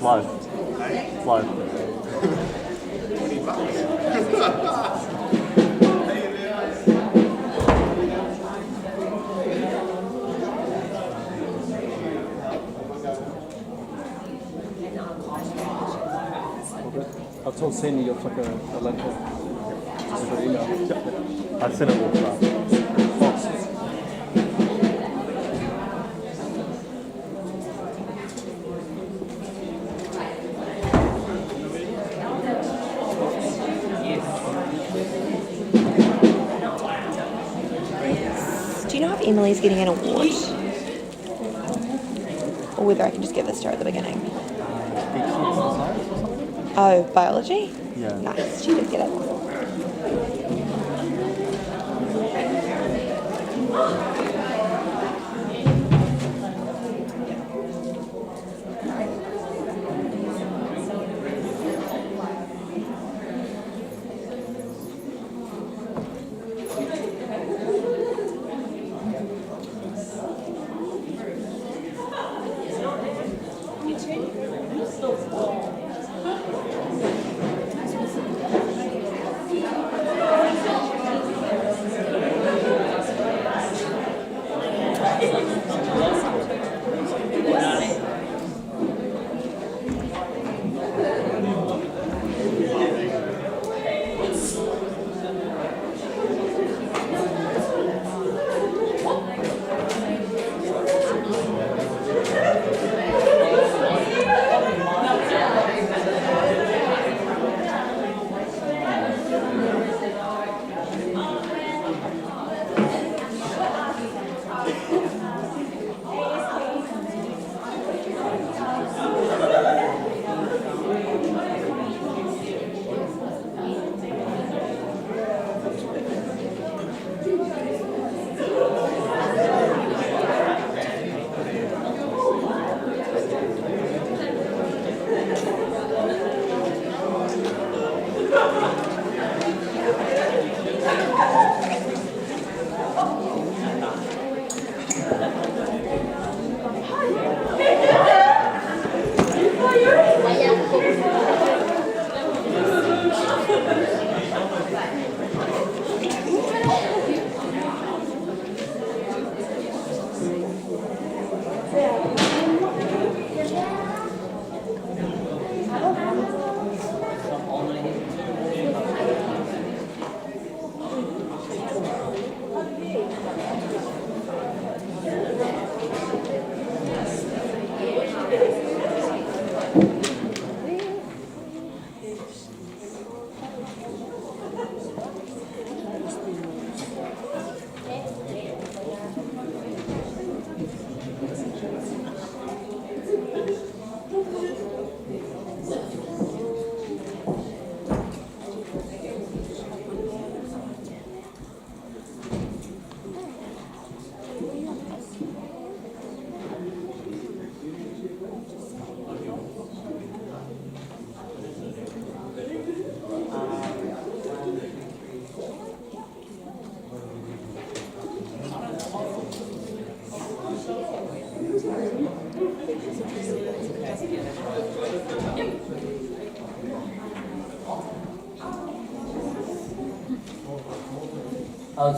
Live. Live. I told Sandy you'll like a link. Just for email. I sent it all fast. Do you know if Emily's getting an award? Or whether I can just give this to her at the beginning? Oh, biology? Yeah. Nice, she did get it.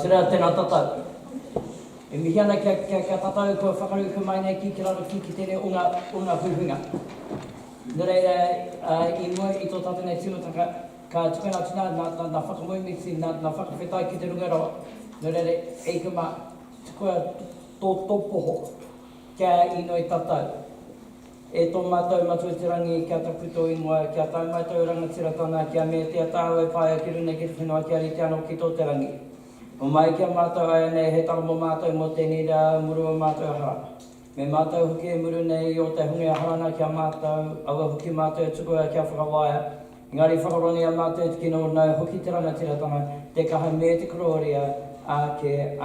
Sira tēnā tatau. E mihi ana kia tatau ko whakaruku mai nei ki raro ki tere unga huhunga. Nō reira, I mua I tō tātou nei tīmutaka, ka tukuna tuna nā whakamoimiti, nā whakawhetai ki te rungaroa. Nō reira, eikuma tukua tō poho kia ino I tatau. E tō mātou matuitirangi kia taputo ingoa, kia tau mātou rangatiratana, kia mea tia tāua e pāia ki runa ki te whenua kia ri te anō ki tō te rangi. O mai kia mātou ai nei he tala mō mātou mō tēnei rā muru o mātou hara. Me mātou huki e muru nei o te hunga harana kia mātou, awa huki mātou e tukua kia whakawaia. Engari whakaroni a mātou te kino nau huki te rangatiratanga, te kaha me te kororia, ake,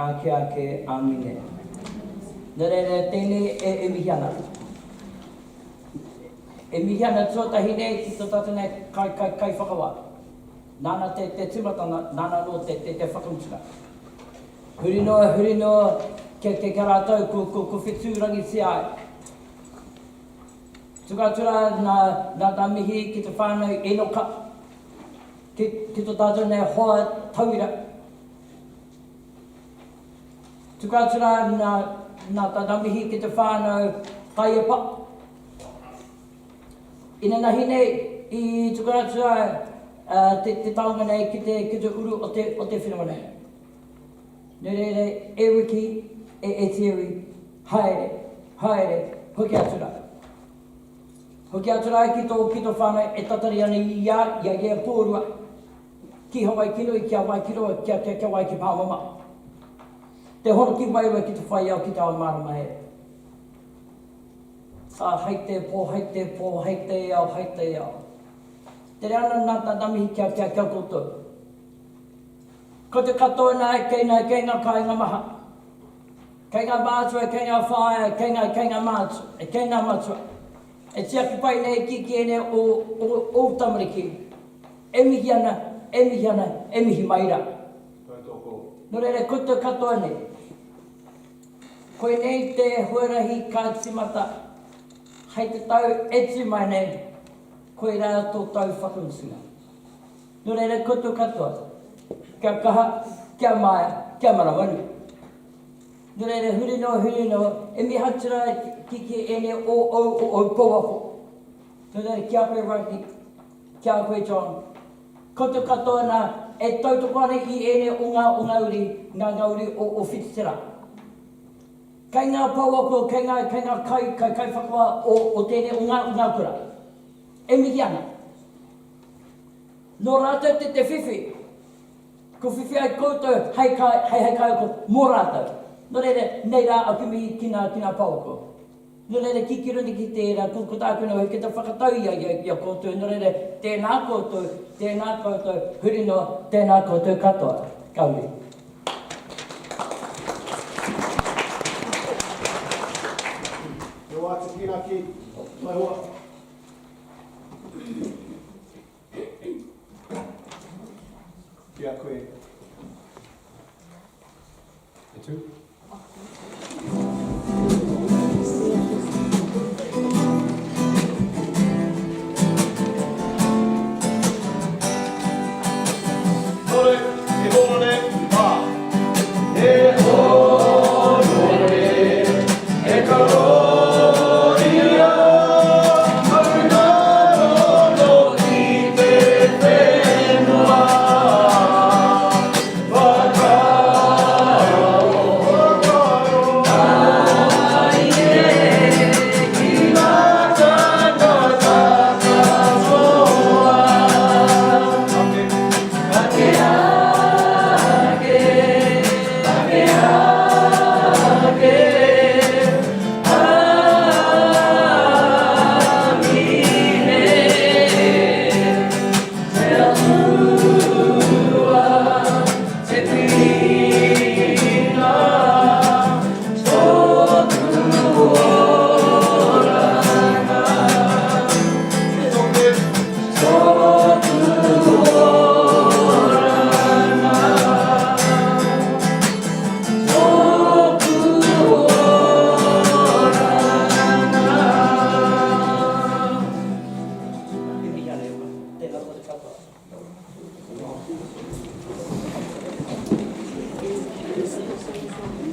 amine. Nā reira, tēnei e mihi ana. E mihi ana tuatahi nei ki tō tātou nei kai whakawa. Nāna te timatana, nāna no te whakamutura. Huri noa, ke rātou ko whetūrangi te ai. Tukatura nā tā mihi ki te whānau enoka. Ki tō tātou nei hoa tauira. Tukatura nā tā mihi ki te whānau kaiapa. Ina nahi nei I tukatura te taonga nei ki te uru o te whenua nei. Nē reire, e wiki, e teori, haere, hoki atura. Hoki atura ki tō whānau e tatari ana I ia Porirua. Ki Hawaii kino I kia Waikiro, kia Waiki Pāmama. Te hono ki waiwa ki te whai au ki te ao marama e. Haite ao. Te reana nā tā namihi kia koutou. Ko te katoa nā kei ngā kāinga maha. Kei ngā mātua, kei ngā whaia, kei ngā mātua, kei ngā mātua. E tia ki pai nei ki ene o tamariki. E mihi ana, e mihi maira. Nō reire, ko te katoa nei. Koe nei te huarahi ka timata. Hei te tau eti mai nei. Koe rā tō tau whakamusinga. Nō reire, ko te katoa. Kia kaha, kia maia, kia marawanu. Nō reire, hurino, e mi hatira ki ene o kōwako. Nō reire, kia koe Rodney, kia koe John. Ko te katoa nā, e tautoko ana I ene o ngā uri o whititera. Kei ngā pauako, kei ngā kai whakawa o tēne o ngā kura. E mihi ana. Nō rātou te whiwhi. Ko whiwhi ai koutou hei kai ako mō rātou. Nō reire, nei rā au ki mihi ki nā pauako. Nō reire, ki runi ki tērā, ko tākuna hoi ki te whakatau ia koutou. Nō reire, tēnā koutou, hurino, tēnā koutou katoa. Kauri. Te kina ki, mai hoa. Kia koe. E tū? Tore, e honore, pā. E honore, e karo.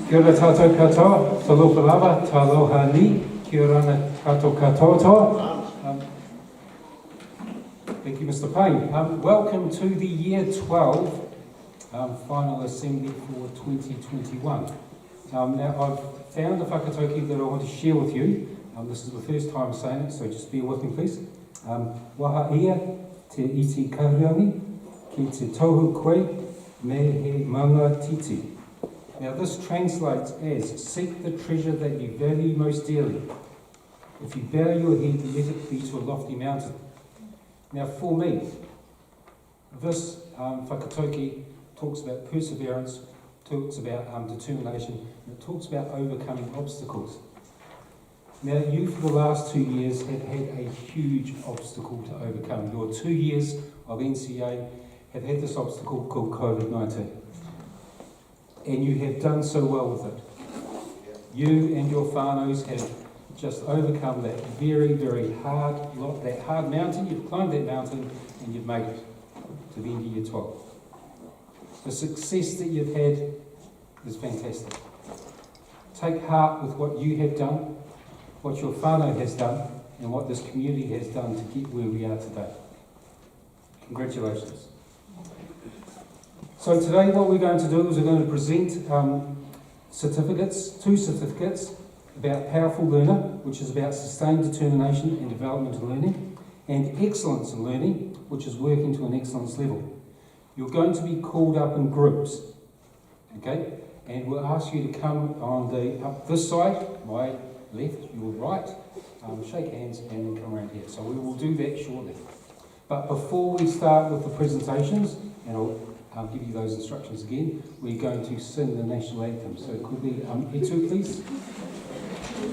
Kia ora tātou katoa, talofa lava, taloha ni, kia ora tātou katoa toa. Thank you, Mr. Payne. Welcome to the Year 12 Final Assembly for 2021. Now, I've found a whakatauki that I want to share with you. This is the first time saying it, so just bear with me, please. Waha ia te iti kahurangi, ki te tohu koe, me he manga titi. Now this translates as, seek the treasure that you value most dearly. If you bow your head, let it be to a lofty mountain. Now for me, this whakatauki talks about perseverance, talks about determination, and it talks about overcoming obstacles. Now you for the last 2 years have had a huge obstacle to overcome. Your 2 years of NCA have had this obstacle called COVID-19. And you have done so well with it. You and your whānaus have just overcome that very, very hard mountain. You've climbed that mountain and you've made it to the end of year 12. The success that you've had is fantastic. Take heart with what you have done, what your whānau has done, and what this community has done to get where we are today. Congratulations. So today what we're going to do is we're going to present two certificates about Powerful Learner, which is about sustained determination and development in learning, and Excellence in Learning, which is working to an excellence level. You're going to be called up in groups, okay? And we'll ask you to come on up this side, my left, your right, shake hands and then come around here. So we will do that shortly. But before we start with the presentations, and I'll give you those instructions again, we're going to sing the national anthem. So could we, Etu, please? You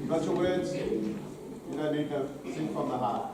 got your words? You don't need to sing from the heart.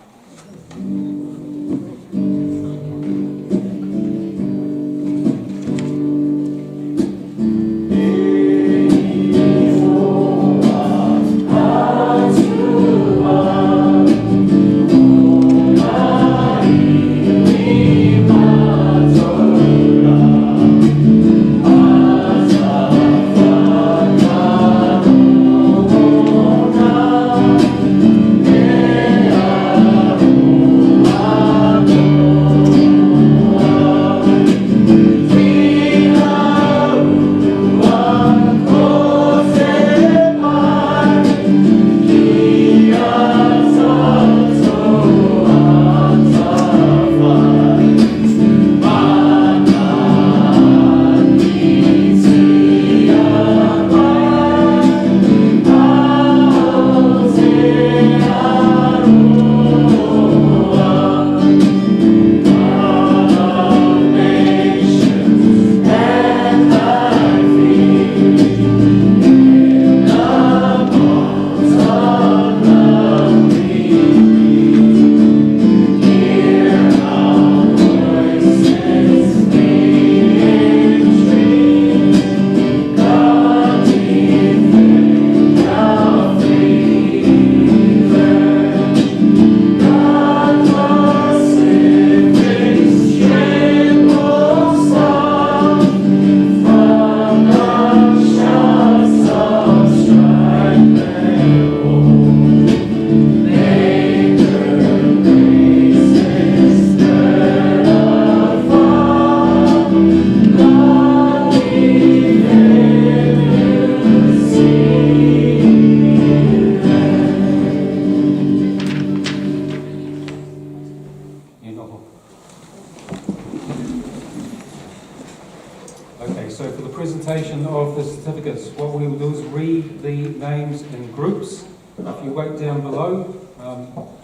Okay, so for the presentation of the certificates, what we will do is read the names in groups. If you wait down below,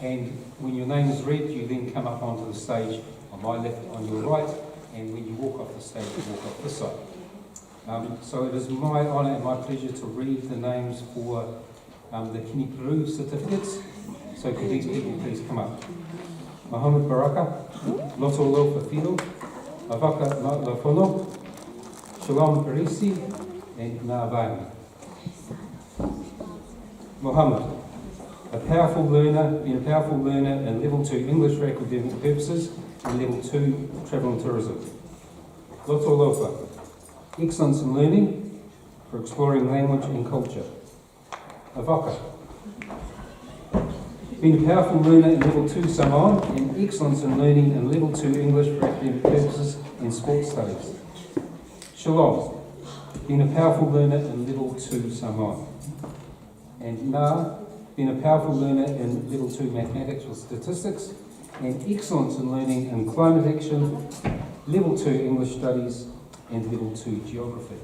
and when your name is read, you then come up onto the stage on my left, on your right, and when you walk off the stage, you walk off this side. So it is my honour and my pleasure to read the names for the Kiniperu certificates. So could these people please come up? Mohammed Baraka, Loto Lo Fafino, Avaka Lafono, Shalom Parisi, and Navani. Mohammed, a powerful learner, been a powerful learner in Level 2 English for academic purposes and Level 2 Travel and Tourism. Loto Lofa, excellence in learning for exploring language and culture. Avaka, been a powerful learner in Level 2 Samoan and excellence in learning in Level 2 English for academic purposes and sports studies. Shalom, been a powerful learner in Level 2 Samoan. And Na, been a powerful learner in Level 2 Mathematics or Statistics and excellence in learning in Climate Action, Level 2 English Studies and Level 2 Geography.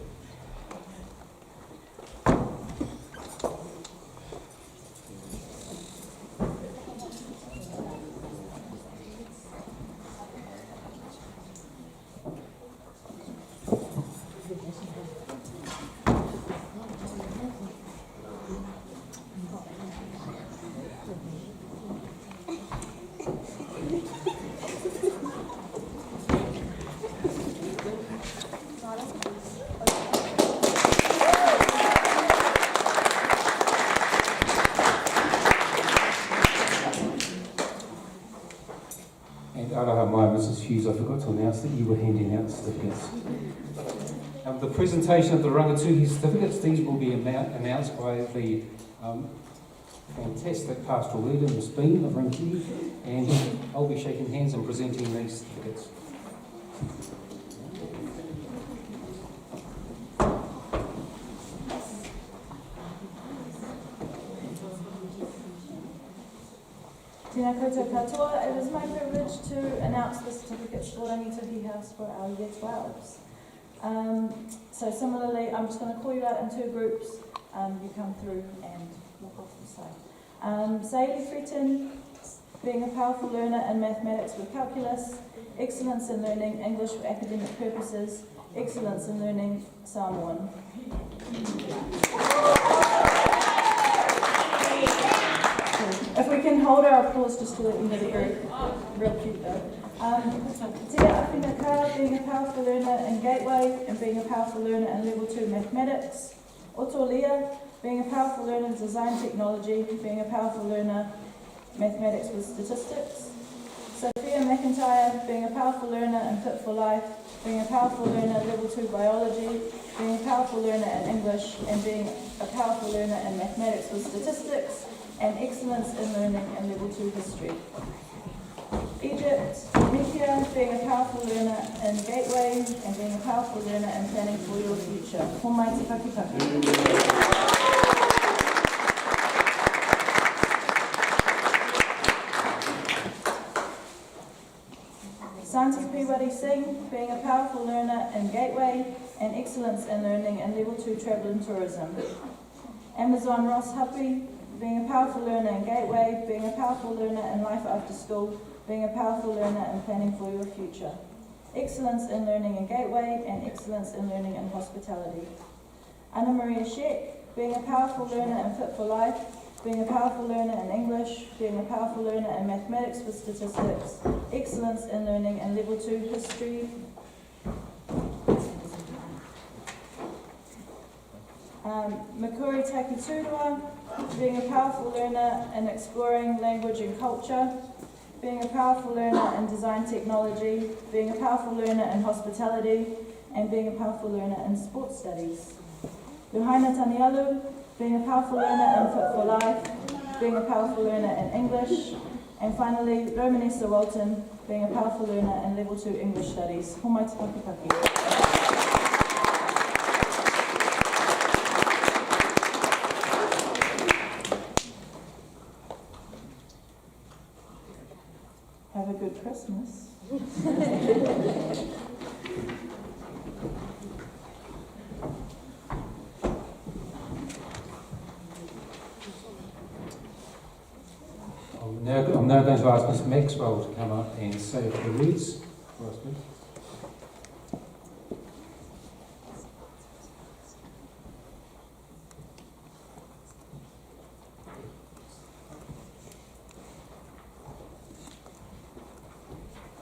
excuse, I forgot to announce that you were handing out certificates. The presentation of the Rangatuhi certificates, these will be announced by the fantastic pastoral leader, Ms. Bean of Rangatuhi, and I'll be shaking hands and presenting these certificates. Tēnā koutou katoa. It is my privilege to announce the certificates for Rangituhi House for our Year 12s. So similarly, I'm just going to call you out in two groups. You come through and walk off the side. Saili Fritin, being a powerful learner in mathematics with calculus, excellence in learning English for academic purposes, excellence in learning Samoan. If we can hold our applause just to let you know that you're real cute though. Tia Awhinaka, being a powerful learner in Gateway and being a powerful learner in Level 2 Mathematics. Otolia, being a powerful learner in Design Technology, being a powerful learner Mathematics with Statistics. Sophia McIntyre, being a powerful learner in Fit for Life, being a powerful learner in Level 2 Biology, being a powerful learner in English, and being a powerful learner in Mathematics with Statistics, and excellence in learning in Level 2 History. Egypt, Nikia, being a powerful learner in Gateway and being a powerful learner in planning for your future. Ko mai te pakipaki. Santi Piwari Singh, being a powerful learner in Gateway and excellence in learning in Level 2 Travel and Tourism. Amazon Ross Happy, being a powerful learner in Gateway, being a powerful learner in Life After School, being a powerful learner in planning for your future. Excellence in learning in Gateway and excellence in learning in hospitality. Anna Maria Sheck, being a powerful learner in Fit for Life, being a powerful learner in English, being a powerful learner in Mathematics with Statistics, excellence in learning in Level 2 History. Makuri Takiturua, being a powerful learner in exploring language and culture, being a powerful learner in design technology, being a powerful learner in hospitality, and being a powerful learner in sports studies. Luhaina Tanialu, being a powerful learner in Fit for Life, being a powerful learner in English, and finally Romanessa Walton, being a powerful learner in Level 2 English Studies. Ko mai te pakipaki. Have a good Christmas. I'm now going to ask Ms. Maxwell to come up and say a few words for us, please.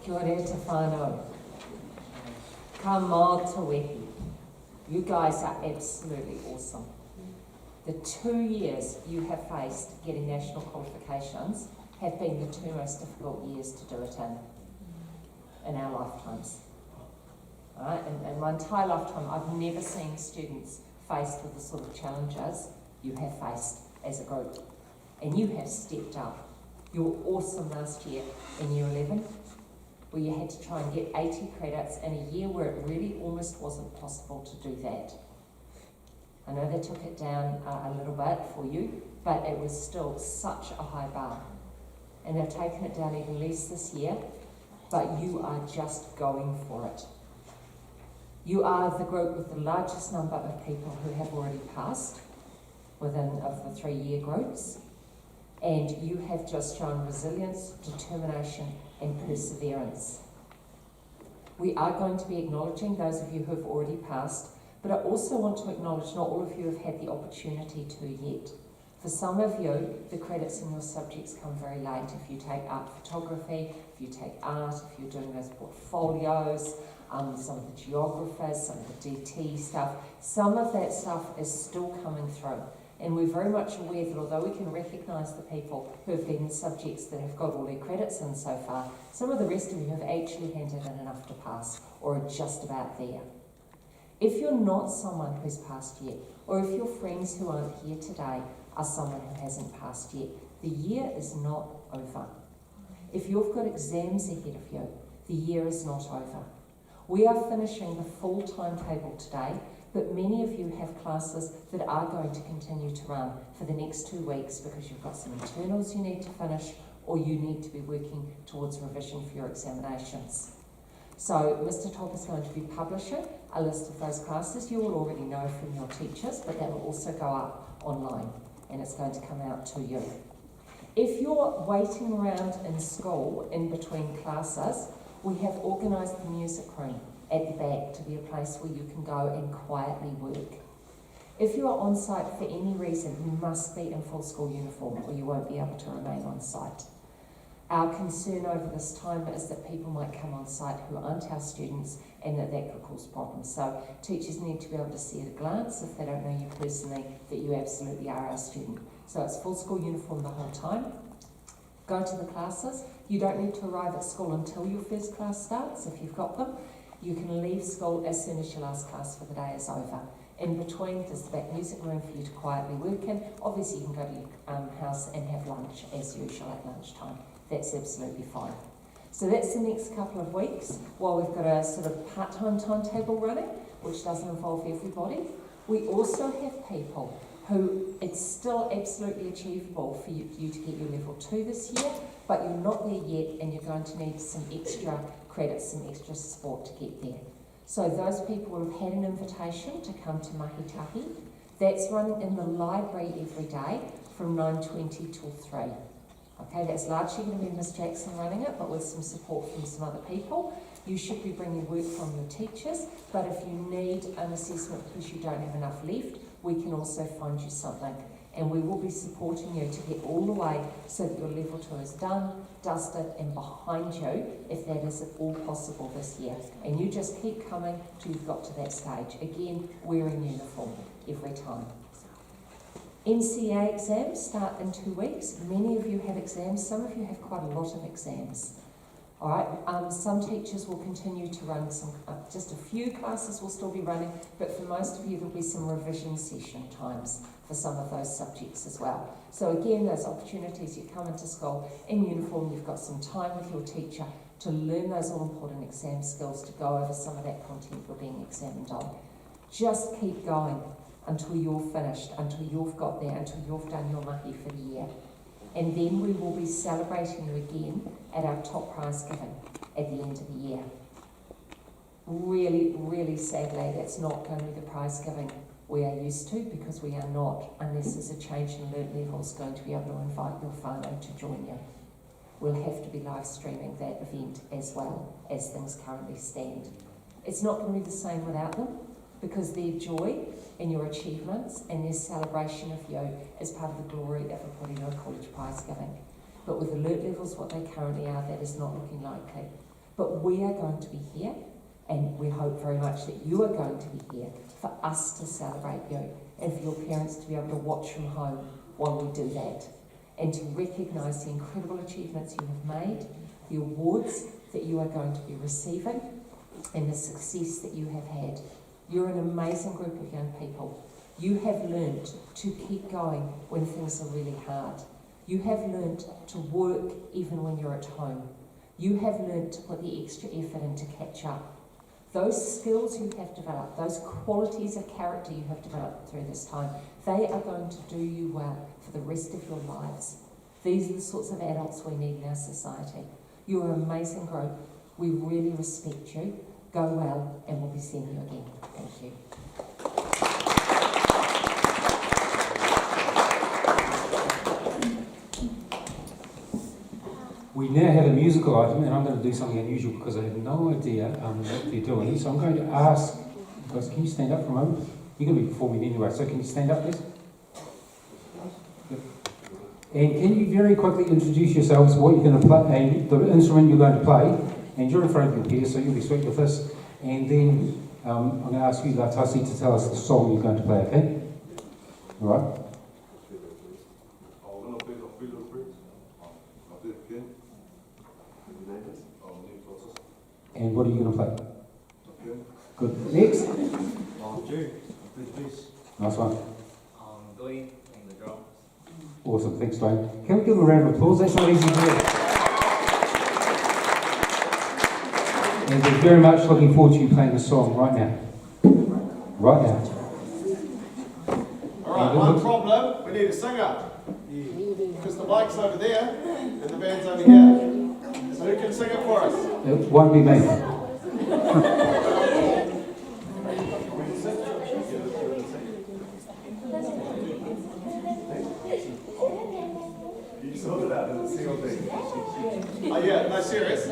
Kia ora te whānau. Ka mā te wehi. You guys are absolutely awesome. The 2 years you have faced getting national qualifications have been the two most difficult years to do it in our lifetimes. Right? In my entire lifetime, I've never seen students faced with the sort of challenges you have faced as a group. And you have stepped up. You were awesome last year in Year 11, where you had to try and get 80 credits in a year where it really almost wasn't possible to do that. I know they took it down a little bit for you, but it was still such a high bar. And they've taken it down even less this year, but you are just going for it. You are the group with the largest number of people who have already passed within of the 3-year groups, and you have just shown resilience, determination, and perseverance. We are going to be acknowledging those of you who have already passed, but I also want to acknowledge not all of you have had the opportunity to yet. For some of you, the credits in your subjects come very late. If you take art photography, if you take art, if you're doing those portfolios, some of the geographers, some of the DT stuff, some of that stuff is still coming through. And we're very much aware that although we can recognise the people who have been in subjects that have got all their credits in so far, some of the rest of you have actually handed in enough to pass or are just about there. If you're not someone who's passed yet, or if your friends who aren't here today are someone who hasn't passed yet, the year is not over. If you've got exams ahead of you, the year is not over. We are finishing the full timetable today, but many of you have classes that are going to continue to run for the next 2 weeks because you've got some internals you need to finish or you need to be working towards revision for your examinations. So Mr. Top is going to be publishing a list of those classes. You will already know from your teachers, but that will also go up online and it's going to come out to you. If you're waiting around in school in between classes, we have organised the music room at the back to be a place where you can go and quietly work. If you are on site for any reason, you must be in full school uniform or you won't be able to remain on site. Our concern over this time is that people might come on site who aren't our students and that could cause problems. So teachers need to be able to see at a glance, if they don't know you personally, that you absolutely are our student. So it's full school uniform the whole time. Go to the classes. You don't need to arrive at school until your first class starts, if you've got them. You can leave school as soon as your last class for the day is over. In between, there's the back music room for you to quietly work in. Obviously, you can go to your house and have lunch as usual at lunchtime. That's absolutely fine. So that's the next couple of weeks while we've got a sort of part-time timetable running, which doesn't involve everybody. We also have people who it's still absolutely achievable for you to get your level 2 this year, but you're not there yet and you're going to need some extra credits, some extra support to get there. So those people will have had an invitation to come to Mahi Tahi. That's running in the library every day from 9:20 till 3. Okay, that's largely going to be Miss Jackson running it, but with some support from some other people. You should be bringing work from your teachers, but if you need an assessment because you don't have enough left, we can also find you something. And we will be supporting you to get all the way so that your level 2 is done, dusted and behind you, if that is at all possible this year. And you just keep coming till you've got to that stage. Again, wearing uniform every time. NCA exams start in 2 weeks. Many of you have exams. Some of you have quite a lot of exams. All right. Some teachers will continue to run some, just a few classes will still be running, but for most of you there'll be some revision session times for some of those subjects as well. So again, those opportunities, you come into school in uniform, you've got some time with your teacher to learn those all important exam skills, to go over some of that content you're being examined on. Just keep going until you're finished, until you've got there, until you've done your mahi for the year. And then we will be celebrating you again at our top prize giving at the end of the year. Really, really sadly, that's not going to be the prize giving we are used to, because we are not, unless there's a change in alert levels, going to be able to invite your whānau to join you. We'll have to be live streaming that event as well, as things currently stand. It's not going to be the same without them, because their joy in your achievements and their celebration of you is part of the glory of a Porirua College prize giving. But with alert levels what they currently are, that is not looking likely. But we are going to be here, and we hope very much that you are going to be here for us to celebrate you, and for your parents to be able to watch from home while we do that, and to recognise the incredible achievements you have made, the awards that you are going to be receiving, and the success that you have had. You're an amazing group of young people. You have learnt to keep going when things are really hard. You have learnt to work even when you're at home. You have learnt to put the extra effort in to catch up. Those skills you have developed, those qualities of character you have developed through this time, they are going to do you well for the rest of your lives. These are the sorts of adults we need in our society. You're an amazing group. We really respect you. Go well, and we'll be seeing you again. Thank you. We now have a musical item, and I'm going to do something unusual because I have no idea what they're doing. So I'm going to ask, guys, can you stand up for a moment? You're going to be performing anyway, so can you stand up, please? Yep. And can you very quickly introduce yourselves, what you're going to play, and the instrument you're going to play, and you're in front of your peers, so you'll be sweet with this. And then I'm going to ask you, Latasi, to tell us the song you're going to play, okay? All right? And what are you going to play? Good. Next. Nice one. Billy and the drums. Awesome. Thanks, Dwayne. Can we give him a round of applause? That's not easy to do. And we're very much looking forward to you playing the song right now. Right now. All right, one problem, we need a singer. Because the mic's over there and the band's over here. So who can sing it for us? It won't be me. You sorted out in the CLB. Oh yeah, no, serious.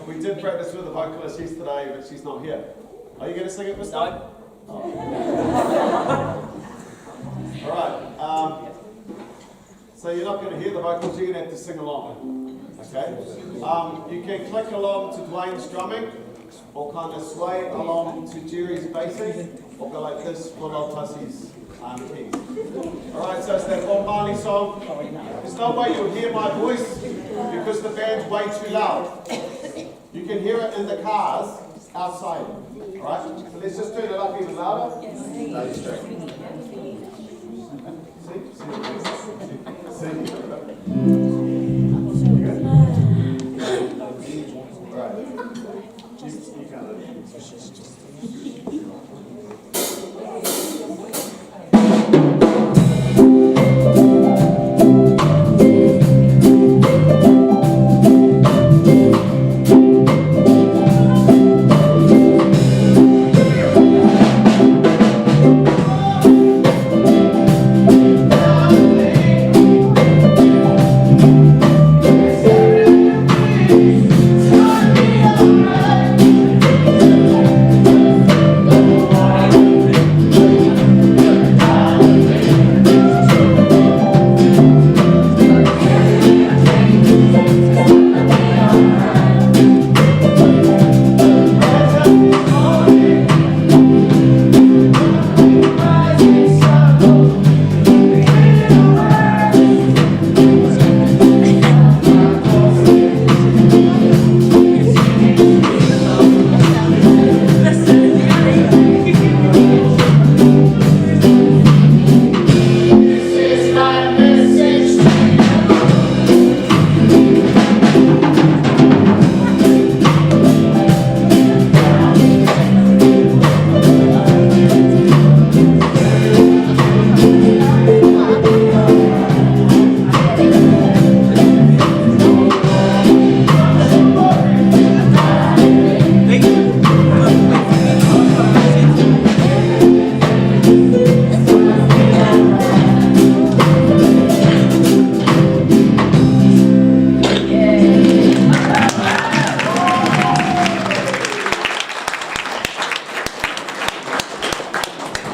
We did practice with the vocalist yesterday, but she's not here. Are you going to sing it, Mr.? No. All right. So you're not going to hear the vocals, you're going to have to sing along. Okay? You can click along to Dwayne's drumming, or kind of sway along to Jerry's bassing, or go like this for Lotussi's keys. All right, so it's that Bob Marley song. There's no way you'll hear my voice because the band's way too loud. You can hear it in the cars outside. All right? So let's just turn it up even louder.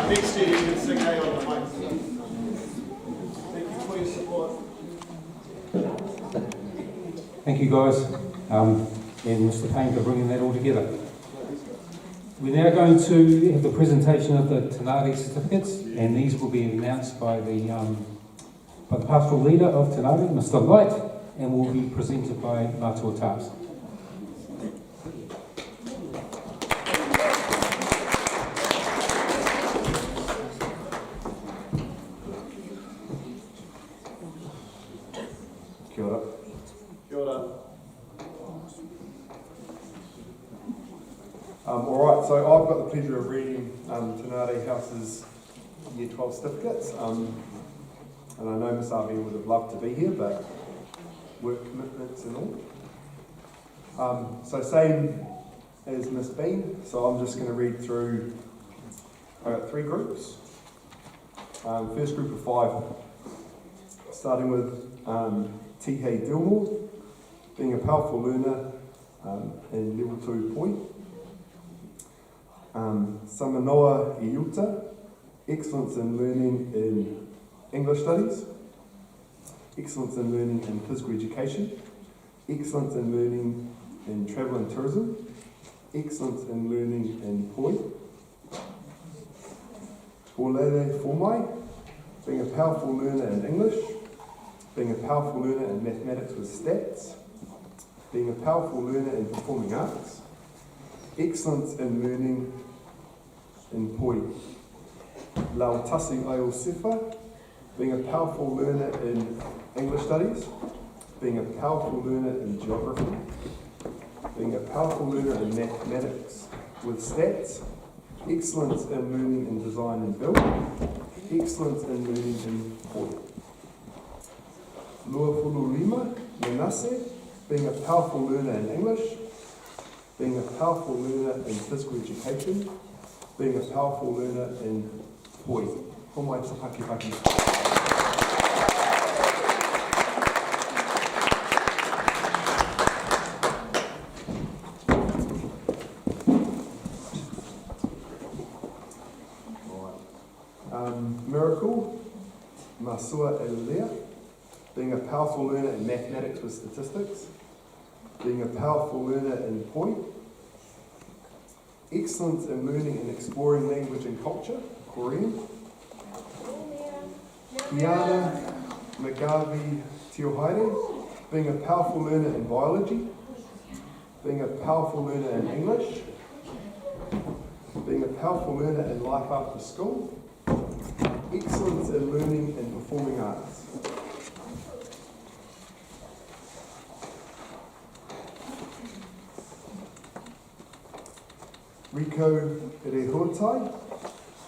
Next year you can sing A on the mic. Thank you for your support. Thank you, guys. And Mr. Payne for bringing that all together. We're now going to have the presentation of the Tanari certificates, and these will be announced by the pastoral leader of Tanari, Mr. Light, and will be presented by Matua Taps. Kia ora. Kia ora. All right, so I've got the pleasure of reading Tanari House's Year 12 certificates, and I know Miss Arby would have loved to be here, but work commitments and all. So same as Miss Bean, so I'm just going to read through. I've got 3 groups. First group of 5, starting with T.K. Dilmore, being a powerful learner in level 2 point. Samanoa Iuta, excellence in learning in English studies, excellence in learning in physical education, excellence in learning in travel and tourism, excellence in learning in poi. Olele Formai, being a powerful learner in English, being a powerful learner in mathematics with stats, being a powerful learner in performing arts, excellence in learning in poi. Lau tasi aio sifa, being a powerful learner in English studies, being a powerful learner in geography, being a powerful learner in mathematics with stats, excellence in learning in design and build, excellence in learning in poi. Luafulu lima, menase, being a powerful learner in English, being a powerful learner in physical education, being a powerful learner in poi. Homai tapaki paki. Miracle, Masua Elea, being a powerful learner in mathematics with statistics, being a powerful learner in poi, excellence in learning and exploring language and culture, Korean, Kiana Magavi Tiohaire, being a powerful learner in biology, being a powerful learner in English, being a powerful learner in life after school, excellence in learning and performing arts. Rico Rehotai,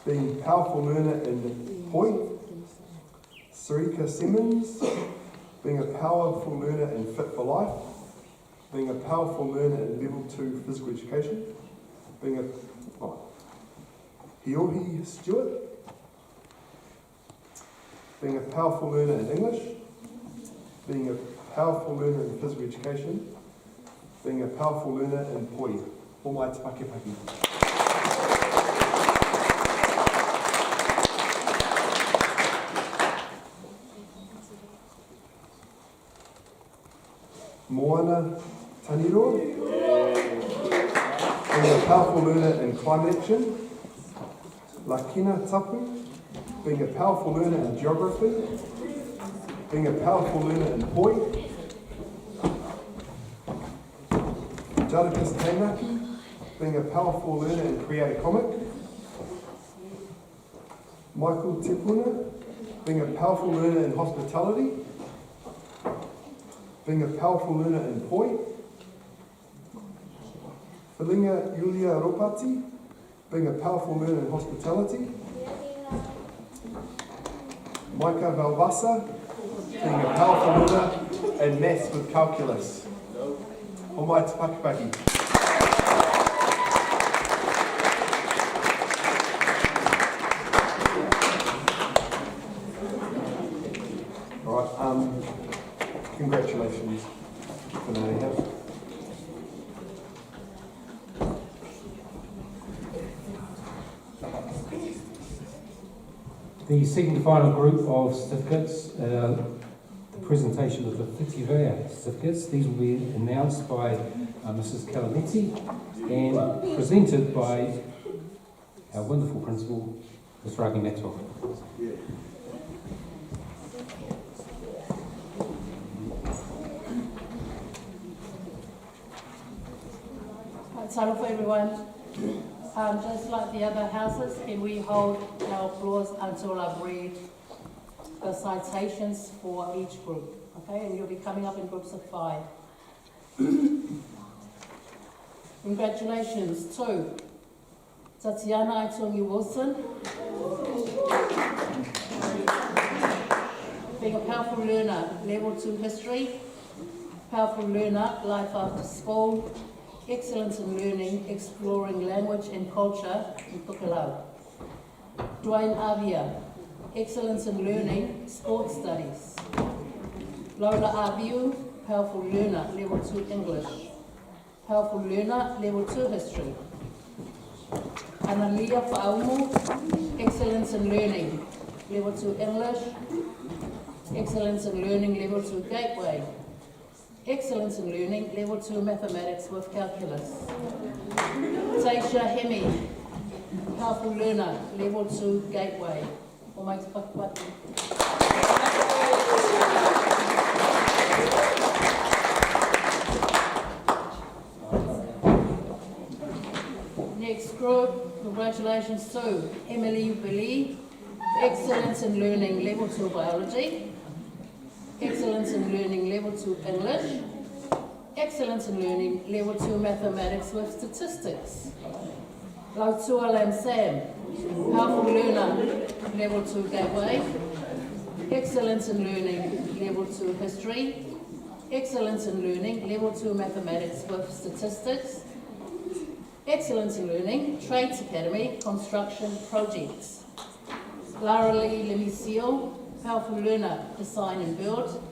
being a powerful learner in poi. Sarika Simmons, being a powerful learner in Fit for Life, being a powerful learner in Level 2 Physical Education, being a Hiohi Stewart, being a powerful learner in English, being a powerful learner in physical education, being a powerful learner in poi. Homai te pakipaki. Moana Taniro, being a powerful learner in climate action. Lakina Tapu, being a powerful learner in geography, being a powerful learner in poi. Jadakas Tainaki, being a powerful learner in create a comic. Michael Tipuna, being a powerful learner in hospitality, being a powerful learner in poi. Felinga Yulia Ropati, being a powerful learner in hospitality. Maika Valvasa, being a powerful learner in maths with calculus. Homai te pakipaki. Alright, congratulations, Fernanda. The second and final group of certificates, the presentation of the Whitirea certificates. These will be announced by Mrs. Calametti and presented by our wonderful principal, Ms. Ragi Matov. Hello for everyone. Just like the other houses, can we hold our applause until I've read the citations for each group, okay? And you'll be coming up in groups of 5. Congratulations to Tatiana Aitongi Wilson, being a powerful learner, level 2 history, powerful learner, life after school, excellence in learning, exploring language and culture in Pukelau. Dwayne Avia, excellence in learning, sports studies. Lola Abiu, powerful learner, level 2 English. Powerful learner, level 2 history. Analia Fa'aumu, excellence in learning, level 2 English. Excellence in learning, level 2 Gateway. Excellence in learning, level 2 mathematics with calculus. Taisha Hemi, powerful learner, level 2 Gateway. Congratulations to Emily Billy, Excellence in Learning Level 2 Biology, Excellence in Learning Level 2 English, Excellence in Learning Level 2 Mathematics with Statistics. Lautua Lam Sam, Powerful Learner Level 2 Gateway, Excellence in Learning Level 2 History, Excellence in Learning Level 2 Mathematics with Statistics, Excellence in Learning Trades Academy Construction Projects. Lara Lee Lemisil, Powerful Learner Design and Build,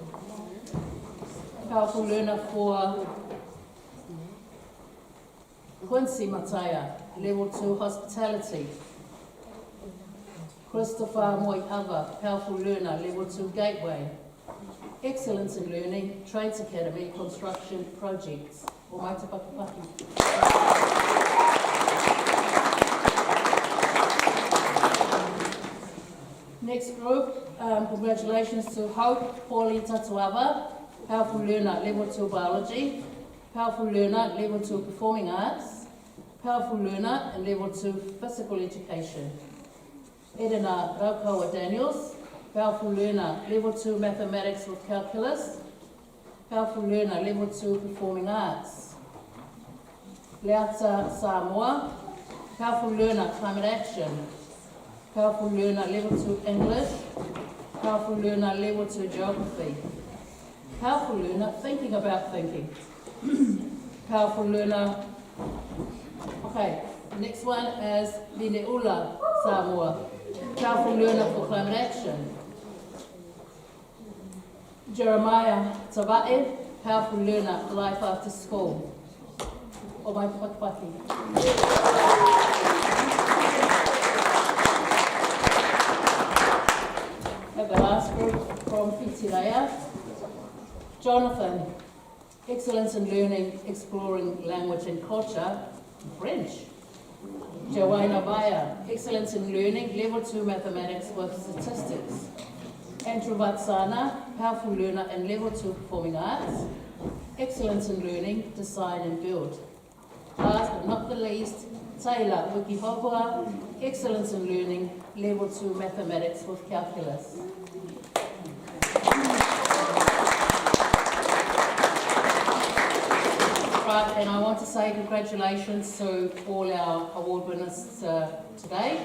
Powerful Learner for Quincy Mataya, Level 2 Hospitality. Christopher Moiava, Powerful Learner, Level 2 Gateway. Excellence in Learning, Trades Academy, Construction Projects. O mai te pakapaki. Next group, congratulations to Hope Pauli Tatuava, Powerful Learner, Level 2 Biology. Powerful Learner, Level 2 Performing Arts. Powerful Learner, and Level 2 Physical Education. Edina Raukawa Daniels, Powerful Learner, Level 2 Mathematics with Calculus. Powerful Learner, Level 2 Performing Arts. Leata Samoa, Powerful Learner, Climate Action. Powerful Learner, Level 2 English. Powerful Learner, Level 2 Geography. Powerful Learner, Thinking About Thinking. Powerful Learner. Okay, the next one is Lineula Samoa, Powerful Learner for Climate Action. Jeremiah Tavae, Powerful Learner, Life After School. O mai te pakapaki. And the last group from Whitireia, Jonathan, Excellence in Learning, Exploring Language and Culture, French. Joanna Baya, Excellence in Learning, Level 2 Mathematics with Statistics. Andrew Vatsana, Powerful Learner and Level 2 Performing Arts. Excellence in Learning, Design and Build. Last but not the least, Taylor Wikihopua, Excellence in Learning, Level 2 Mathematics with Calculus. Right, and I want to say congratulations to all our award winners today,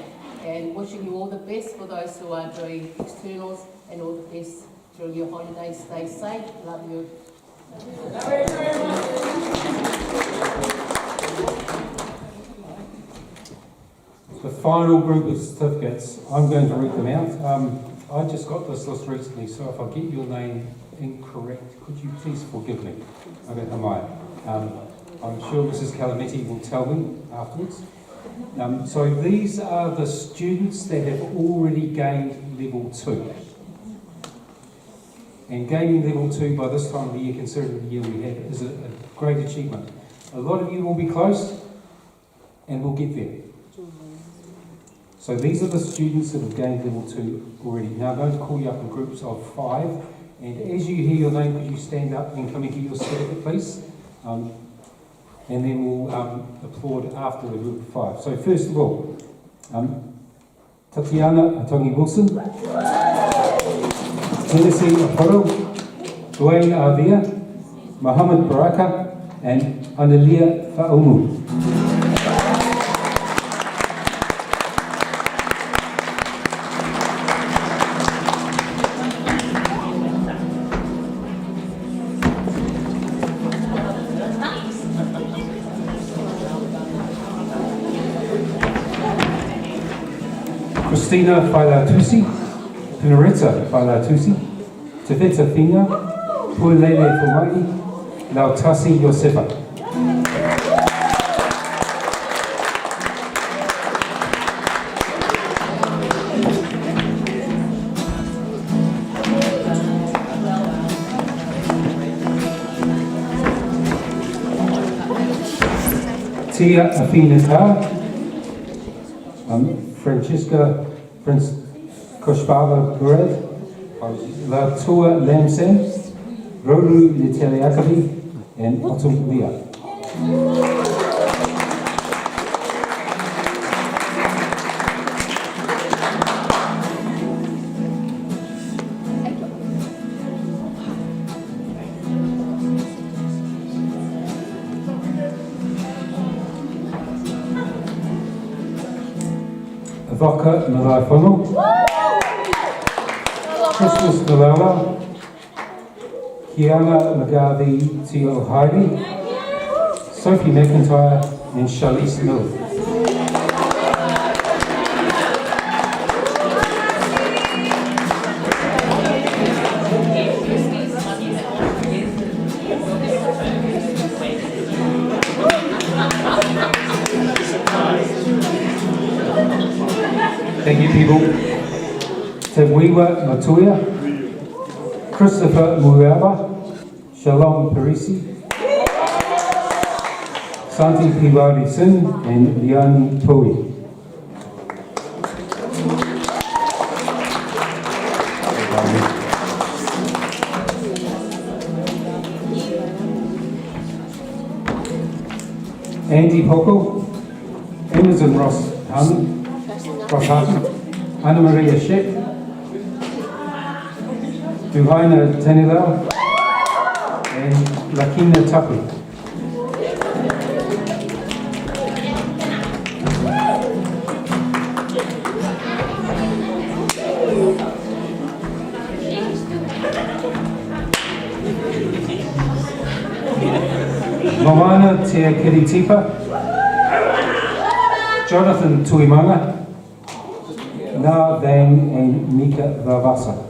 and wishing you all the best for those who are doing externals, and all the best during your holidays. Stay safe. Love you. The final group of certificates, I'm going to read them out. I just got this list recently, so if I get your name incorrect, could you please forgive me? Okay, I'm sure Mrs. Calametti will tell me afterwards. So these are the students that have already gained level 2. And gaining level 2 by this time of the year, considering the year we have, is a great achievement. A lot of you will be close, and we'll get there. So these are the students that have gained level 2 already. Now I'm going to call you up in groups of 5, and as you hear your name, could you stand up and come and get your certificate, please? And then we'll applaud after the group of 5. So first of all, Tatiana Atongi Wilson, Tennessee Aporo, Dwayne Avia, Mohammed Baraka, and Analia Fa'umu. Christina Failatusi, Pinareta Failatusi, Teveta Fina, Puelele Fumai, Lautasi Yosefa. Tia Afina Francesca Prince Koshbava Burad, La Tua Lamsen, Rolu Liteliakabi, and Otum Lia. Whaka Marae Whanu, Christmas Malala, Kiana McGarvey Tio Heidi, Sophie McIntyre and Charlize Miller. Thank you, people. Te Wiwa Matuia, Christopher Muaba, Shalom Parisi, Santi Piwari Sin, and Liani Pui. Andy Poco, Emerson Ross Hutton, Anna Maria Shep, Duhaina Tanilau, and Lakina Tapu. Moana Te Kiritipa, Jonathan Tuimanga, Na Vang and Mika Vavasa.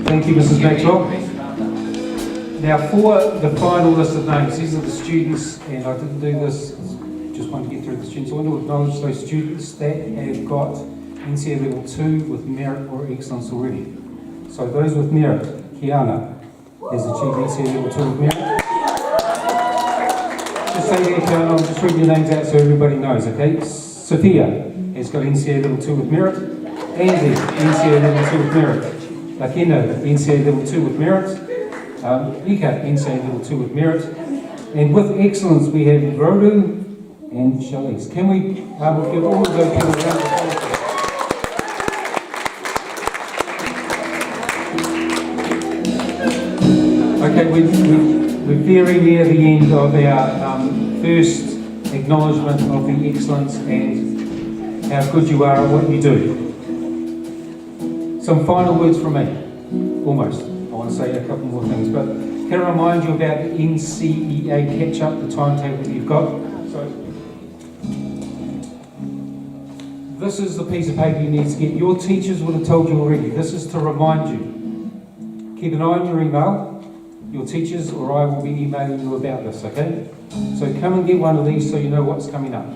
Thank you, Mrs. Maxwell. Now for the final list of names, these are the students, and I didn't do this, just want to get through the students. I want to acknowledge those students that have got NCA Level 2 with merit or excellence already. So those with merit, Kiana has achieved NCA Level 2 with merit. Just say there, Kiana, I'm just reading your names out so everybody knows, okay? Sophia has got NCA Level 2 with merit. Andy, NCA Level 2 with merit. Lakina, NCA Level 2 with merit. Ika, NCA Level 2 with merit. And with excellence, we have Rodu and Charlize. Can we give all of those people a round of applause? Okay, we're very near the end of our first acknowledgement of the excellence and how good you are at what you do. Some final words from me, almost. I want to say a couple more things, but can I remind you about the NCEA catch-up, the timetable that you've got? So, this is the piece of paper you need to get. Your teachers would have told you already. This is to remind you. Keep an eye on your email. Your teachers or I will be emailing you about this, okay? So come and get one of these so you know what's coming up.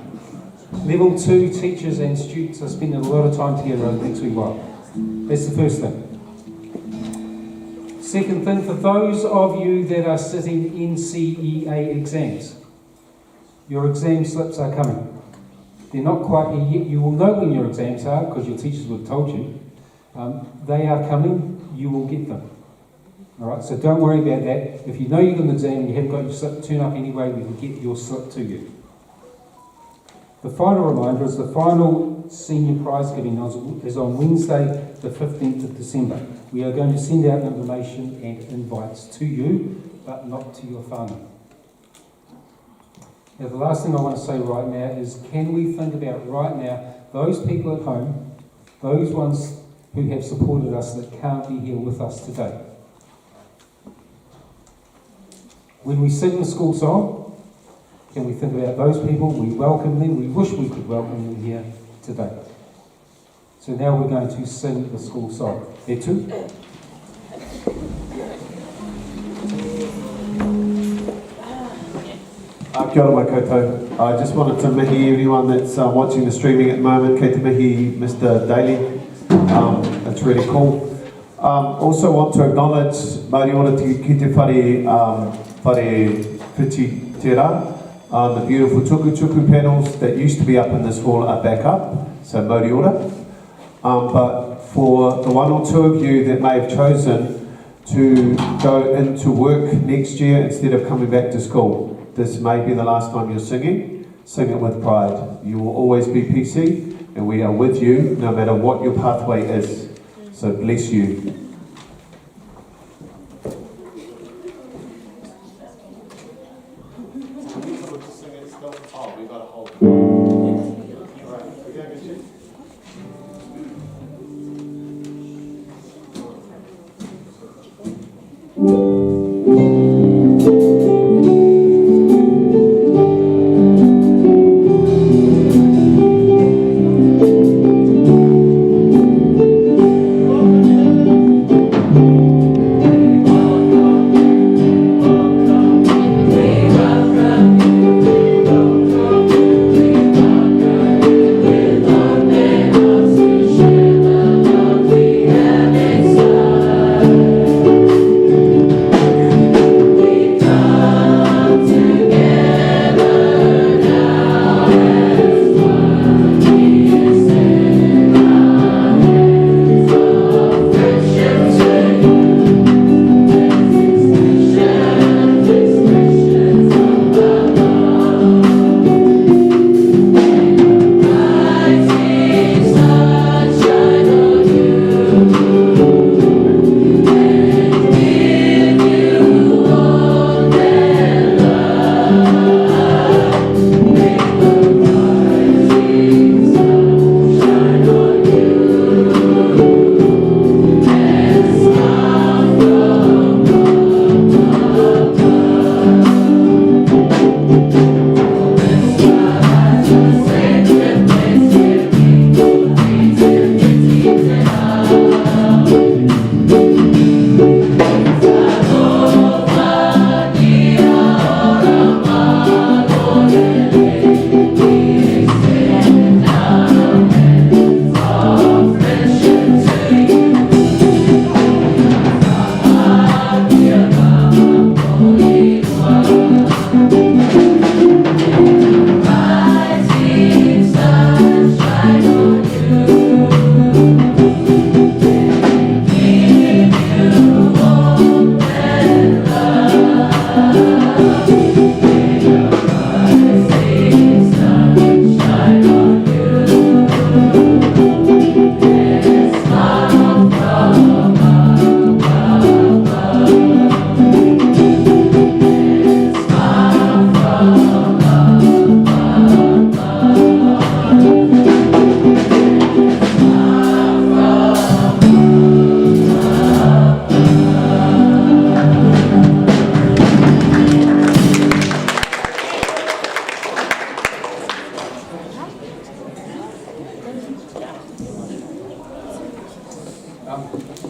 Level 2 teachers and students are spending a lot of time together over the next wee while. That's the first thing. Second thing, for those of you that are sitting NCEA exams, your exam slips are coming. They're not quite here yet. You will know when your exams are because your teachers would have told you. They are coming, you will get them. All right, so don't worry about that. If you know you've got an exam and you haven't got your slip, turn up anyway, we will get your slip to you. The final reminder is the final senior prize giving is on Wednesday, the 15th of December. We are going to send out information and invites to you, but not to your whānau. Now, the last thing I want to say right now is, can we think about right now those people at home, those ones who have supported us that can't be here with us today? When we sing the school song, can we think about those people? We welcome them. We wish we could welcome them here today. So now we're going to sing the school song. E tū. Kia ora mai koutou. I just wanted to mihi everyone that's watching the streaming at the moment. Kei te mihi Mr. Daly. That's really cool. Also want to acknowledge Porirua ki te whare whiti te rā. The beautiful tuku panels that used to be up in this hall are back up, so Porirua. But for the one or two of you that may have chosen to go into work next year instead of coming back to school, this may be the last time you're singing. Sing it with pride. You will always be PC, and we are with you no matter what your pathway is. So bless you. Oh, we got to hold it. All right, we go, good shit.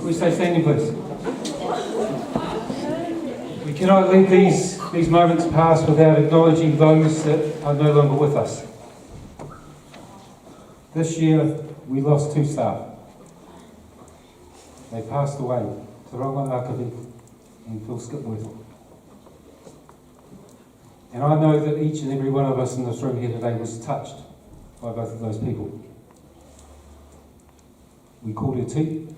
Can we stay standing, please? We cannot let these moments pass without acknowledging those that are no longer with us. This year, we lost 2 staff. They passed away, Te Ronga Akavi and Phil Skipworth. And I know that each and every one of us in this room here today was touched by both of those people. We called her T.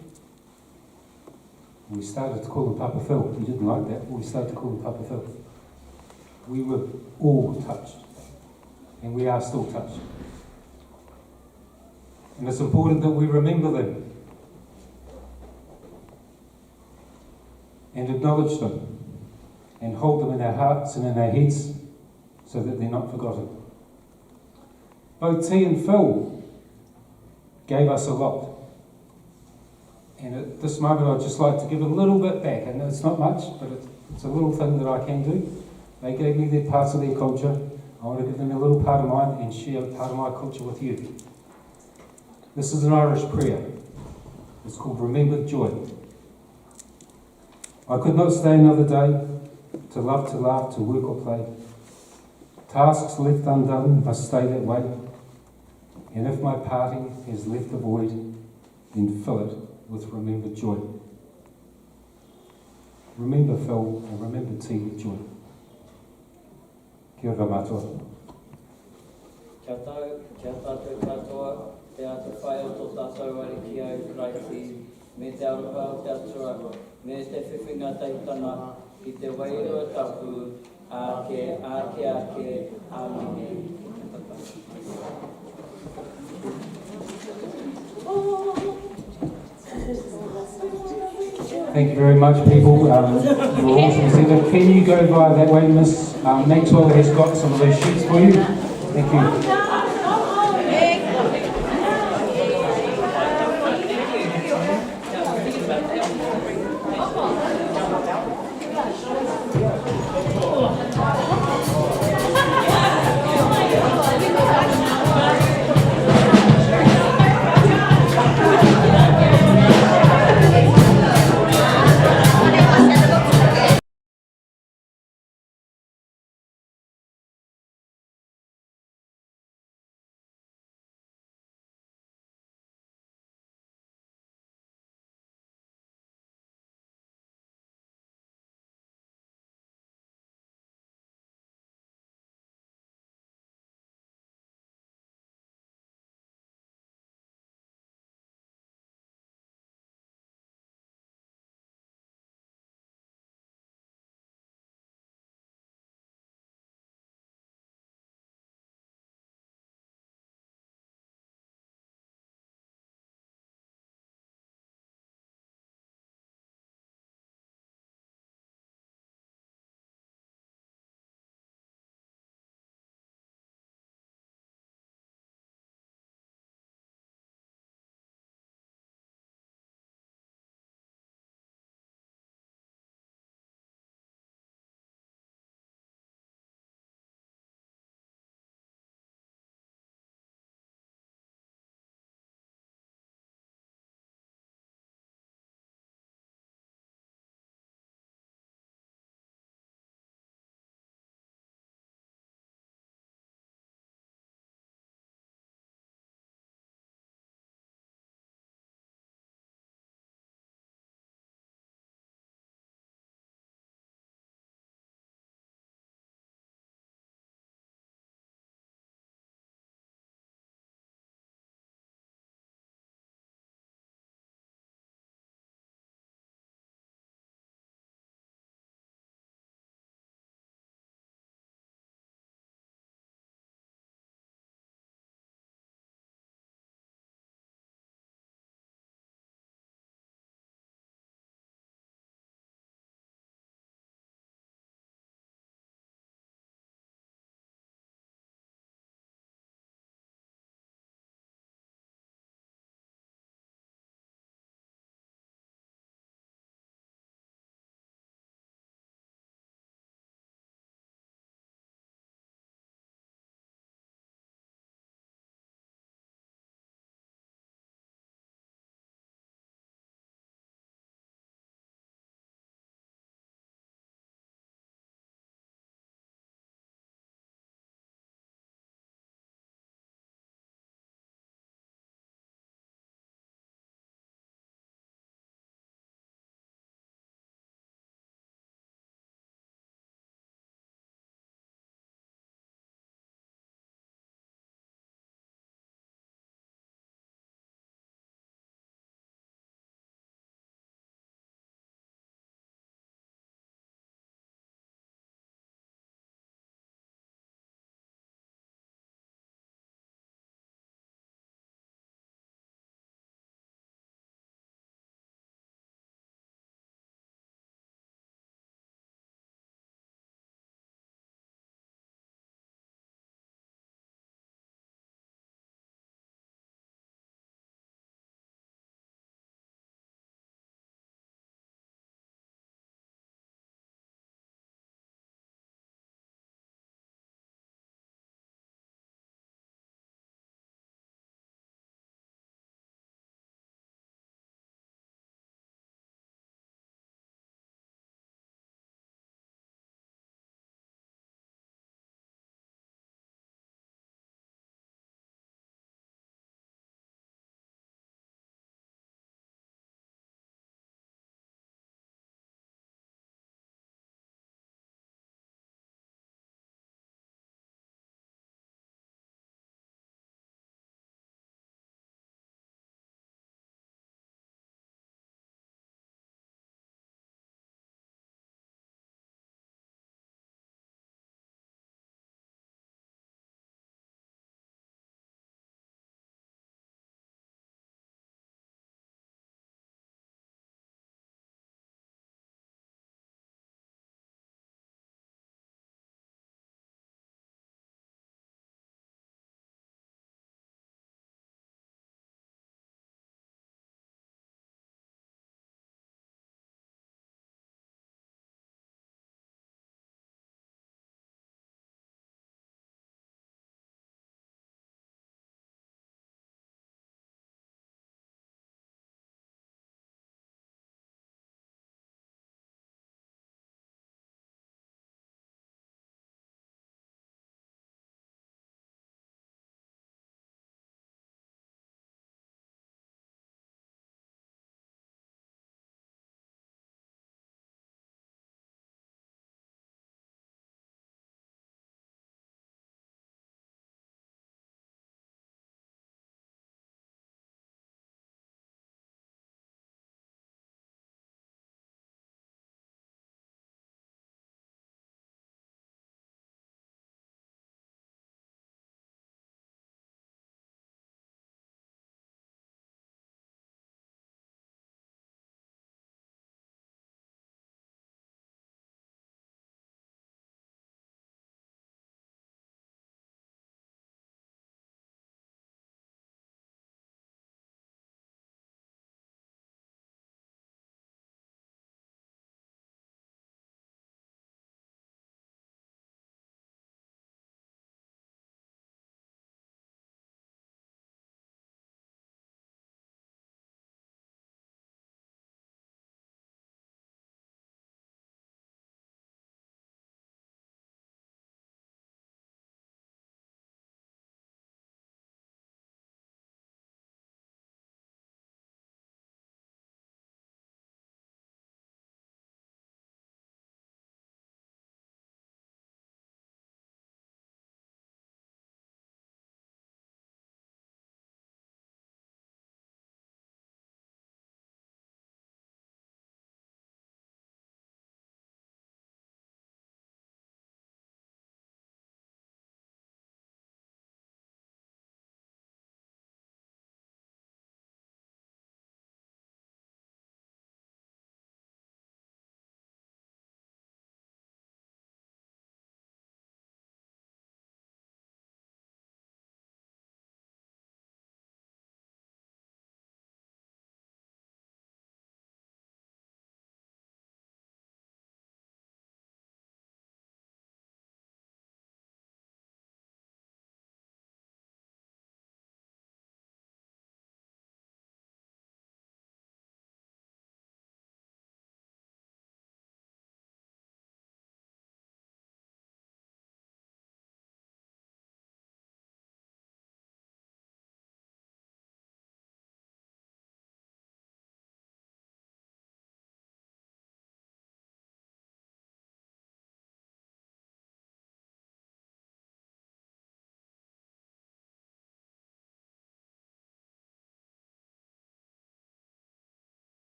We started to call him Papa Phil. We didn't like that, but we started to call him Papa Phil. We were all touched, and we are still touched. And it's important that we remember them and acknowledge them and hold them in our hearts and in our heads so that they're not forgotten. Both T and Phil gave us a lot. And at this moment I'd just like to give a little bit back. And it's not much, but it's a little thing that I can do. They gave me their parts of their culture. I want to give them a little part of mine and share a part of my culture with you. This is an Irish prayer. It's called Remember Joy. I could not stay another day, to love, to laugh, to work or play. Tasks left undone must stay that way. And if my parting has left a void, then fill it with remember joy. Remember Phil and remember T with joy. Kia ora mātua. Kia tātou katoa, te atu whai o tō tātou ari ki au kraiti, me te aroha o te atua, me te whiwhinga teitana, i te wairua tapu, ake, āmine. Thank you very much, people. You're awesome as ever. Can you go via that way, Miss Maxwell has got some of those sheets for you. Thank you.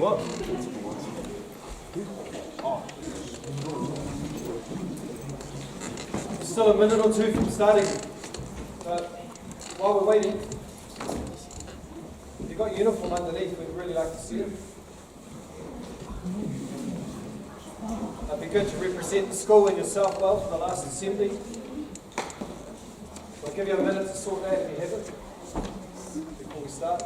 What? Still a minute or two from starting. But while we're waiting, if you've got uniform underneath, we'd really like to see it. It'd be good to represent the school and yourself well for the last assembly. So I'll give you a minute to sort that if you have it before we start.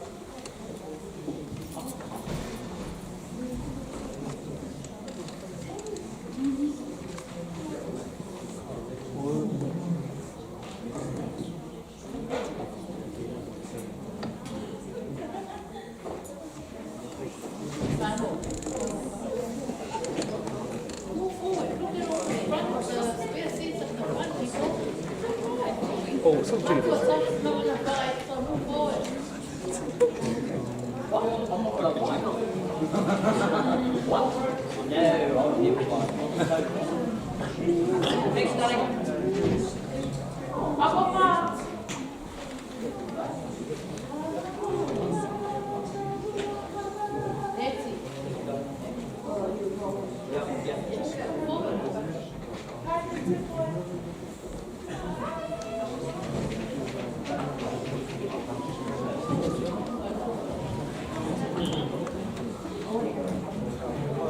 Oh, so pretty.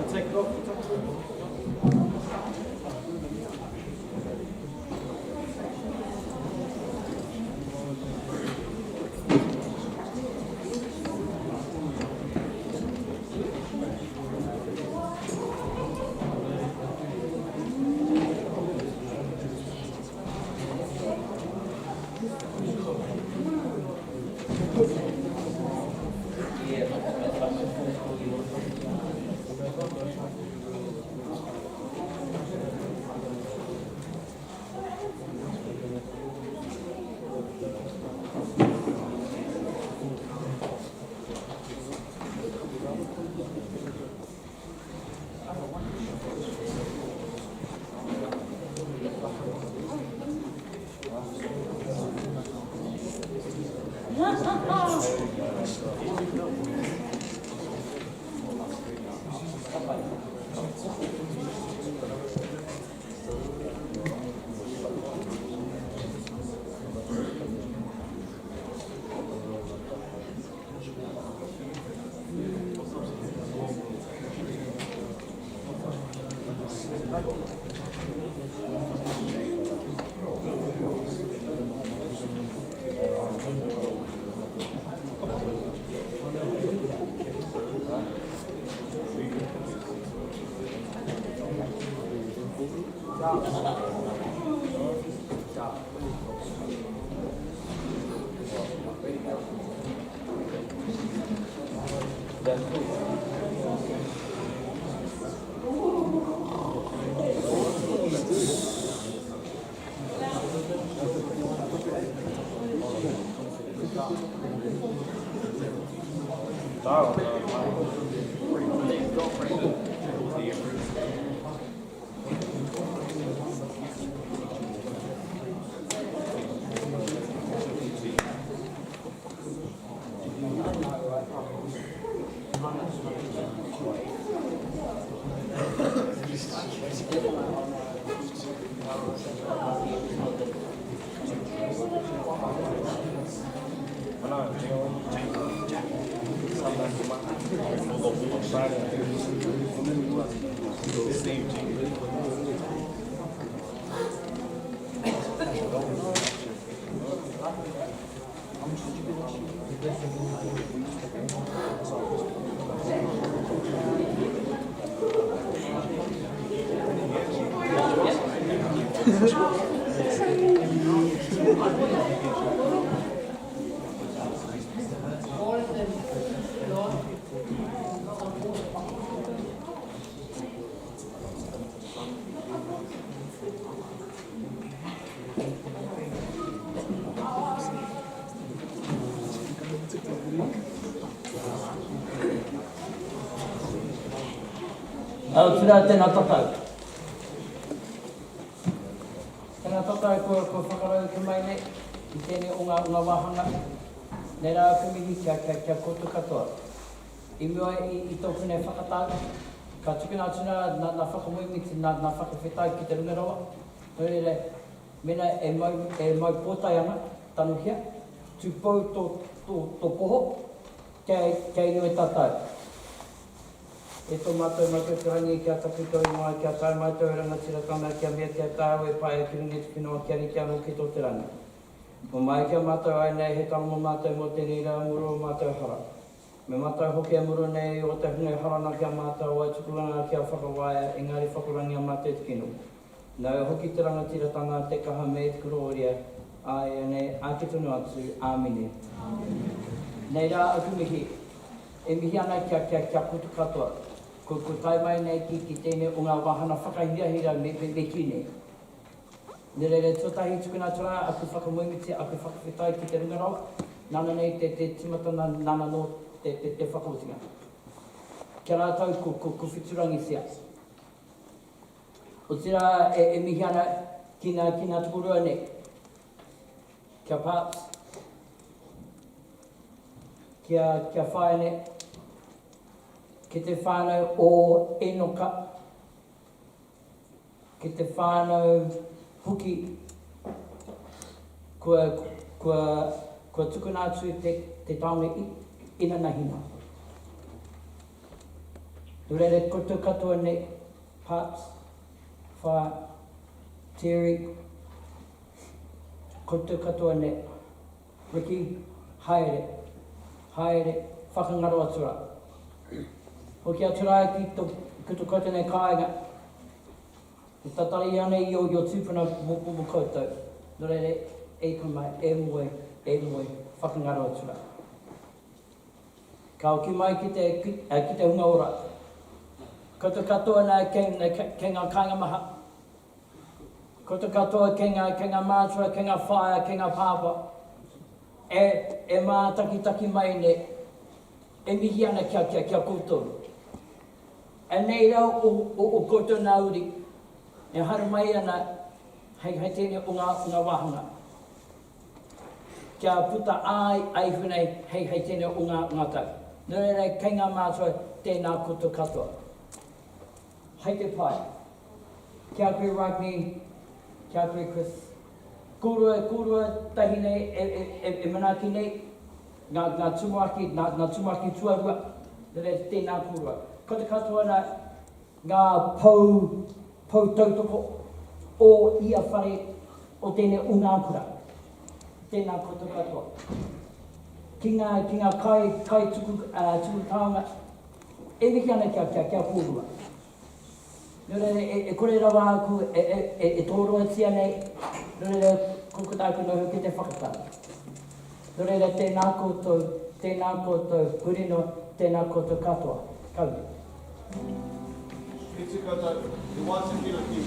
Take it off. Au tira tēnā tatau. Tēnā tatau ko whakarau ki mai nei, ki tēnei unga wahanga. Nei rā kumihi kia koto katoa. I mua i tōku nei whakatau. Ka tukuna tuna na whakamuimiti na whakawhetai ki te rungarawa. Nō mena e mau pōtai ana, tanu hia. Tūpou tō poho, kei nui tātou. E tō mātou te rangi kia taputo i mai, kia tai mātou rangatira tana, kia mea kia tāu e pai e ki rungi te whenua kia ni kia roki tō te rangi. Mo mai kia mātou ai nei, he tala mo mātou mo te rira muru o mātou hara. Me mātou hoki a muru nei o te hungai harana kia mātou ai tukulanga kia whakawaia, engari whakarangi a mātou te kino. Nau hoki te rangatira tana, te kaha me te kuroria, ai nei, ake tunu atu, āmine. Nei rā aku mihi, e mihi ana kia putu katoa. Ko tai mai nei ki tēnei o ngā wahana whakahirahira me kine. Nere tōtahi tukuna tura, aku whakamuimiti, aku whakawhetai ki te rungarawa. Nana nei te timata nana no te whakamutinga. Kia rātou ko whiturangi sia. O tira e mihi ana ki nā tukurua nei. Kia pāps. Kia whae nei. Ki te whānau o enoka. Ki te whānau huki. Kua tukuna atu te taone ina nahina. Nurere koto katoa nei, Paps, Wha, Terry, koto katoa nei, Ricky, haere, whakangaro atura. Hoki atura ki kutu koutou nei kāinga. I tatari ane i o tūpuna mo koutou. Nurere, e kumai, e moe, whakangaro atura. Ka oki mai ki te hunga ora. Koutou katoa nei kei ngā kāinga maha. Koutou katoa kei ngā mātua, kei ngā whaia, kei ngā pāpa. E mā taki mai ne, e mihi ana kia koutou. E nei rau o koutou nā uri, e haru mai ana hei tēnei o ngā wahanga. Kia puta ai hunei hei tēnei o ngā tau. Nōrere kei ngā mātua tēnā koutou katoa. Hei te pai. Kia koe Ragni, kia koe Chris. Kōrua tahi nei e manaki nei. Ngā tumaki tuarua. Nōrere tēnā kōrua. Koutou katoa na ngā pou tautoko o ia whare o tēnei o ngā kura. Tēnā koutou katoa. Ki ngā kai tuku taonga, e mihi ana kia pōrua. Nōrere, e kore rawa aku, e tōroa tia nei, nōrere, kukutaki noho ki te whakatau. Nōrere, tēnā koutou, hurino, tēnā koutou katoa. Kauri. Ki tu koutou, te wātu kina ki.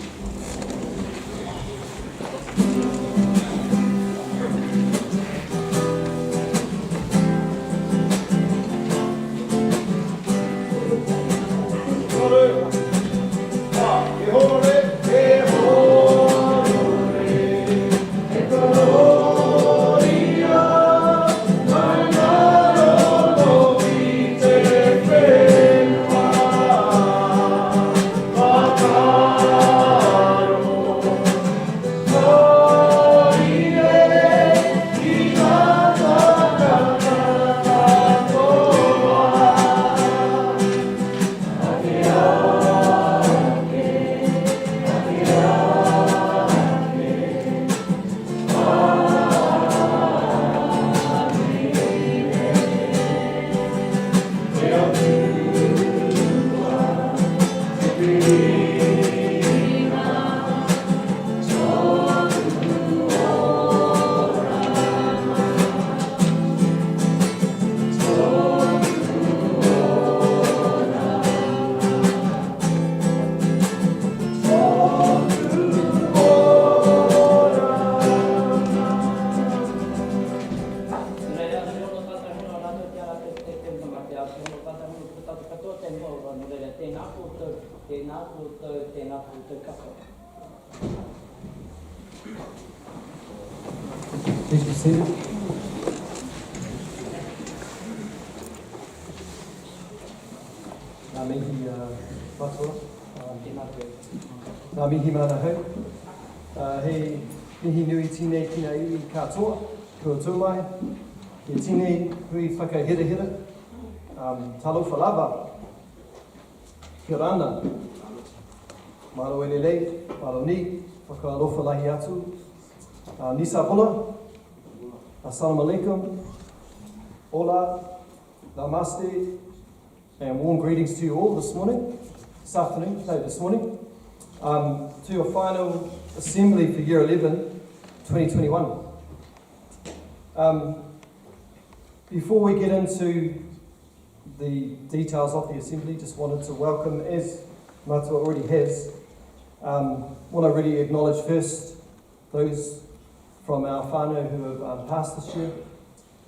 Please be seated. ngā mihi matua, ngā mihi mana hau. He mihi nui tine kina iwi katoa, kua tūmai, he tine hui whakahira, talofa lava, kia rana, maro elelei, maro ni, whakaalofa lahi atu, nisa pula, assalamu alaikum, hola, namaste, and warm greetings to you all this morning, this morning, to your final assembly for year 11, 2021. Before we get into the details of the assembly, just wanted to welcome, as Matua already has, want to really acknowledge first those from our whānau who have passed this year,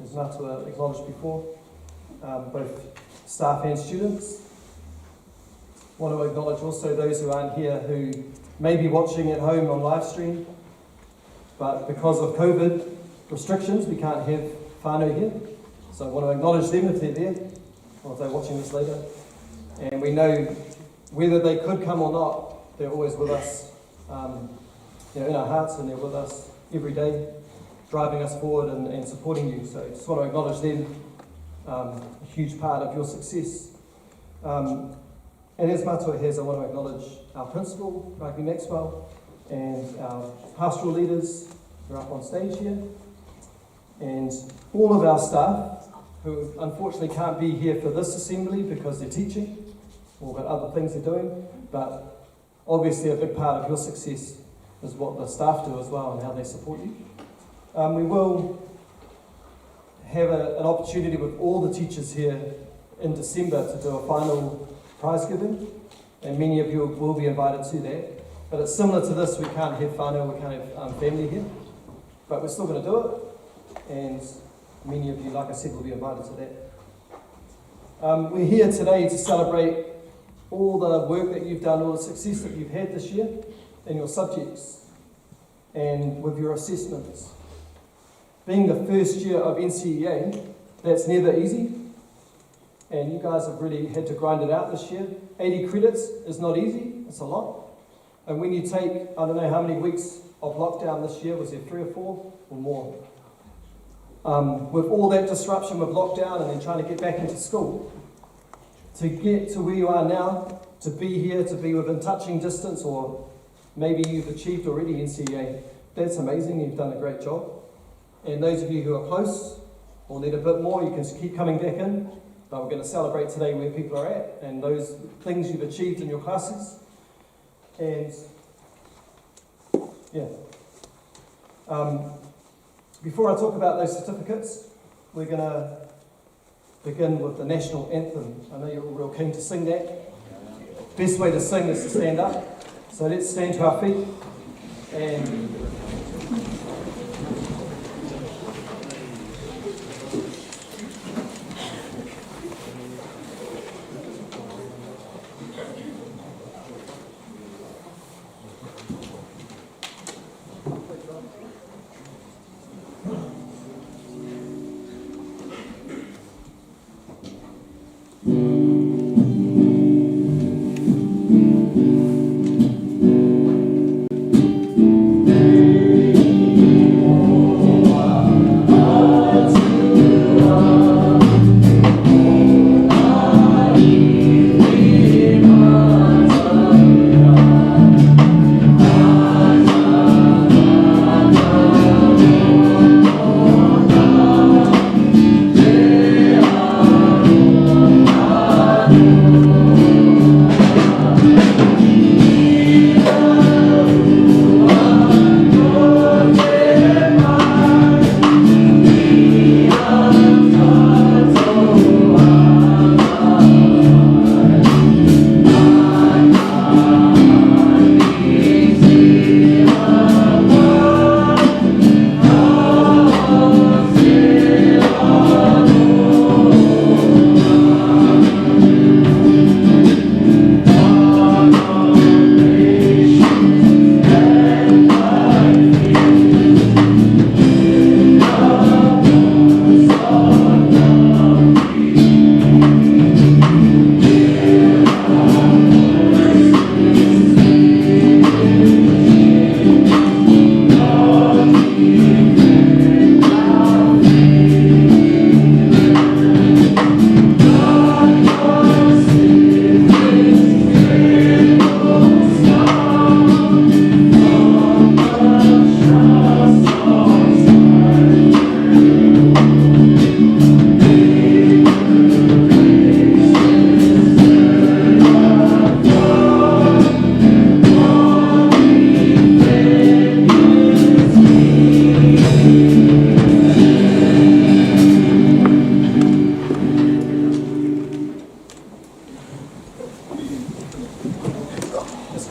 as Matua acknowledged before, both staff and students. Want to acknowledge also those who aren't here who may be watching at home on live stream, but because of COVID restrictions, we can't have whānau here. So I want to acknowledge them if they're there, or if they're watching this later. And we know whether they could come or not, they're always with us, in our hearts, and they're with us every day, driving us forward and supporting you. So I just want to acknowledge them, a huge part of your success. And as Matua has, I want to acknowledge our principal, Raki Maxwell, and our pastoral leaders who are up on stage here, and all of our staff who unfortunately can't be here for this assembly because they're teaching or got other things they're doing, but obviously a big part of your success is what the staff do as well and how they support you. We will have an opportunity with all the teachers here in December to do a final prize giving, and many of you will be invited to that. But it's similar to this, we can't have whānau, we can't have family here, but we're still going to do it, and many of you, like I said, will be invited to that. We're here today to celebrate all the work that you've done, all the success that you've had this year in your subjects and with your assessments. Being the first year of NCEA, that's never easy. And you guys have really had to grind it out this year. 80 credits is not easy, it's a lot. And when you take, I don't know how many weeks of lockdown this year, was there 3 or 4 or more? With all that disruption with lockdown and then trying to get back into school, to get to where you are now, to be here, to be within touching distance, or maybe you've achieved already NCEA, that's amazing, you've done a great job. And those of you who are close or need a bit more, you can keep coming back in. But we're going to celebrate today where people are at and those things you've achieved in your classes. And yeah. Before I talk about those certificates, we're going to begin with the national anthem. I know you're all real keen to sing that. Best way to sing is to stand up. So let's stand to our feet and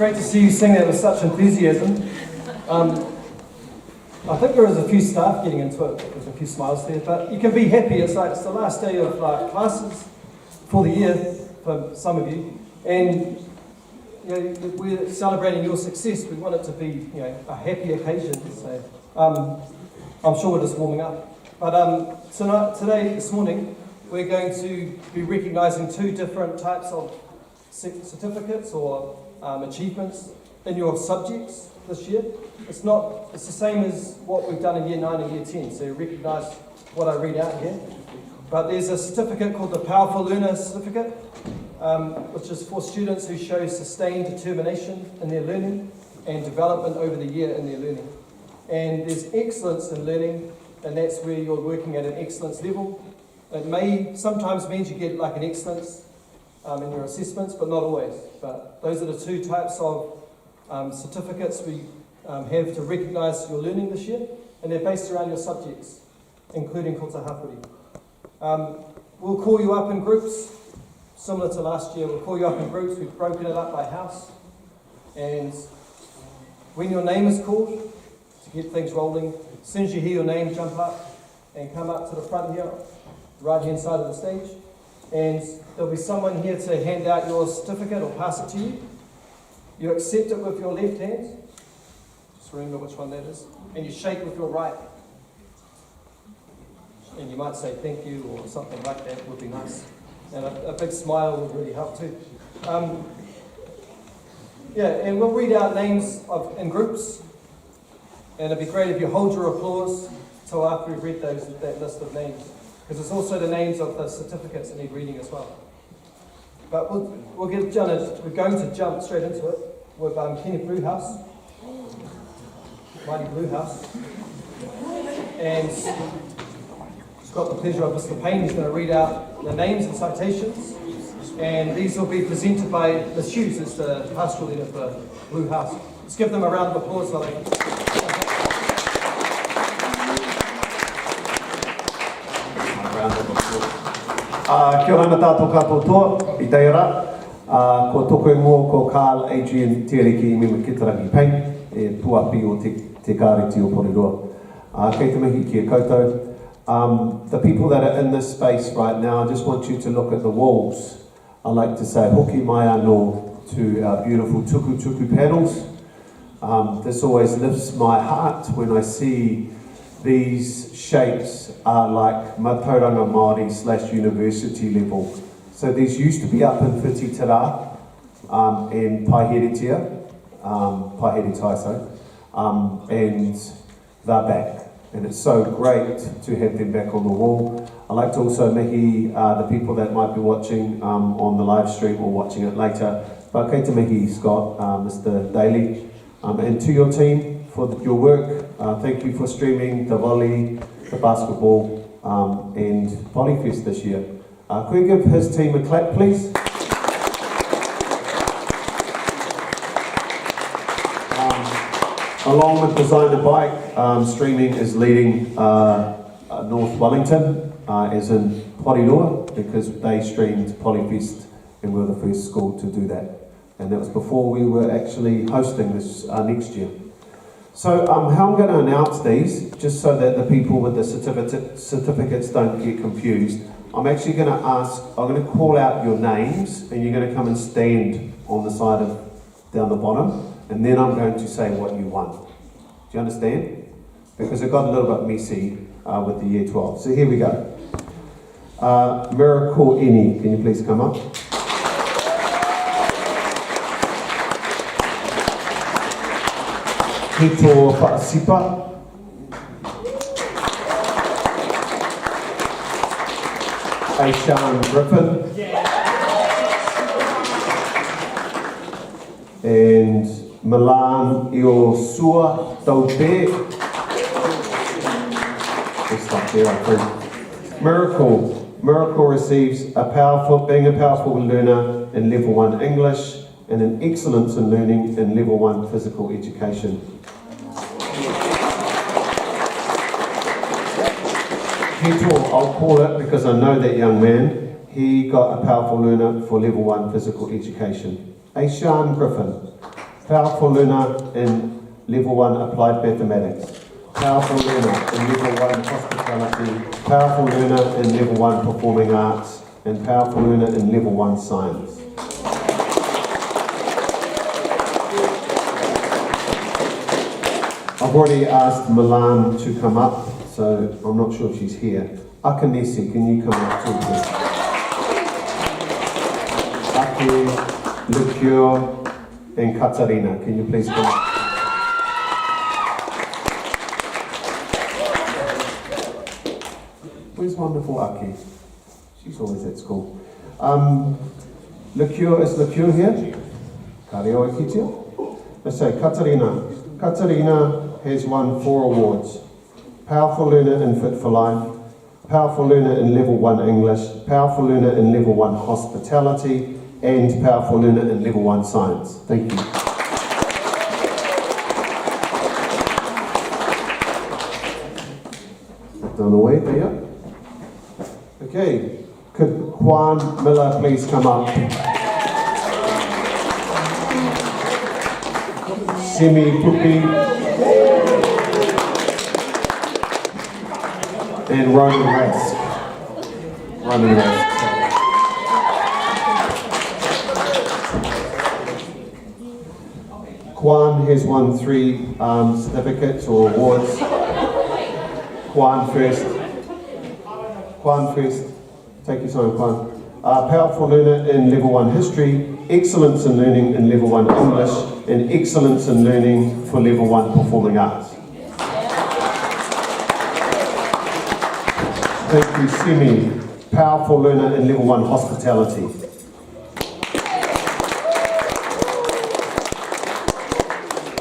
great to see you sing that with such enthusiasm. I think there is a few staff getting into it. There's a few smiles there, but you can be happy. It's the last day of classes for the year for some of you, and we're celebrating your success. We want it to be a happy occasion. So I'm sure we're just warming up. But this morning, we're going to be recognising two different types of certificates or achievements in your subjects this year. It's the same as what we've done in Year 9 and Year 10, so you recognise what I read out here. But there's a certificate called the Powerful Learner Certificate, which is for students who show sustained determination in their learning and development over the year in their learning. And there's excellence in learning, and that's where you're working at an excellence level. It may sometimes means you get like an excellence in your assessments, but not always. But those are the two types of certificates we have to recognise your learning this year, and they're based around your subjects, including Ko Hapuri. We'll call you up in groups, similar to last year. We'll call you up in groups. We've broken it up by house, and when your name is called, to get things rolling, as soon as you hear your name, jump up and come up to the front here, right-hand side of the stage, and there'll be someone here to hand out your certificate or pass it to you. You accept it with your left hand, just remember which one that is, and you shake with your right. And you might say thank you or something like that would be nice. And a big smile would really help too. And we'll read out names in groups, and it'd be great if you hold your applause till after we've read that list of names, because it's also the names of the certificates that need reading as well. But we're going to jump straight into it with Kenny Bluehouse, Mighty Bluehouse, and he's got the pleasure of Mr. Payne. He's going to read out the names and citations, and these will be presented by Ms. Hughes as the pastoral leader for Blue House. Let's give them a round of applause while they... Kia ora tātou katoa I teira. Ko toko ingoa ko Carl Adrian Tereki I mima Kitarangi Payne, e tuapi o te kāreti o Porirua. Kei te mihi ki a koutou. The people that are in this space right now, I just want you to look at the walls. I like to say, hoki mai anō to our beautiful tuku panels. This always lifts my heart when I see these shapes are like Matauranga Māori / university level. So these used to be up in Whititara and Paiheritia, and they're back. And it's so great to have them back on the wall. I'd like to also mihi the people that might be watching on the live stream or watching it later. But kei te mihi, Scott, Mr. Daly, and to your team for your work. Thank you for streaming the volley, the basketball, and Polyfest this year. Could we give his team a clap, please? Along with Design a Bike, streaming is leading North Wellington, as in Porirua, because they streamed Polyfest and we were the first school to do that. And that was before we were actually hosting this next year. So how I'm going to announce these, just so that the people with the certificates don't get confused, I'm actually going to call out your names, and you're going to come and stand on the side down the bottom, and then I'm going to say what you won. Do you understand? Because it got a little bit messy with the Year 12. So here we go. Miracle Eni, can you please come up? Hito Pa'asipa. Aishan Griffin. And Milan Iosua Daupe. Just up there, I think. Miracle receives being a powerful learner in Level 1 English and an excellence in learning in Level 1 Physical Education. Hito, I'll call it because I know that young man. He got a powerful learner for Level 1 Physical Education. Aishan Griffin. Powerful learner in Level 1 Applied Mathematics. Powerful learner in Level 1 Hospitality. Powerful learner in Level 1 Performing Arts. And powerful learner in Level 1 Science. I've already asked Milan to come up, so I'm not sure if she's here. Akanesi, can you come up too, please? Ake, Lukio, and Katarina, can you please come up? Where's wonderful Ake? She's always at school. Lukio, is Lukio here? Kareo Ekitia? Let's say Katarina. Katarina has won 4 awards. Powerful learner in Fit for Life, powerful learner in Level 1 English, powerful learner in Level 1 Hospitality, and powerful learner in Level 1 Science. Thank you. Done away there. Okay, could Juan Miller please come up? Simi Pupi and Roman Rask. Roman Rask. Juan has won 3 certificates or awards. Juan first. Take your time, Juan. Powerful learner in Level 1 History, excellence in learning in Level 1 English, and excellence in learning for Level 1 Performing Arts. Thank you, Simi. Powerful learner in Level 1 Hospitality.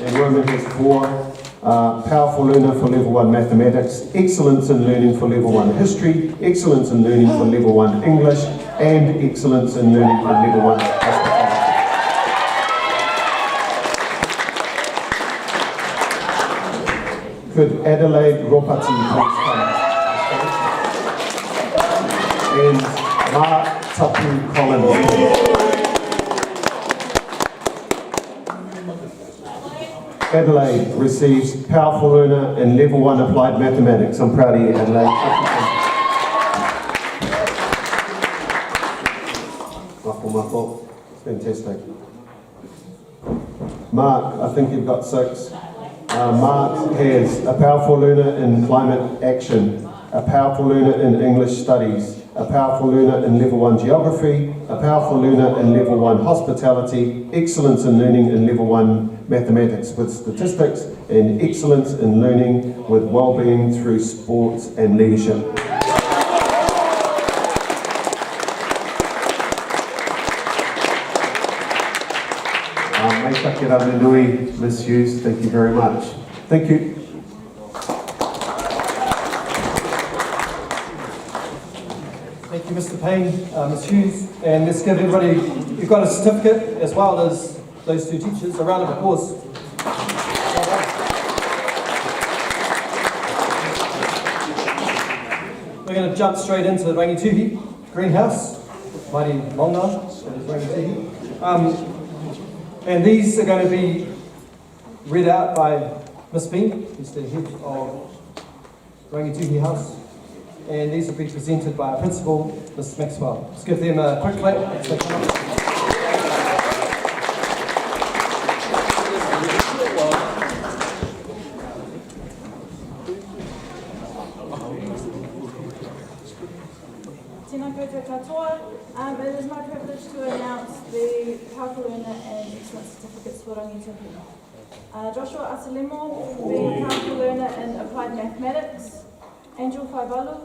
And Roman has 4. Powerful learner for Level 1 Mathematics, excellence in learning for Level 1 History, excellence in learning for Level 1 English, and excellence in learning for Level 1 Hospitality. Could Adelaide Ropati please come? And Mark Tapu Collins. Adelaide receives Powerful Learner in Level 1 Applied Mathematics. I'm proud of you, Adelaide. Mako. Fantastic. Mark, I think you've got 6. Mark has a Powerful Learner in Climate Action, a Powerful Learner in English Studies, a Powerful Learner in Level 1 Geography, a Powerful Learner in Level 1 Hospitality, Excellence in Learning in Level 1 Mathematics with Statistics, and Excellence in Learning with Wellbeing through Sports and Leadership. Ms. Hughes, thank you very much. Thank you. Thank you, Mr. Payne, Ms. Hughes, and let's give everybody, you've got a certificate as well as those 2 teachers. A round of applause. We're going to jump straight into the Rangituhi greenhouse. Mighty Maunga, that is Rangituhi. And these are going to be read out by Miss Bean, who's the head of Rangituhi House. And these will be presented by our principal, Ms. Maxwell. Let's give them a quick clap. It is my privilege to announce the Powerful Learner and Excellence Certificates for Rangituhi. Joshua Asalemo, being a Powerful Learner in Applied Mathematics. Angel Faivalu,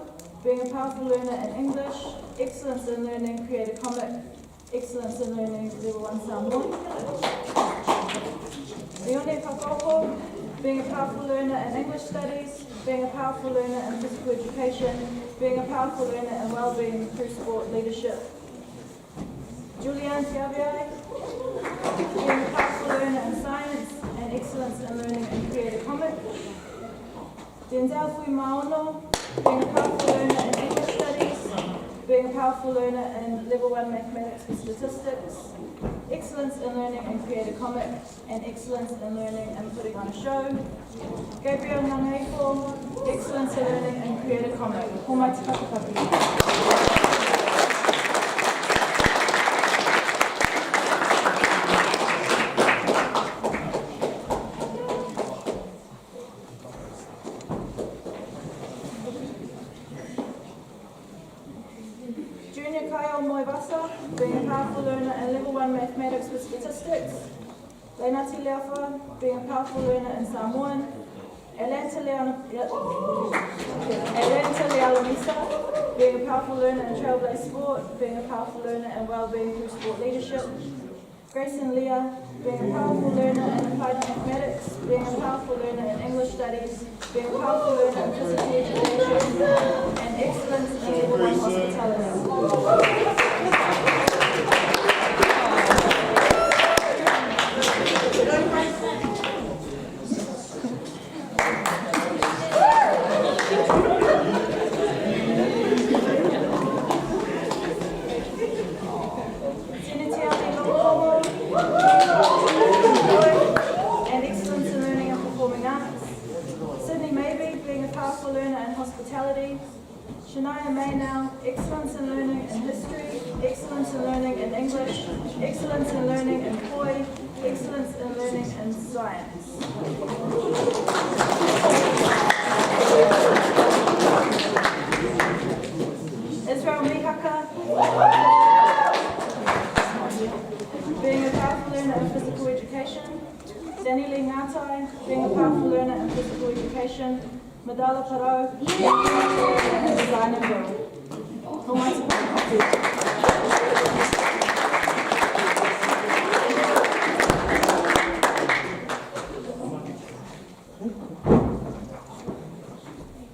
being a Powerful Learner in English. Excellence in Learning, Create a Comic. Excellence in Learning, Level 1 Samoan. Leone Kakoko, being a Powerful Learner in English Studies. Being a Powerful Learner in Physical Education. Being a Powerful Learner in Wellbeing through Sport Leadership. Julianne Tiaviai, being a Powerful Learner in Science and Excellence in Learning and Create a Comic. Denzel Fui Maono, being a Powerful Learner in English Studies. being a powerful learner in level 1 mathematics and statistics, excellence in learning and create a comic, and excellence in learning and putting on a show. Gabriel Nangaifo, excellence in learning and create a comic. Ko mai te whakapaki. Junior Kyle Moivasa, being a powerful learner in level 1 mathematics with statistics. Leinati Leafa, being a powerful learner in Samoan. Elenta Lealamisa, being a powerful learner in trailblaze sport, being a powerful learner in well-being through sport leadership. Grayson Leah, being a powerful learner in applied mathematics, being a powerful learner in English studies, being a powerful learner in physical education, and excellence in level 1 hospitality. And excellence in learning and performing arts. Sydney Maybe, being a powerful learner in hospitality. Shania Maynow, excellence in learning in history, excellence in learning in English, excellence in learning in Khoi, excellence in learning in science. Israel Mihaka, being a powerful learner in physical education. Danny Lee Ngatai, being a powerful learner in physical education. Madala Parau, being a powerful learner in design and build. Ko mai te whakapaki.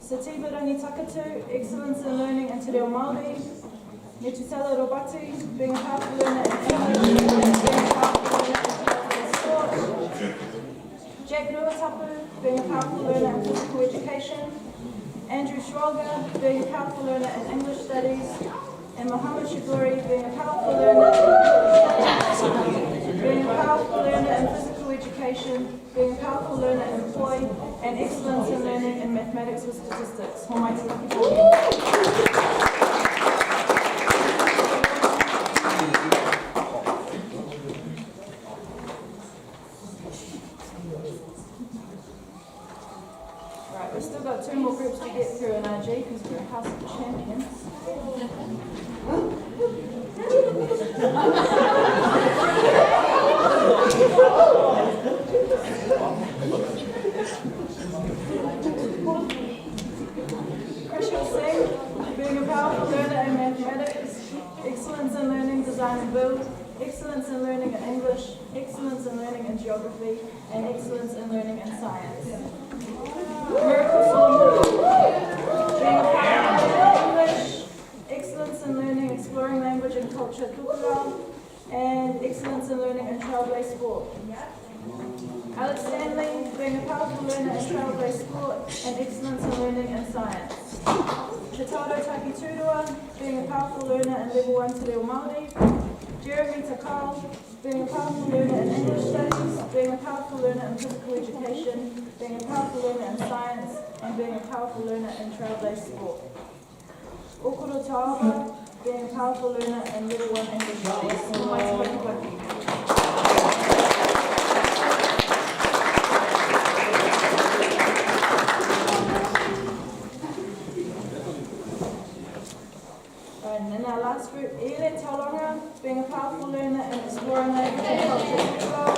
Satiba Rangi Takatu, excellence in learning in Te Reo Māori. Netutela Robati, being a powerful learner in English, being a powerful learner in sport. Jack Ruatapu, being a powerful learner in physical education. Andrew Schroger, being a powerful learner in English studies. And Mohammed Shiguri, being a powerful learner in physical education, being a powerful learner in Khoi, and excellence in learning in mathematics with statistics. Ko mai te whakapaki. Right, we've still got 2 more groups to get through in RG because we're a house of champions. Krishna Singh, being a powerful learner in mathematics, excellence in learning, design and build, excellence in learning in English, excellence in learning in geography, and excellence in learning in science. Miracle Solomon, being a powerful learner in English, excellence in learning, exploring language and culture, Kukura, and excellence in learning in trailblaze sport. Alex Stanley, being a powerful learner in trailblaze sport, and excellence in learning in science. Chitado Takitutua, being a powerful learner in level 1 Te Reo Māori. Jeremy Takal, being a powerful learner in English studies, being a powerful learner in physical education, being a powerful learner in science, and being a powerful learner in trailblaze sport. Okoro Taaba, being a powerful learner in level 1 English studies. Ko mai te whakapaki. And then our last group, Ele Taulanga, being a powerful learner in exploring language and culture,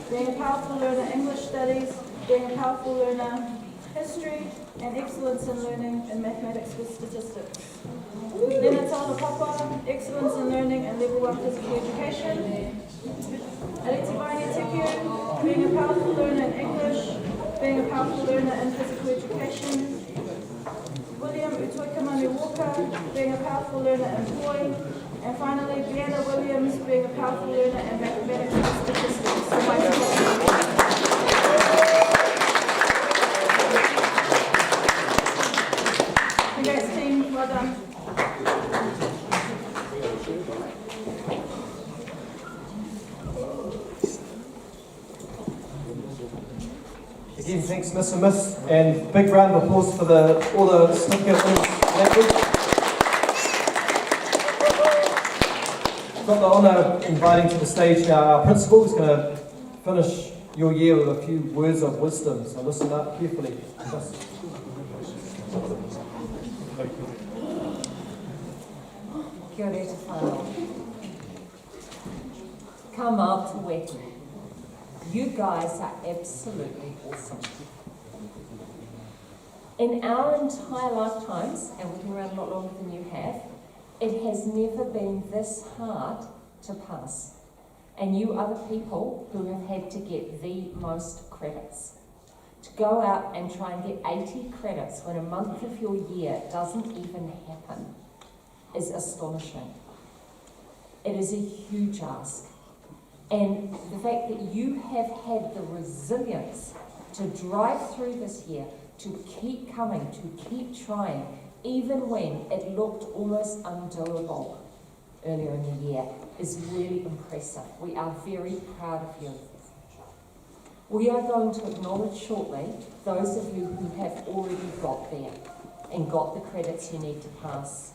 being a powerful learner in English studies, being a powerful learner history, and excellence in learning in mathematics with statistics. Lena Papa, excellence in learning in level 1 physical education. Aleti Baini Tekiu, being a powerful learner in English, being a powerful learner in physical education. William Utoikamani Walker, being a powerful learner in Khoi. And finally, Brianna Williams, being a powerful learner in mathematics and statistics. So my Congrats team, well done. Again, thanks, Miss and Miss, and big round of applause for all the certificate winners that week. Got the honour of inviting to the stage now our principal, who's going to finish your year with a few words of wisdom, so listen up carefully. Kia ora te whanau. Ka mātu wetu. You guys are absolutely awesome. In our entire lifetimes, and we've been around a lot longer than you have, it has never been this hard to pass. And you are the people who have had to get the most credits. To go out and try and get 80 credits when a month of your year doesn't even happen is astonishing. It is a huge ask. And the fact that you have had the resilience to drive through this year, to keep coming, to keep trying, even when it looked almost undoable earlier in the year, is really impressive. We are very proud of you. We are going to acknowledge shortly those of you who have already got there and got the credits you need to pass.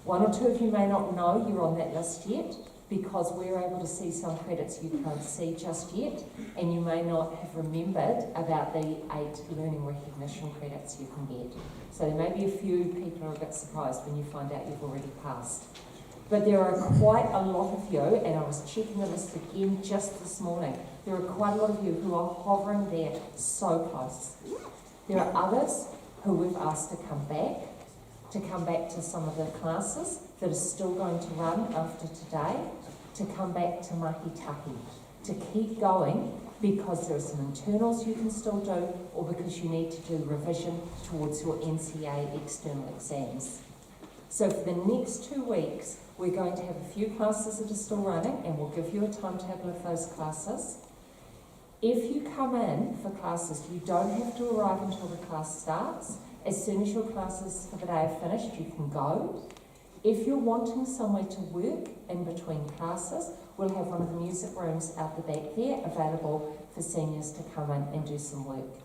One or two of you may not know you're on that list yet, because we're able to see some credits you can't see just yet, and you may not have remembered about the 8 learning recognition credits you can get. So there may be a few people who are a bit surprised when you find out you've already passed. But there are quite a lot of you, and I was checking the list again just this morning, there are quite a lot of you who are hovering there so close. There are others who we've asked to come back to some of the classes that are still going to run after today, to come back to mahi tahi, to keep going because there are some internals you can still do, or because you need to do revision towards your NCA external exams. So for the next 2 weeks, we're going to have a few classes that are still running, and we'll give you a timetable of those classes. If you come in for classes, you don't have to arrive until the class starts. As soon as your classes for the day are finished, you can go. If you're wanting somewhere to work in between classes, we'll have one of the music rooms out the back there available for seniors to come in and do some work.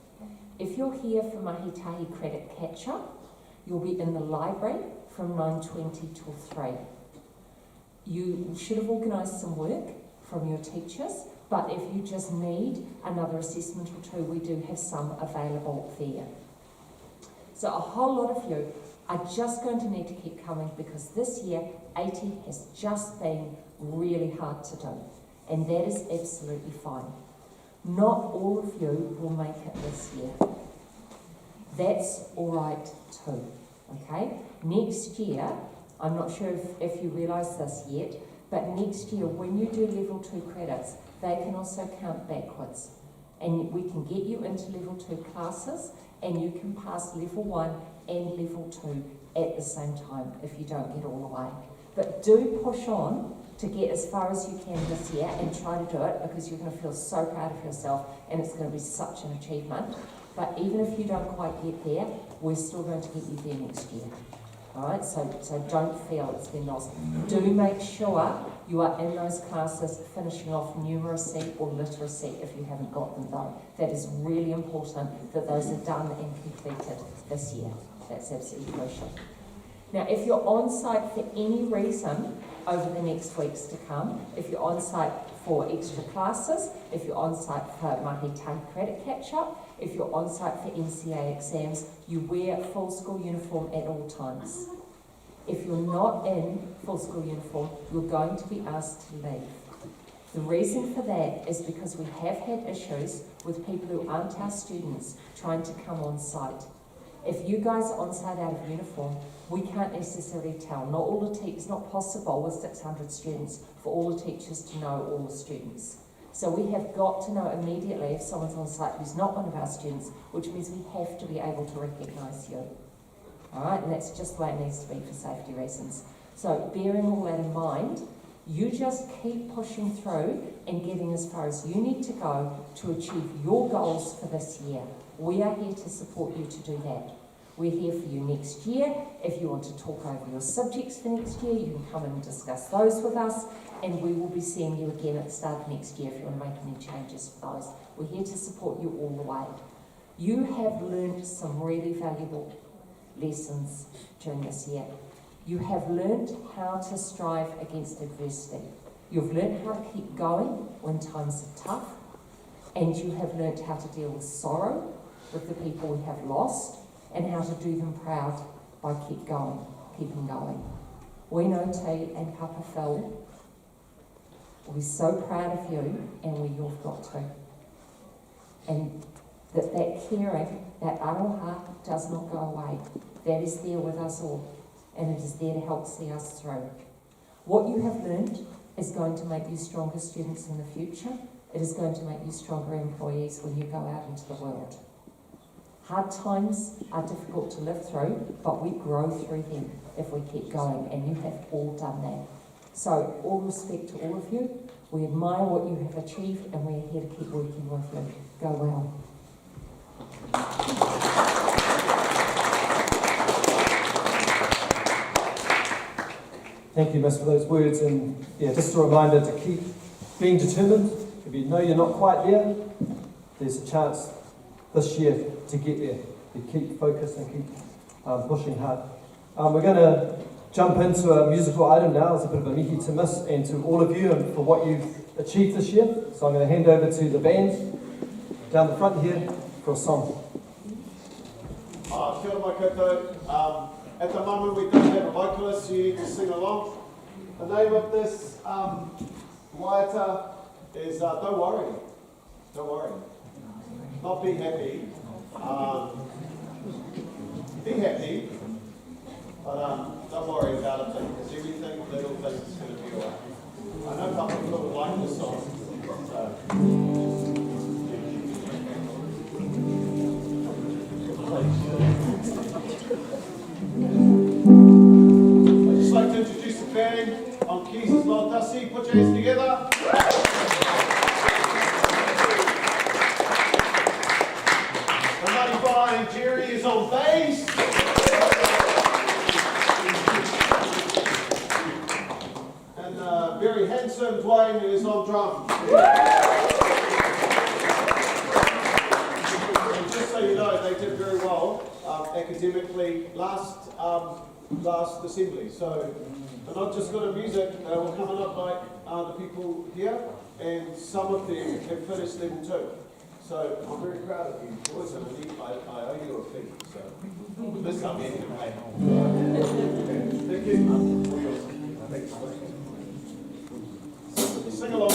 If you're here for Mahi Tahi Credit Catch-Up, you'll be in the library from 9:20 till 3. You should have organised some work from your teachers, but if you just need another assessment or two, we do have some available there. So a whole lot of you are just going to need to keep coming, because this year 80 has just been really hard to do, and that is absolutely fine. Not all of you will make it this year. That's all right too, okay? Next year, I'm not sure if you realise this yet, but next year when you do level 2 credits, they can also count backwards, and we can get you into level 2 classes, and you can pass level 1 and level 2 at the same time if you don't get all the way. But do push on to get as far as you can this year and try to do it, because you're going to feel so proud of yourself and it's going to be such an achievement. But even if you don't quite get there, we're still going to get you there next year. Alright, so don't feel it's been lost. Do make sure you are in those classes finishing off numeracy or literacy if you haven't got them though. That is really important that those are done and completed this year. That's absolutely crucial. Now, if you're on site for any reason over the next weeks to come, if you're on site for extra classes, if you're on site for Mahi Tahi Credit Catch-Up, if you're on site for NCA exams, you wear full school uniform at all times. If you're not in full school uniform, you're going to be asked to leave. The reason for that is because we have had issues with people who aren't our students trying to come on site. If you guys are on site out of uniform, we can't necessarily tell. Not all the teachers, it's not possible with 600 students for all the teachers to know all the students. So we have got to know immediately if someone's on site who's not one of our students, which means we have to be able to recognise you. Alright, and that's just the way it needs to be for safety reasons. So bearing all that in mind, you just keep pushing through and getting as far as you need to go to achieve your goals for this year. We are here to support you to do that. We're here for you next year. If you want to talk over your subjects for next year, you can come and discuss those with us, and we will be seeing you again at the start of next year if you want to make any changes for those. We're here to support you all the way. You have learned some really valuable lessons during this year. You have learned how to strive against adversity. You've learned how to keep going when times are tough, and you have learned how to deal with sorrow with the people we have lost, and how to do them proud by keeping going. We know T and Papa Phil, we're so proud of you, and you've got to. And that caring, that aroha does not go away. That is there with us all, and it is there to help see us through. What you have learned is going to make you stronger students in the future. It is going to make you stronger employees when you go out into the world. Hard times are difficult to live through, but we grow through them if we keep going, and you have all done that. So, all respect to all of you. We admire what you have achieved, and we're here to keep working with you. Go well. Thank you, Miss, for those words, and yeah, just a reminder to keep being determined. If you know you're not quite there, there's a chance this year to get there. You keep focused and keep pushing hard. We're going to jump into a musical item now. It's a bit of a mihi to Miss and to all of you and for what you've achieved this year. So I'm going to hand over to the band down the front here for a song. Kia ora mai koutou. At the moment we don't have a vocalist, so you need to sing along. The name of this waiata is Don't Worry. Don't worry. Not be happy. Be happy, but don't worry about a thing, because everything, little things is going to be alright. I know a couple of people like this song. I'd just like to introduce the band on keys as well. Dusty, put your hands together. The Mighty Fine Jerry is on bass. And very handsome Dwayne is on drums. And just so you know, they did very well academically last assembly. So they're not just good at music, they were coming up like the people here, and some of them have finished level 2. So I'm very proud of you boys, and I owe you a fee. So this time you can pay. Thank you. Sing along.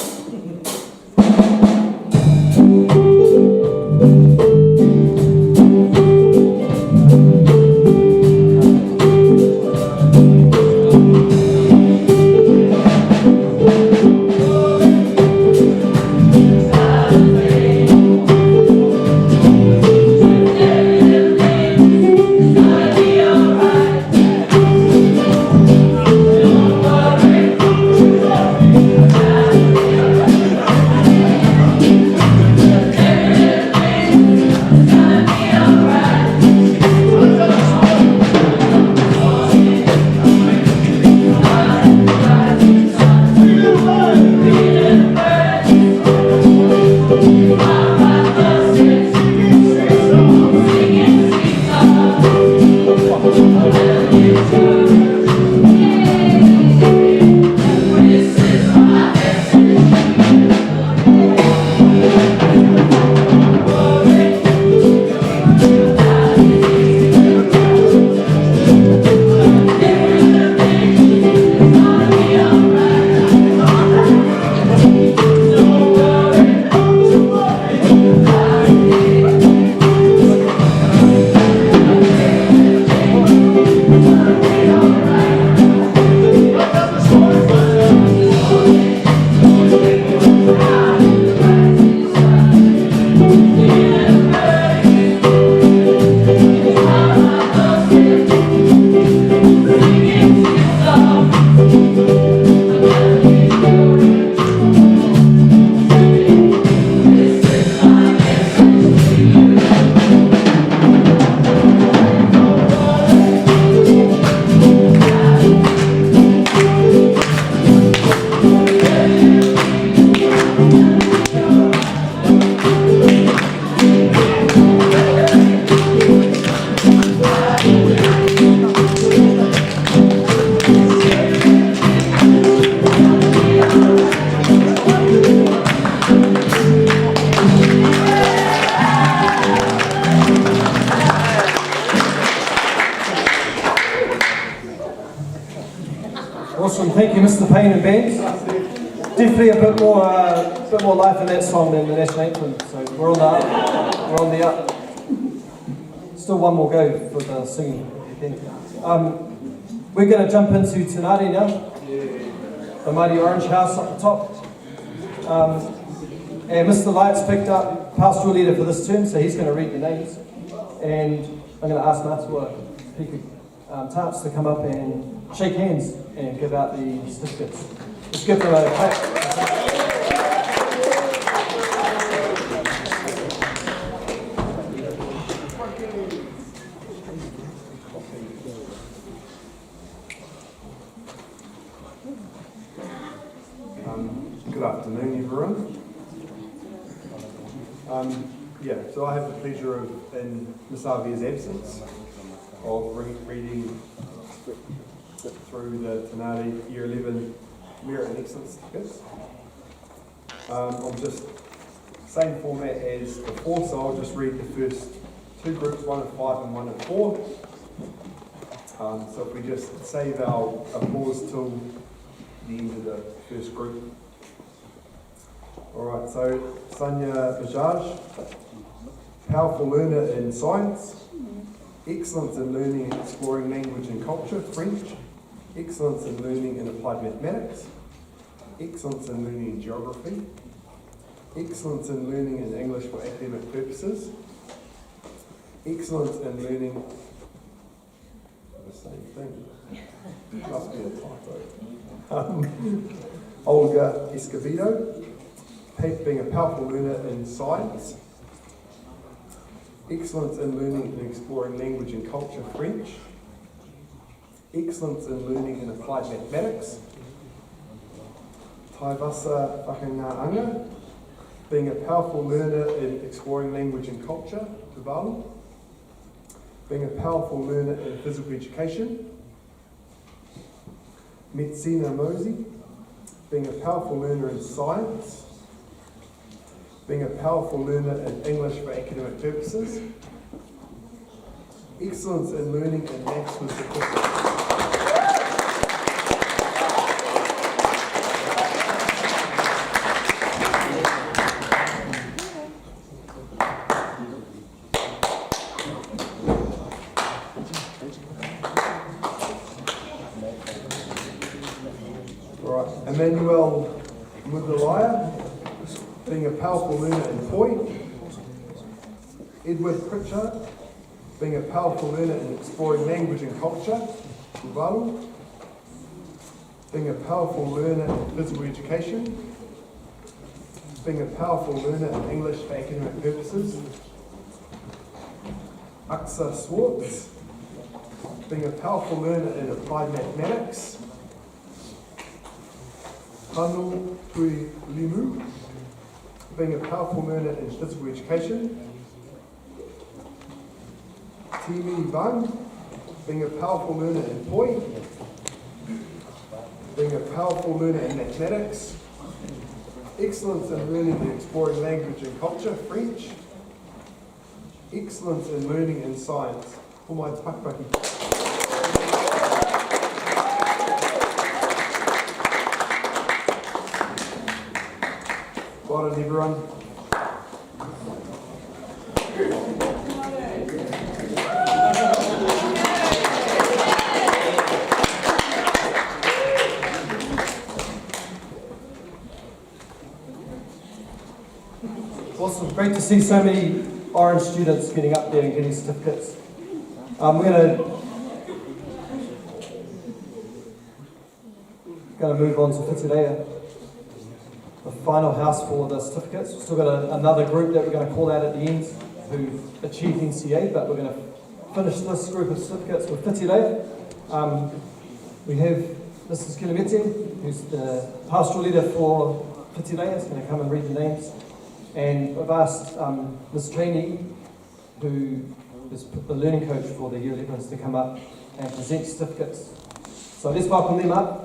campaign and bands. Definitely a bit more life in that song than the national anthem. So we're on the up. We're on the up. Still one more go for the singing. We're going to jump into Tanari now. The mighty orange house up the top. And Mr. Light's picked up pastoral leader for this term, so he's going to read the names. And I'm going to ask Matua Tarps to come up and shake hands and give out the certificates. Let's give them a clap. Good afternoon, everyone. So I have the pleasure of, in Miss Avia's absence, of reading through the Tanari Year 11 Merit and Excellence certificates. I'm just same format as before, so I'll just read the first two groups, 1 of 5 and 1 of 4. So if we just save our applause till the end of the first group. Alright, so Sanya Bajaj, powerful learner in science, excellence in learning and exploring language and culture, French, excellence in learning in applied mathematics, excellence in learning in geography, excellence in learning in English for academic purposes, excellence in learning, the same thing, must be a typo. Olga Escobedo, being a powerful learner in science, excellence in learning and exploring language and culture, French, excellence in learning in applied mathematics, Taivasa Whakangaanga, being a powerful learner in exploring language and culture, Tuvalu, being a powerful learner in physical education, Metsina Mosi, being a powerful learner in science, being a powerful learner in English for academic purposes, excellence in learning in maths with statistics. Right, Emmanuel Mudalaya, being a powerful learner in Poi, Edward Pritchard, being a powerful learner in exploring language and culture, Tuvalu, being a powerful learner in physical education, being a powerful learner in English for academic purposes, Aksa Swartz, being a powerful learner in applied mathematics, Hanu Tui Limu, being a powerful learner in physical education, Timi Bang, being a powerful learner in Poi, being a powerful learner in mathematics, excellence in learning and exploring language and culture, French, excellence in learning and science. For my pakpaki. Well done, everyone. Awesome, great to see so many Orange students getting up there and getting certificates. We're going to move on to Whitireia, the final house for the certificates. We've still got another group that we're going to call out at the end who achieved NCA, but we're going to finish this group of certificates with Whitireia. We have Mrs. Kilimete, who's the pastoral leader for Whitireia, is going to come and read the names. And I've asked Ms. Trainee, who is the learning coach for the Year 11s, to come up and present certificates. So let's welcome them up.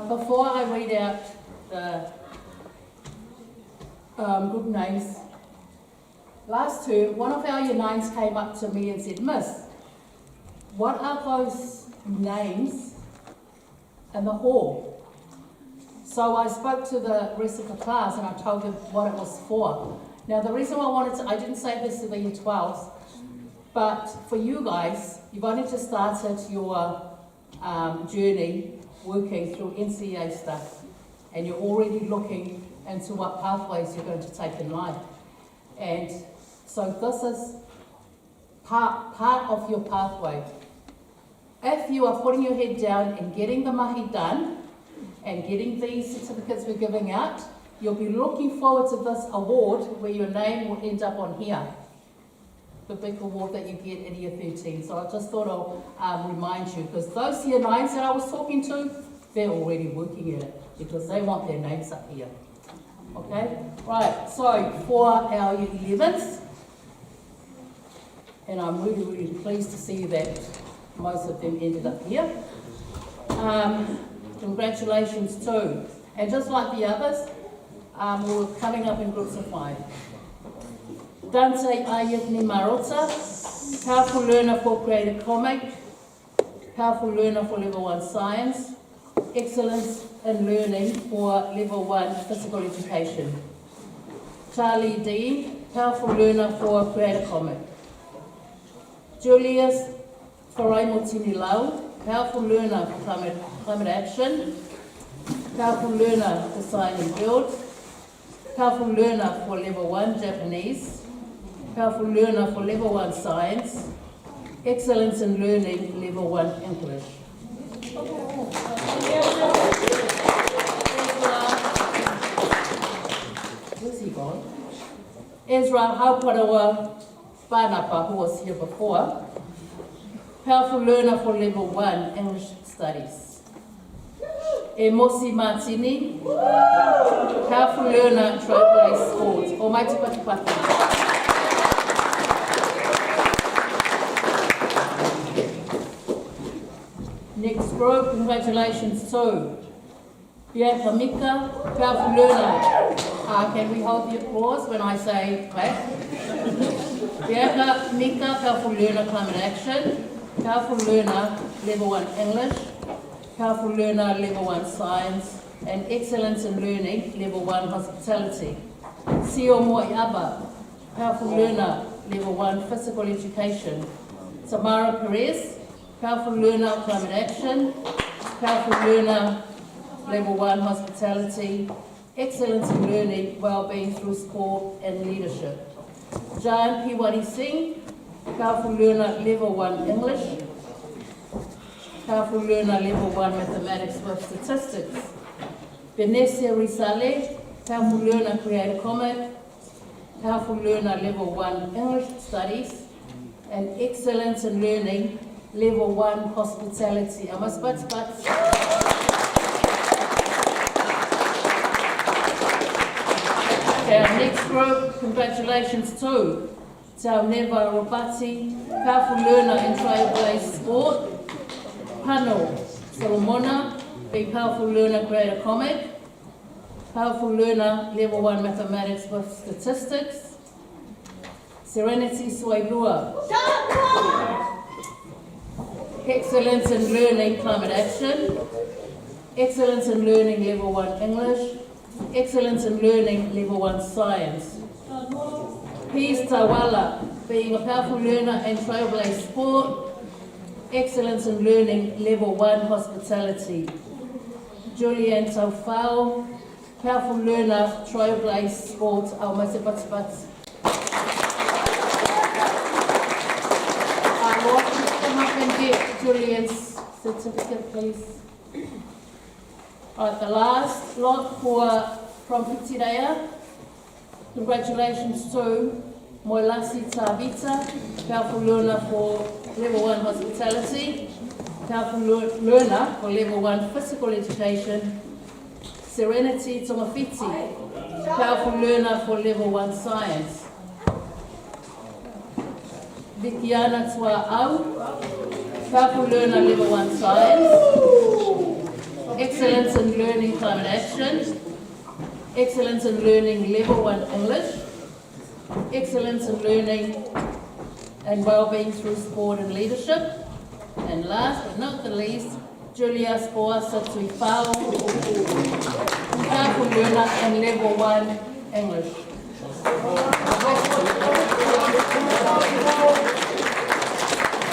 Before I read out the group names, last term, one of our Year 9s came up to me and said, Miss, what are those names in the hall? So I spoke to the rest of the class and I told them what it was for. Now the reason why I didn't say this to the Year 12s, but for you guys, you've only just started your journey working through NCA stuff, and you're already looking into what pathways you're going to take in life. And so this is part of your pathway. If you are putting your head down and getting the mahi done, and getting these certificates we're giving out, you'll be looking forward to this award where your name will end up on here. The big award that you get in Year 13. So I just thought I'll remind you, because those Year 9s that I was talking to, they're already working at it, because they want their names up here. Okay? Right, so for our Year 11s, and I'm really, really pleased to see that most of them ended up here. Congratulations too. And just like the others, we're coming up in groups of 5. Dante Ayetni Marota, powerful learner for creative comic, powerful learner for level 1 science, excellence in learning for level 1 physical education. Charlie Dean, powerful learner for creative comic. Julius Faraimotini Lau, powerful learner for climate action, powerful learner for sign and build, powerful learner for level 1 Japanese, powerful learner for level 1 science, excellence in learning level 1 English. Where's he gone? Ezra Hauparawa Banapa, who was here before, powerful learner for level 1 English studies. Emosi Martini, powerful learner trailblaze sports. Almighty Patipati. Next group, congratulations to Bianca Mika, powerful learner. Can we hold the applause when I say clap? Bianca Mika, powerful learner climate action, powerful learner level 1 English, powerful learner level 1 science, and excellence in learning level 1 hospitality. Sio Moiaba, powerful learner level 1 physical education. Tamara Perez, powerful learner climate action, powerful learner level 1 hospitality, excellence in learning well-being through sport and leadership. Jan Piwari Singh, powerful learner level 1 English, powerful learner level 1 mathematics with statistics. Venetia Risale, powerful learner creative comic, powerful learner level 1 English studies, and excellence in learning level 1 hospitality. Okay, our next group, congratulations to Tauneva Robati, powerful learner in trailblaze sport. Pano Solomona, being powerful learner creative comic, powerful learner level 1 mathematics with statistics. Serenity Swailua, excellence in learning climate action, excellence in learning level 1 English, excellence in learning level 1 science. Peace Tawala, being a powerful learner in trailblaze sport, excellence in learning level 1 hospitality. Julianne Taufau, powerful learner trailblaze sport. Come up and get Julian's certificate, please. Alright, the last lot from Pitirea. Congratulations to Moilasi Tavita, powerful learner for level 1 hospitality, powerful learner for level 1 physical education. Serenity Tomafiti, powerful learner for level 1 science. Vikiana Tua'au, powerful learner level 1 science, excellence in learning climate action, excellence in learning level 1 English, excellence in learning and well-being through sport and leadership. And last but not the least, Julia Spoa Satsui Whao, powerful learner and level 1 English.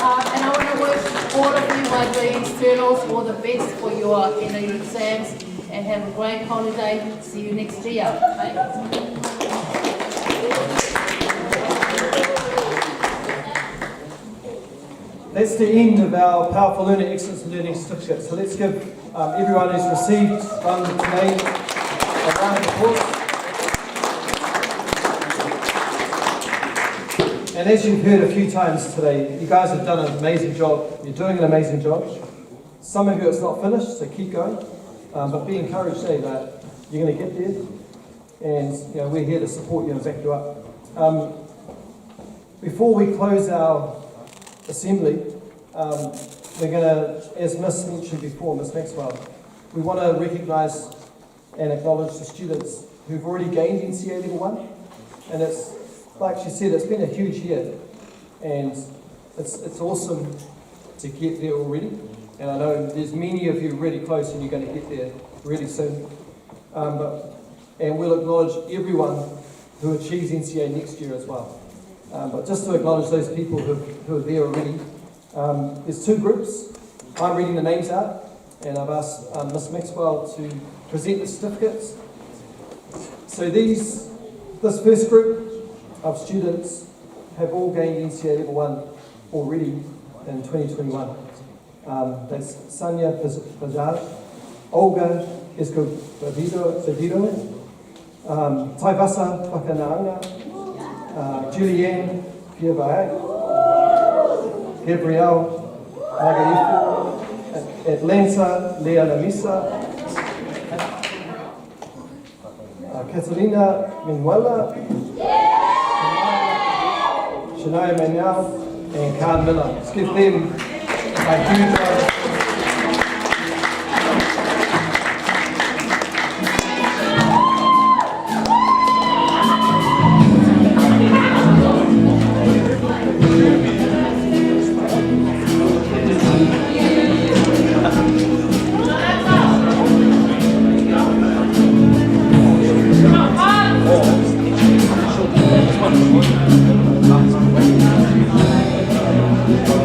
And I want to wish all of you, my dear externals, all the best for your NA exams and have a great holiday. See you next year. That's the end of our Powerful Learner Excellence in Learning certificate. So let's give everyone who's received one today a round of applause. And as you've heard a few times today, you guys have done an amazing job. You're doing an amazing job. Some of you it's not finished, so keep going. But be encouraged, that you're going to get there. And we're here to support you and back you up. Before we close our assembly, we're going to, as Miss mentioned before, Miss Maxwell, we want to recognise and acknowledge the students who've already gained NCA Level 1. And it's, like she said, it's been a huge year. And it's awesome to get there already. And I know there's many of you really close and you're going to get there really soon. And we'll acknowledge everyone who achieves NCA next year as well. But just to acknowledge those people who are there already, there's two groups. I'm reading the names out, and I've asked Miss Maxwell to present the certificates. So this first group of students have all gained NCA Level 1 already in 2021. That's Sanya Pajaj, Olga Escobedo, Taivasa Whakanaanga, Julianne Pierre, Gabrielle Margarito, Atlanta Leona Misa, Catalina Minuela, Shania Manel, and Karen Miller. Let's give them a huge round.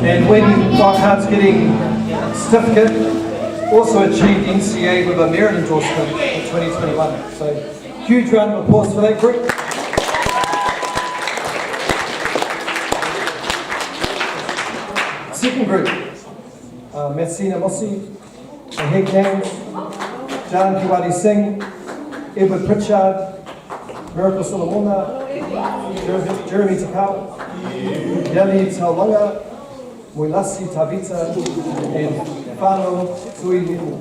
And when Darkheart's getting a certificate, also achieved NCA with a merit endorsement in 2021. So huge round of applause for that group. Second group, Matsina Mossi, Mahek Nams, Jan Kiwadi Singh, Edward Pritchard, Miracle Solomona, Jeremy Takao, Yali Taulanga, Muilasi Tabita, and Fano Sui Limu.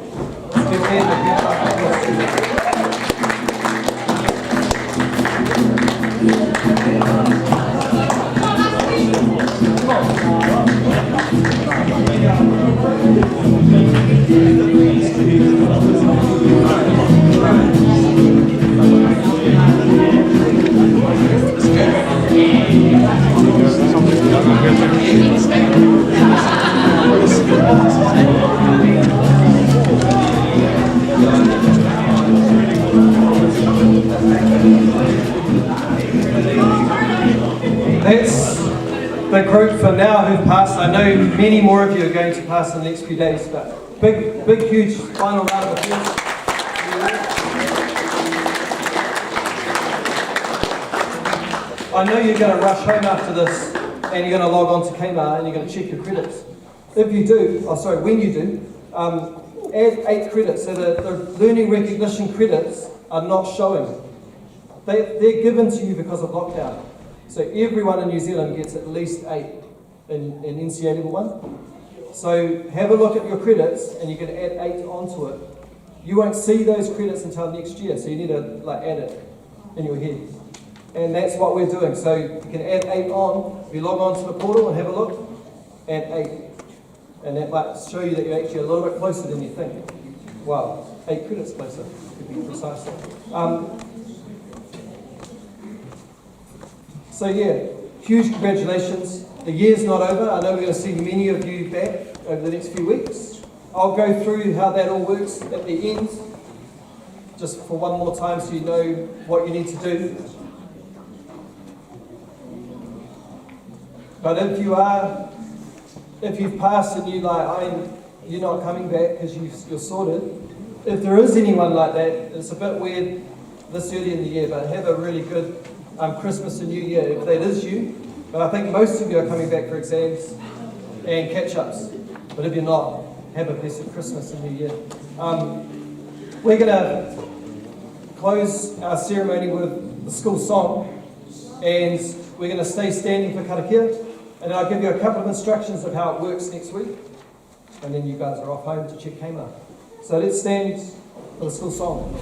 That's the group for now who've passed. I know many more of you are going to pass in the next few days, but big, huge final round of applause. I know you're going to rush home after this and you're going to log on to Kmart and you're going to check your credits. If you do, when you do, add 8 credits. So the learning recognition credits are not showing. They're given to you because of lockdown. So everyone in New Zealand gets at least 8 in NCA Level 1. So have a look at your credits and you can add 8 onto it. You won't see those credits until next year, so you need to add it in your head. And that's what we're doing. So you can add 8 on. If you log on to the portal and have a look, add 8. And that might show you that you're actually a little bit closer than you think. Wow, 8 credits closer, to be precise. So yeah, huge congratulations. The year's not over. I know we're going to see many of you back over the next few weeks. I'll go through how that all works at the end, just for one more time so you know what you need to do. But if you've passed and you're not coming back because you're sorted, if there is anyone like that, it's a bit weird this early in the year, but have a really good Christmas and New Year if that is you. But I think most of you are coming back for exams and catch-ups. But if you're not, have a blessed Christmas and New Year. We're going to close our ceremony with the school song, and we're going to stay standing for karakia, and then I'll give you a couple of instructions of how it works next week, and then you guys are off home to check Kmart. So let's stand for the school song.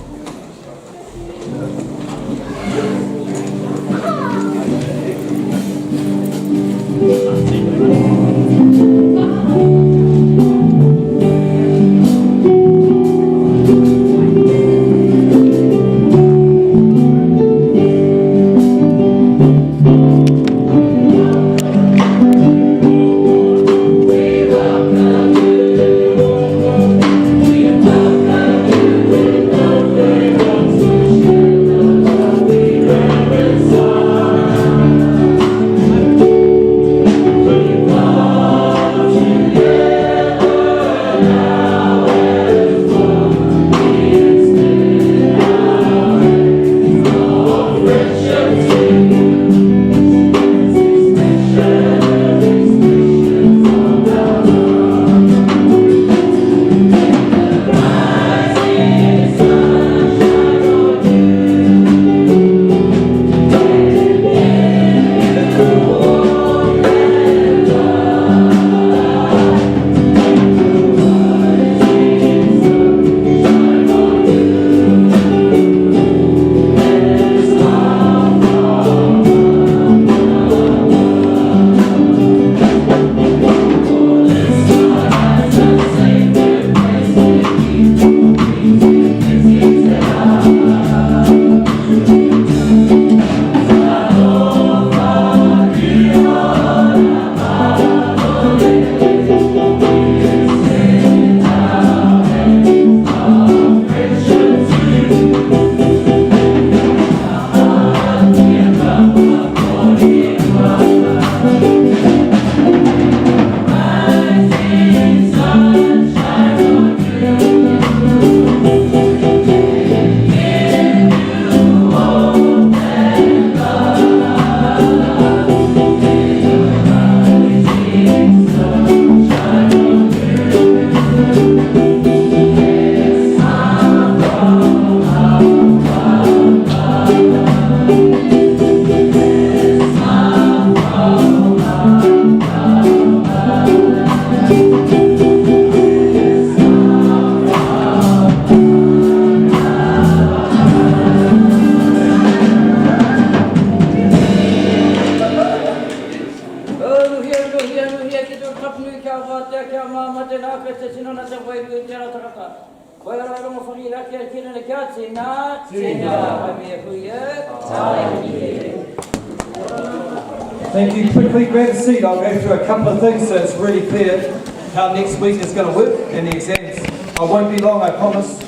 Thank you. Quickly grab a seat. I'll go through a couple of things so it's really clear how next week is going to work and the exams. I won't be long, I promise.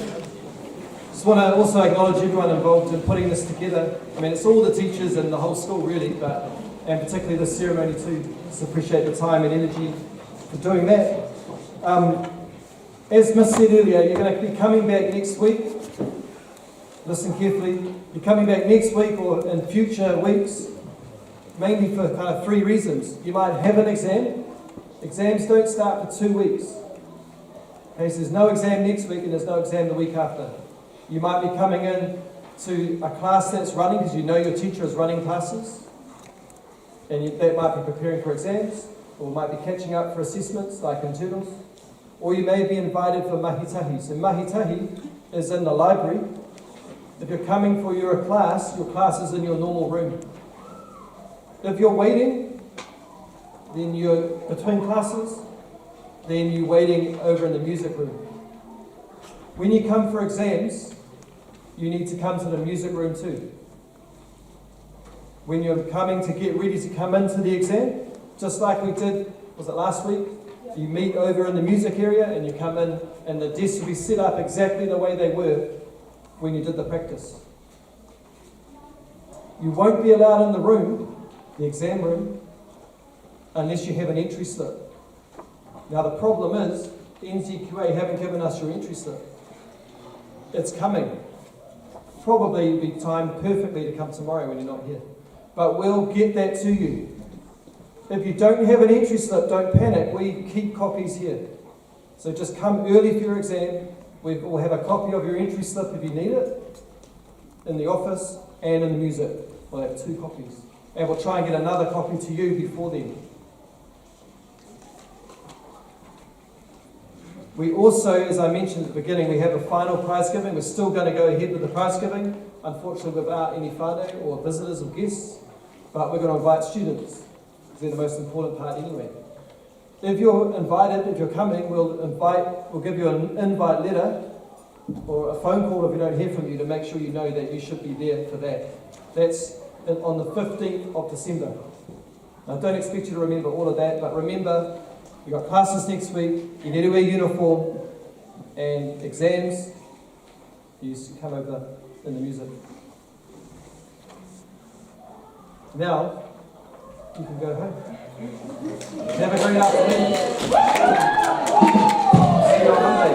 Just want to also acknowledge everyone involved in putting this together. I mean, it's all the teachers and the whole school really, and particularly this ceremony too. Just appreciate the time and energy for doing that. As Miss said earlier, you're going to be coming back next week. Listen carefully. You're coming back next week or in future weeks, mainly for kind of three reasons. You might have an exam. Exams don't start for 2 weeks. Okay, so there's no exam next week and there's no exam the week after. You might be coming in to a class that's running because you know your teacher is running classes, and that might be preparing for exams, or might be catching up for assessments like internals, or you may be invited for mahitahi. So mahitahi is in the library. If you're coming for your class is in your normal room. If you're waiting, then you're between classes, then you're waiting over in the music room. When you come for exams, you need to come to the music room too. when you're coming to get ready to come into the exam, just like we did, was it last week? You meet over in the music area and you come in and the desks will be set up exactly the way they were when you did the practice. You won't be allowed in the room, the exam room, unless you have an entry slip. Now the problem is, the NZQA haven't given us your entry slip. It's coming. Probably be timed perfectly to come tomorrow when you're not here. But we'll get that to you. If you don't have an entry slip, don't panic. We keep copies here. So just come early for your exam. We'll have a copy of your entry slip if you need it, in the office and in the music. We'll have 2 copies. And we'll try and get another copy to you before then. We also, as I mentioned at the beginning, we have a final prize giving. We're still going to go ahead with the prize giving, unfortunately without any whānau or visitors or guests, but we're going to invite students. They're the most important part anyway. If you're invited, if you're coming, we'll give you an invite letter or a phone call if we don't hear from you to make sure you know that you should be there for that. That's on the 15th of December. I don't expect you to remember all of that, but remember, you've got classes next week, you need to wear uniform, and exams, you come over in the music. Now, you can go home. Have a great afternoon. See you on Monday.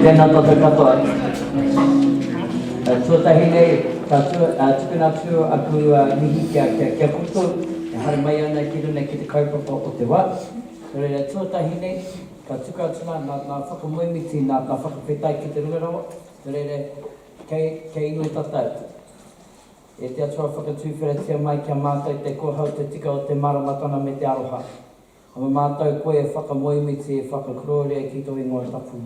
tēnā tata katoa. Tuatahi nei, tukuna atu aku mihi kia kuto, e hara mai ana ki runa ki te kaupapa o te wā. Reira tuatahi nei, ka tuka atuna nā whakamoemiti, nā whakawhetai ki te rungarawa. Reira, kei inui tatau. E te atua whakatūwhiratia mai kia mātou te kohau te tika o te maramatana me te aroha. O mātou koe e whakamoemiti e whakakorore ki tō ingoa tapu.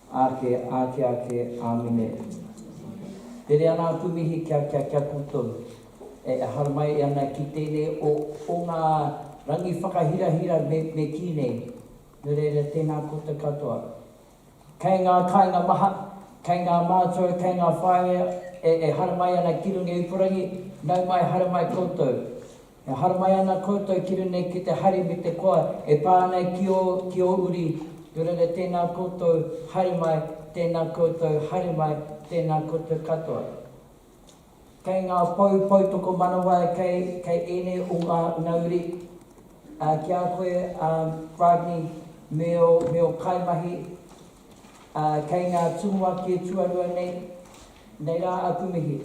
Ake, āmine. Tere ana aku mihi kia koutou. E hara mai ana ki tēne o ngā rangi whakahira me ki nei. Reira tēnā koutou katoa. Kei ngā kāinga maha, kei ngā mātua, kei ngā whaia, e hara mai ana ki runga upurangi, nau mai hara mai koutou. E hara mai ana koutou ki runga ki te hari me te koa, e pānei ki o uri. Reira tēnā koutou hari mai, tēnā koutou hari mai, tēnā koutou katoa. Kei ngā pou toko manawa, kei ene o ngā uri. Ki a koe, Rodney, me o kaimahi, kei ngā tunua ki e tuarua nei rā aku mihi.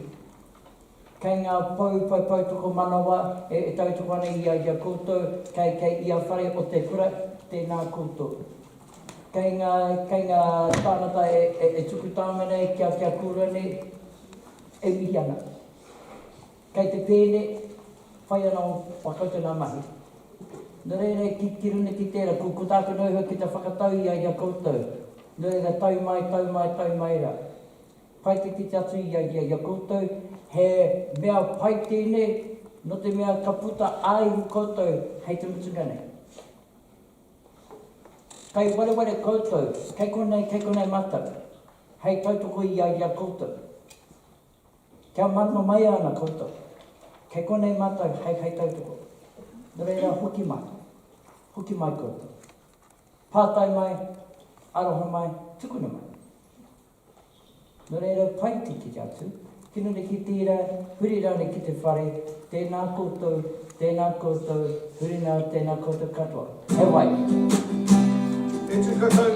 Kei ngā pou toko manawa, e tautoko ana ia koutou, kei ia whare o te kura, tēnā koutou. Kei ngā tānata e tuku tāmane, kia kura nei, e mihi ana. Kei te pēne, whai ana o whakautu nā mahi. Nō reira ki runa ki tērā, ko tāku nauhua ki te whakatau ia koutou. Nō reira tau mai rā. Pai te atu ia koutou, he mea pai tēnei, no te mea ka puta ai koutou, hei te mutunga nei. Kei wale koutou, kei konei matau, hei tautoko ia koutou. Kia mana mai ana koutou, kei konei matau, hei tautoko. Nō reira hoki mai koutou. Pātai mai, aroha mai, tukuna mai. Nō reira pai tiki atu, kino ne ki tira, huri rane ki te whare, tēnā koutou, huri nā tēnā koutou katoa. He wai. E tu koutou.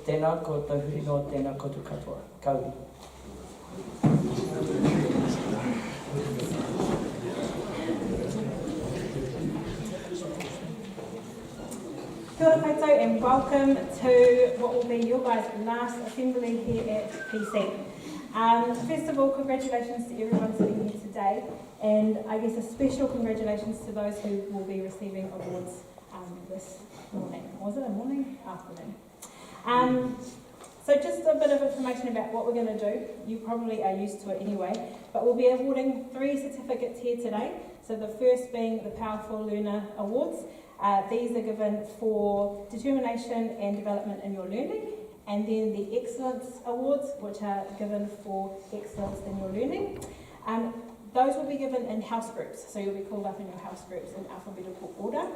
Tēnā koutou huri no tēnā koutou katoa. Kauri. Kia ora koutou and welcome to what will be your guys' last assembly here at PC. First of all, congratulations to everyone sitting here today, and I guess a special congratulations to those who will be receiving awards this morning. Was it a morning? Afternoon. So just a bit of information about what we're going to do. You probably are used to it anyway, but we'll be awarding 3 certificates here today. So the first being the Powerful Learner Awards. These are given for determination and development in your learning, and then the Excellence Awards, which are given for excellence in your learning. Those will be given in house groups, so you'll be called up in your house groups in alphabetical order.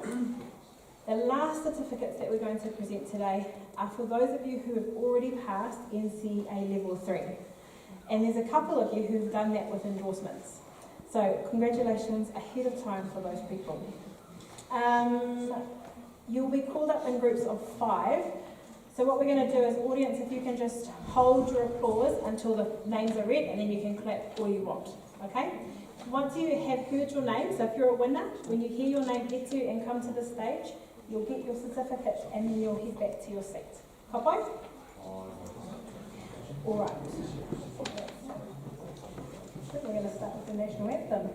The last certificates that we're going to present today are for those of you who have already passed NCA Level 3. And there's a couple of you who've done that with endorsements. So congratulations ahead of time for those people. You'll be called up in groups of 5. So what we're going to do is, audience, if you can just hold your applause until the names are read, and then you can clap all you want, okay? Once you have heard your name, so if you're a winner, when you hear your name get to you and come to the stage, you'll get your certificate and then you'll head back to your seat. Kapai? All right. We're going to start with the national anthem.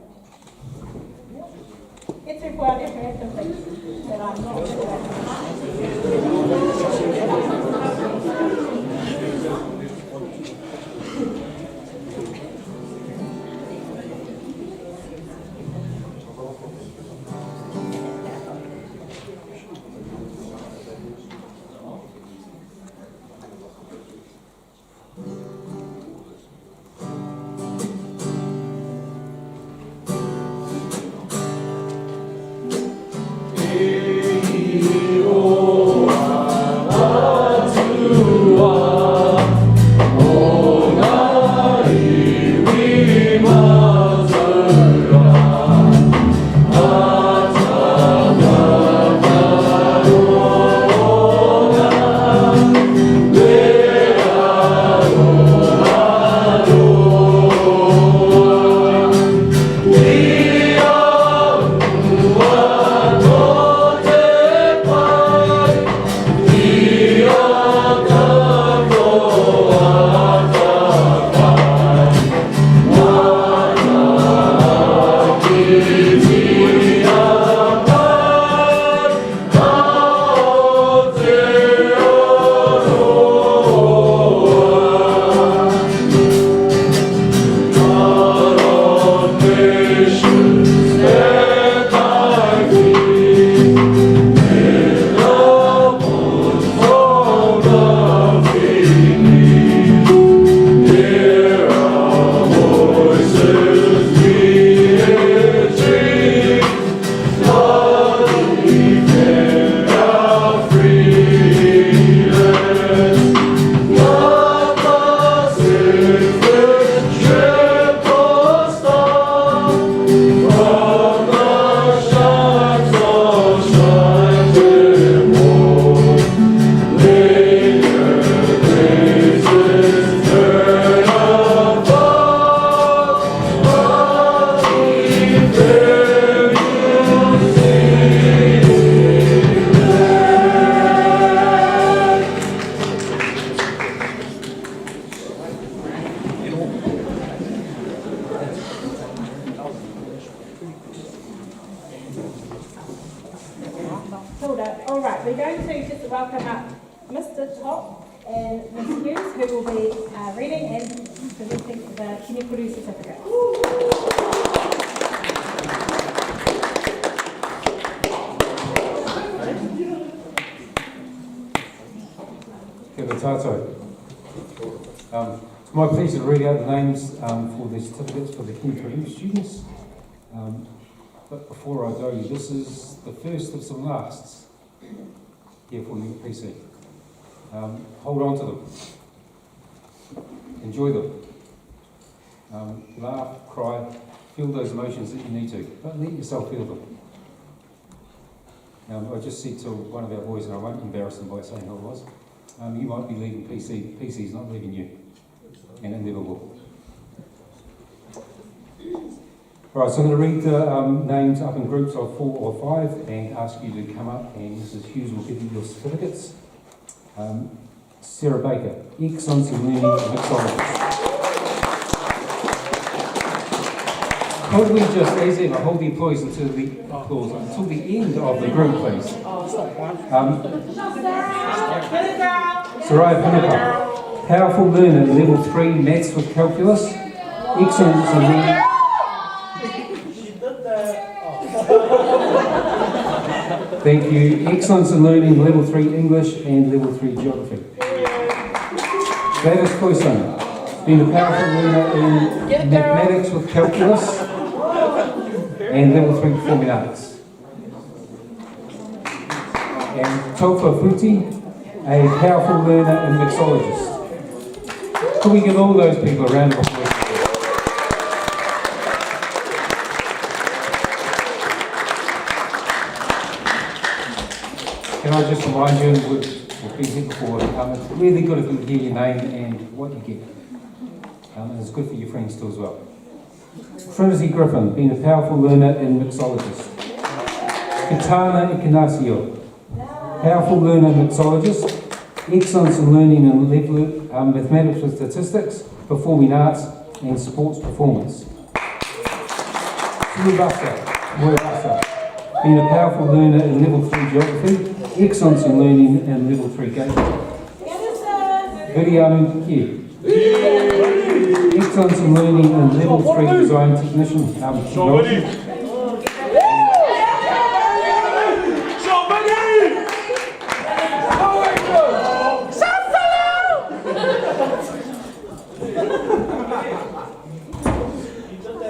Get to our national anthem, please. That I'm not sure. All right, we're going to just welcome up Mr. Top and Ms. Hughes, who will be reading and presenting the Kinekuru certificate. Kia ora tātou. It's my pleasure to read out the names for the certificates for the Kinekuru students. But before I go, this is the first of some lasts here for the PC. Hold on to them. Enjoy them. Laugh, cry, feel those emotions that you need to, but let yourself feel them. I just said to one of our boys, and I won't embarrass him by saying who it was, you might be leaving PC, PC's not leaving you, and it never will. Alright, so I'm going to read the names up in groups of 4 or 5 and ask you to come up, and Mrs. Hughes will give you your certificates. Sarah Baker, Excellence in Learning Mixologist. Could we just, as ever, hold the employees until the end of the group, please? Soraya Pinnaker, Powerful Learner, Level 3, Maths with Calculus. Excellence in Learning. Thank you. Excellence in Learning, Level 3 English and Level 3 Geography. Gladys Poisson, being a powerful learner in Mathematics with Calculus and Level 3 Performing Arts. And Tofa Futi, a powerful learner and mixologist. Could we give all those people a round of applause? Can I just remind you, and we've been here before, it's really good if you hear your name and what you get. And it's good for your friends too as well. Trinity Griffin, being a powerful learner and mixologist. Katana Ikanasio, powerful learner and mixologist. Excellence in learning and mathematics and statistics, performing arts and sports performance. Murbasa, being a powerful learner in level 3 geography, excellence in learning and level 3 gateway. Viriam Ki, excellence in learning and level 3 design technician technology.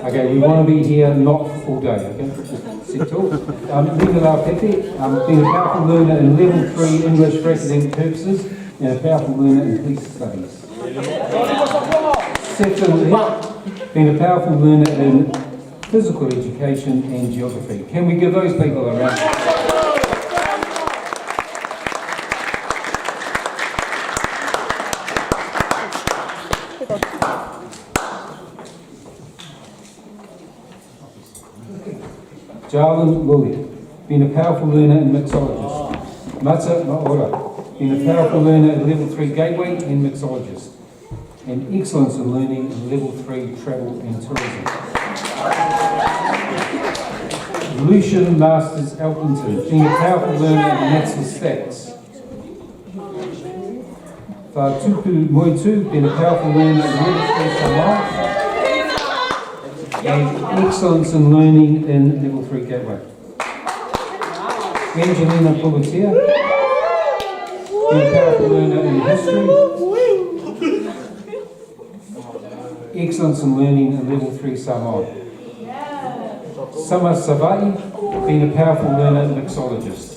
Okay, we want to be here not all day, okay? Lina Lau Pepe, being a powerful learner in level 3 English for academic purposes and a powerful learner in police studies. Sefton, being a powerful learner in physical education and geography. Can we give those people a round? Jarlin Lully, being a powerful learner and mixologist. Mata Maora, being a powerful learner in level 3 gateway and mixologist. And excellence in learning in level 3 travel and tourism. Lucian Masters Elkington, being a powerful learner in maths and stats. Tupu Moitu, being a powerful learner in level 3 Samoa. And excellence in learning in level 3 gateway. Angelina Pulutia, being a powerful learner in history. Excellence in learning in level 3 Samoa. Sama Savai, being a powerful learner and mixologist.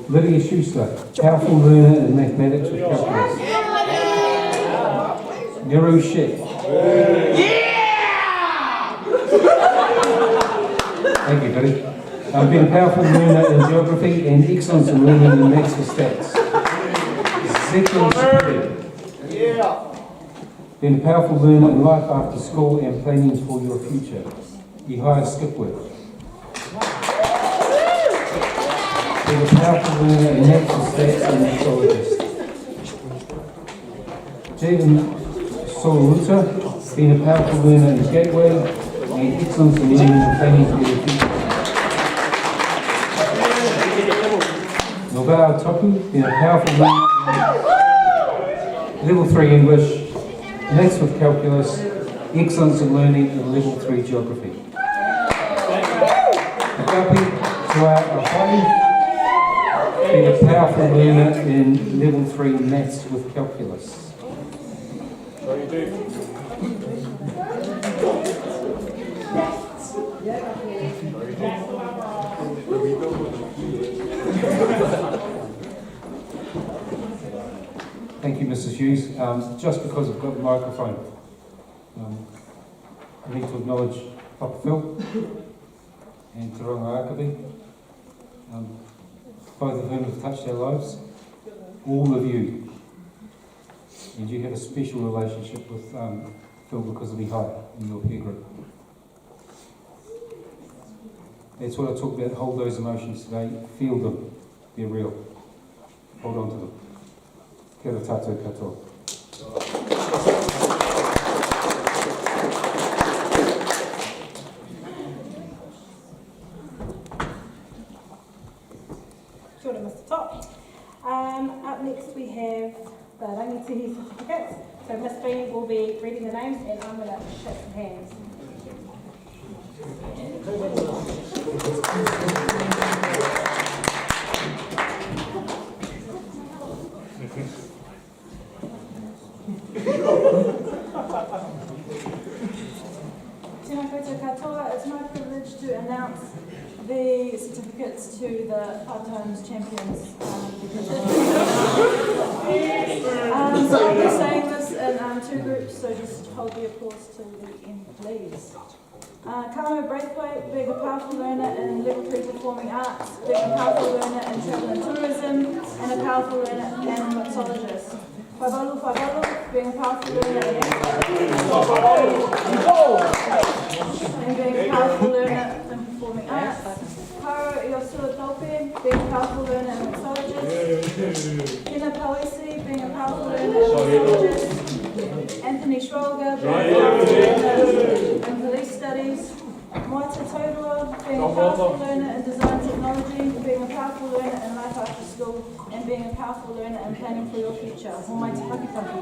Lydia Schuster, powerful learner in mathematics with calculus. Neru Shek. Thank you, buddy. Being a powerful learner in geography and excellence in learning in maths with stats. Zeklin Shapiro. Being a powerful learner in life after school and planning for your future. Ihaya Skipworth. Being a powerful learner in maths and stats and mixologist. Jaden Soluta, being a powerful learner in gateway and excellence in learning and planning for your future. Norbert Topu, being a powerful learner in level 3 English, maths with calculus, excellence in learning in level 3 geography. Agapi Tua Ahai, being a powerful learner in level 3 maths with calculus. Thank you, Mrs. Hughes. Just because I've got the microphone, I need to acknowledge Papa Phil and Te Ronga Akabi, both of whom have touched our lives. All of you. And you have a special relationship with Phil because of the height in your peer group. That's what I talk about. Hold those emotions today. Feel them. They're real. Hold on to them. Kia ora tātou katoa. Kia ora, Mr. Top. Up next we have the rangitihi certificates. So Miss Bean will be reading the names and I'm going to shake some hands. Tēnā koutou katoa, it's my privilege to announce the certificates to the part-times champions. So I'll be saying this in two groups, so just hold the applause till the end, please. Kamo Braithwaite, being a powerful learner in level 3 performing arts, being a powerful learner in travel and tourism, and a powerful learner and mixologist. Faivalu, being a powerful learner in and being a powerful learner in performing arts. Haro Iosua Taupe, being a powerful learner and mixologist. Kina Pawesi, being a powerful learner and mixologist. Anthony Schwalger, being a powerful learner in police studies. Moata Porirua, being a powerful learner in design technology, being a powerful learner in life after school, and being a powerful learner in planning for your future. Almighty Pakipaki.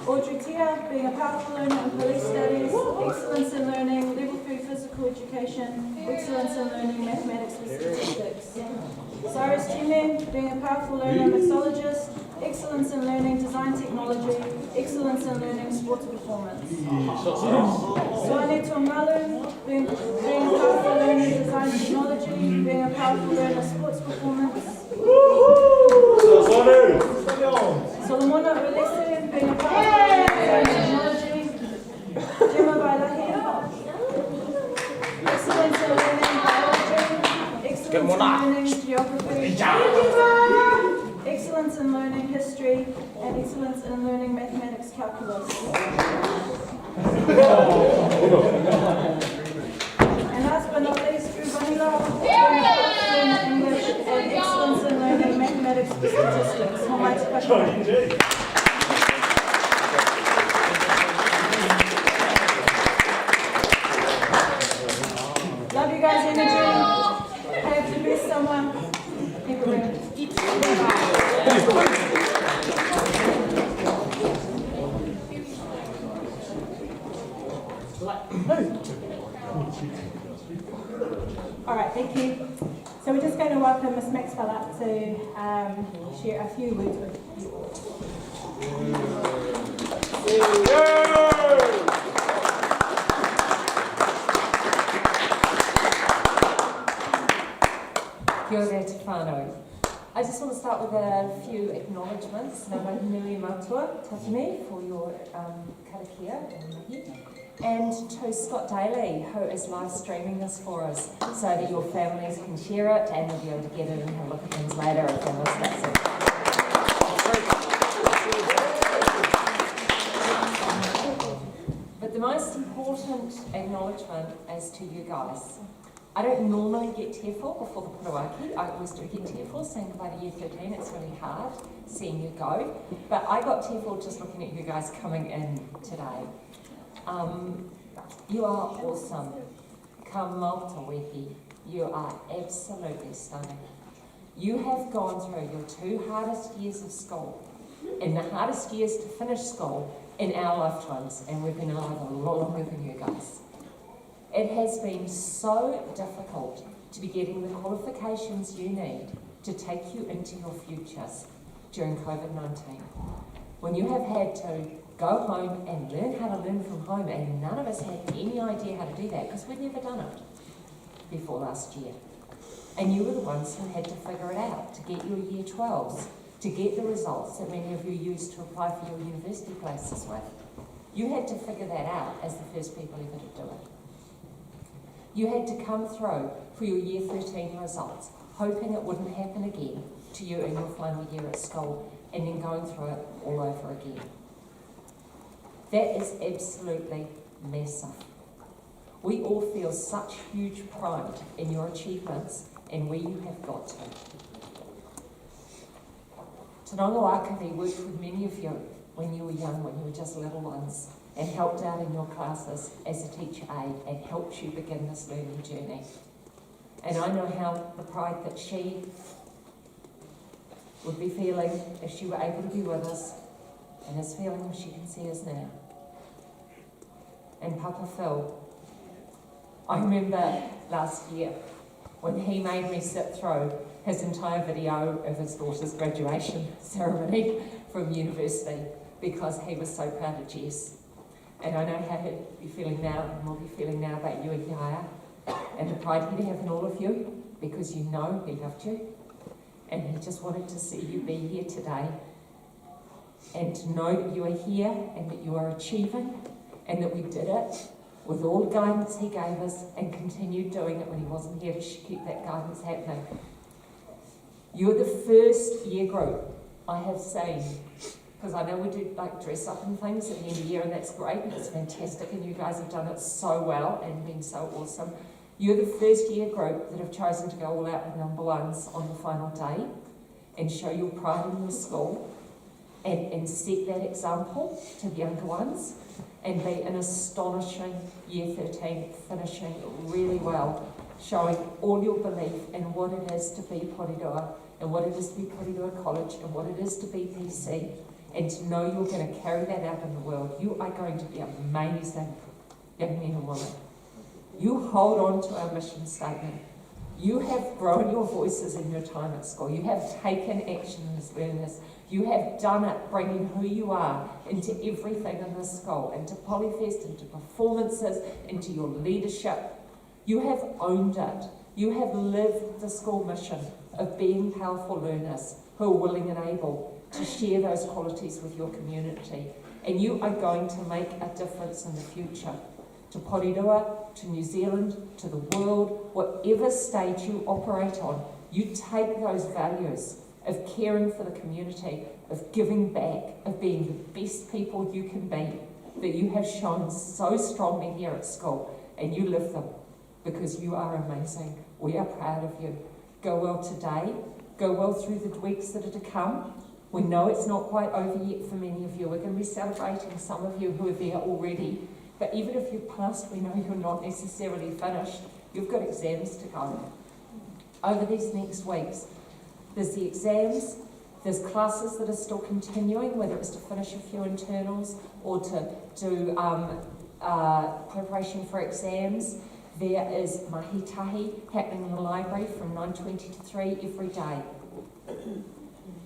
Audrey Tia, being a powerful learner in police studies, excellence in learning, level 3 physical education, excellence in learning mathematics and statistics. Cyrus Chime, being a powerful learner mixologist, excellence in learning design technology, excellence in learning sports performance. Swane Tongalu, being a powerful learner design technology, being a powerful learner sports performance. Solomona Ulese, being a powerful learner design technology. Gemma Bailahi, excellence in learning biology, excellence in learning geography, excellence in learning history, and excellence in learning mathematics calculus. And last but not least, Drew Vanilla, learning English and excellence in learning mathematics and statistics. Almighty Pakipaki. Love you guys, energy. Have to be someone. All right, thank you. So we're just going to welcome Miss Maxwell up to share a few words with you all. Kia ora te whānau. I just want to start with a few acknowledgements. Nā mai nui mātua, tatene, for your karakia and mahi. And to Scott Daly, who is live streaming this for us, so that your families can share it and you'll be able to get it and have a look at things later if you missed it. But the most important acknowledgement is to you guys. I don't normally get tearful before the Porirua. I always do get tearful saying goodbye to year 13. It's really hard seeing you go. But I got tearful just looking at you guys coming in today. You are awesome. Ka mauta wehi. You are absolutely stunning. You have gone through your 2 hardest years of school and the hardest years to finish school in our lifetimes, and we've been alive a lot longer than you guys. It has been so difficult to be getting the qualifications you need to take you into your futures during COVID-19. When you have had to go home and learn how to learn from home, and none of us had any idea how to do that because we'd never done it before last year. And you were the ones who had to figure it out to get your year 12s, to get the results that many of you used to apply for your university places with. You had to figure that out as the first people ever to do it. You had to come through for your year 13 results, hoping it wouldn't happen again to you in your final year at school, and then going through it all over again. That is absolutely massive. We all feel such huge pride in your achievements and where you have got to. Tanonga Wakavi worked with many of you when you were young, when you were just little ones, and helped out in your classes as a teacher aide and helped you begin this learning journey. And I know how the pride that she would be feeling if she were able to be with us, and is feeling if she can see us now. And Papa Phil, I remember last year when he made me sit through his entire video of his daughter's graduation ceremony from university because he was so proud of Jess. And I know how he'd be feeling now and will be feeling now about you and Yaya, and the pride he'd have in all of you because you know he loved you. And he just wanted to see you be here today and to know that you are here and that you are achieving and that we did it with all the guidance he gave us and continued doing it when he wasn't here to keep that guidance happening. You're the first year group I have seen, because I know we do like dress up and things at the end of the year, and that's great and it's fantastic and you guys have done it so well and been so awesome. You're the first year group that have chosen to go all out with number ones on the final day and show your pride in your school and set that example to the younger ones and be an astonishing year 13, finishing really well, showing all your belief in what it is to be Porirua and what it is to be Porirua College and what it is to be PC, and to know you're going to carry that out in the world. You are going to be amazing young men and women. You hold on to our mission statement. You have grown your voices in your time at school. You have taken action as learners. You have done it, bringing who you are into everything in this school, into Polyfest, into performances, into your leadership. You have owned it. You have lived the school mission of being powerful learners who are willing and able to share those qualities with your community. And you are going to make a difference in the future. To Porirua, to New Zealand, to the world, whatever stage you operate on, you take those values of caring for the community, of giving back, of being the best people you can be, that you have shown so strongly here at school, and you live them, because you are amazing. We are proud of you. Go well today, go well through the weeks that are to come. We know it's not quite over yet for many of you. We're going to be celebrating some of you who are there already. But even if you've passed, we know you're not necessarily finished. You've got exams to go. Over these next weeks, there's the exams, there's classes that are still continuing, whether it's to finish a few internals or to do preparation for exams. There is mahitahi happening in the library from 9:20 to 3 every day.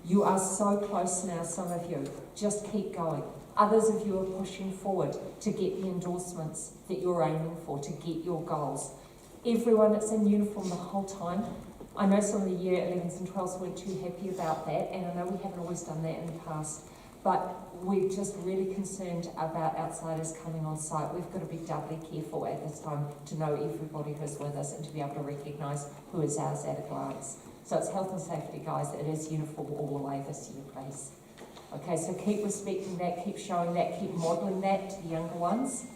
You are so close now, some of you. Just keep going. Others of you are pushing forward to get the endorsements that you're aiming for, to get your goals. Everyone that's in uniform the whole time. I know some of the year 11s and 12s weren't too happy about that, and I know we haven't always done that in the past, but we're just really concerned about outsiders coming on site. We've got to be doubly careful at this time to know everybody who's with us and to be able to recognise who is ours at a glance. So it's health and safety, guys. It is uniform all the way this year, please. Okay, so keep respecting that, keep showing that, keep modelling that to the younger ones.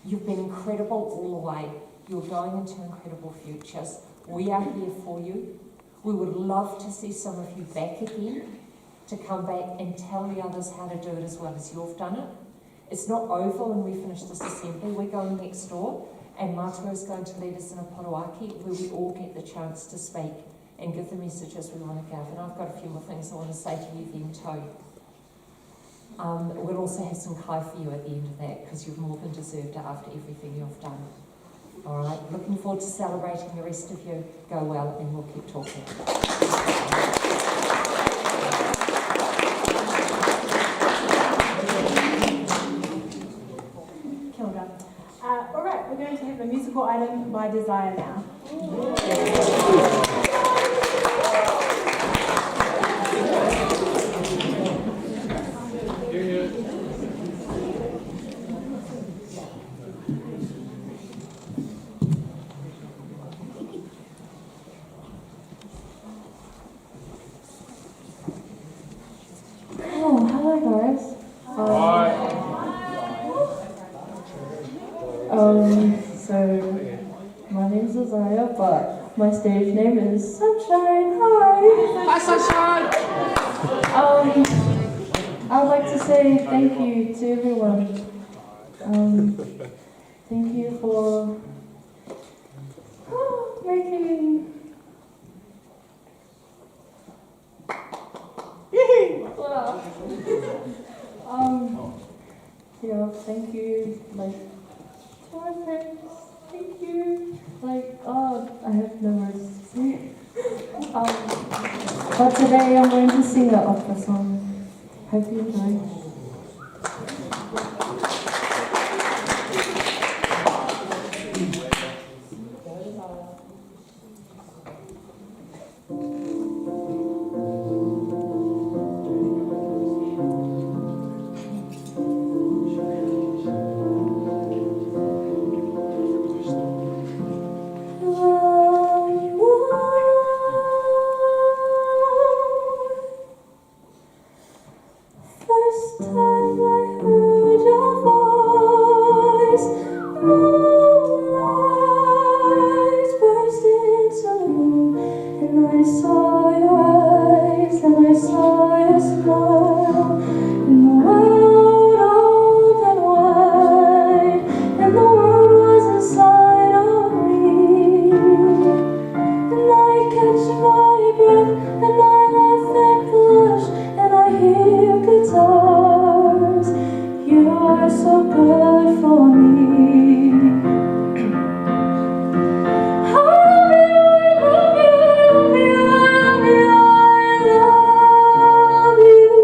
You've been incredible all the way. You're going into incredible futures. We are here for you. We would love to see some of you back again, to come back and tell the others how to do it as well as you've done it. It's not over when we finish this assembly. We're going next door, and Matua is going to lead us in a poruaki where we all get the chance to speak and give the messages we want to give. And I've got a few more things I want to say to you then too. We'll also have some kai for you at the end of that, because you've more than deserved it after everything you've done. All right, looking forward to celebrating the rest of you. Go well, and we'll keep talking. Kia ora. All right, we're going to have a musical item by Desire now. Oh, hello guys. So my name's Isaiah, but my stage name is Sunshine. Hi. Hi, Sunshine. I'd like to say thank you to everyone. Thank you for making. Yeah, thank you, like, to my parents, thank you, like, I have no words to say. But today I'm going to sing an opera song. Hope you enjoy. First time I heard your voice, moonlight burst into the room, and I saw your eyes, and I saw your smile, and the world opened wide, and the world was inside of me, and I catch my breath, and I laugh and blush, and I hear guitars. You're so good for me. I love you, I love you, I love you, I love you, I love you.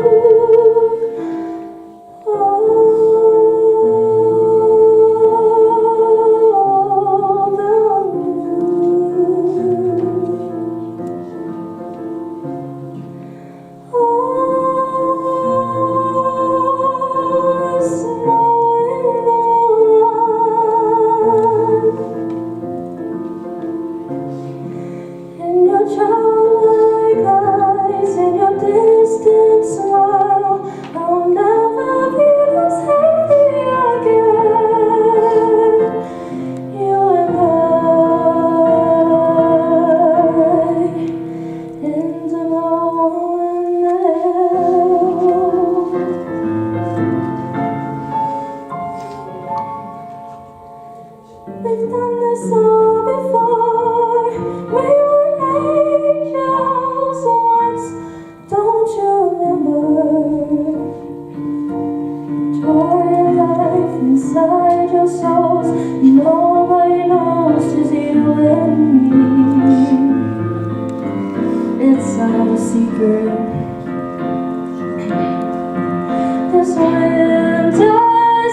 And your childlike eyes and your distant smile, I'll never be this happy again. You and no one else. We've done this all before. We were angels once. Don't you remember? Joy and life inside your souls. Nobody knows, just you and me. It's our secret. This winter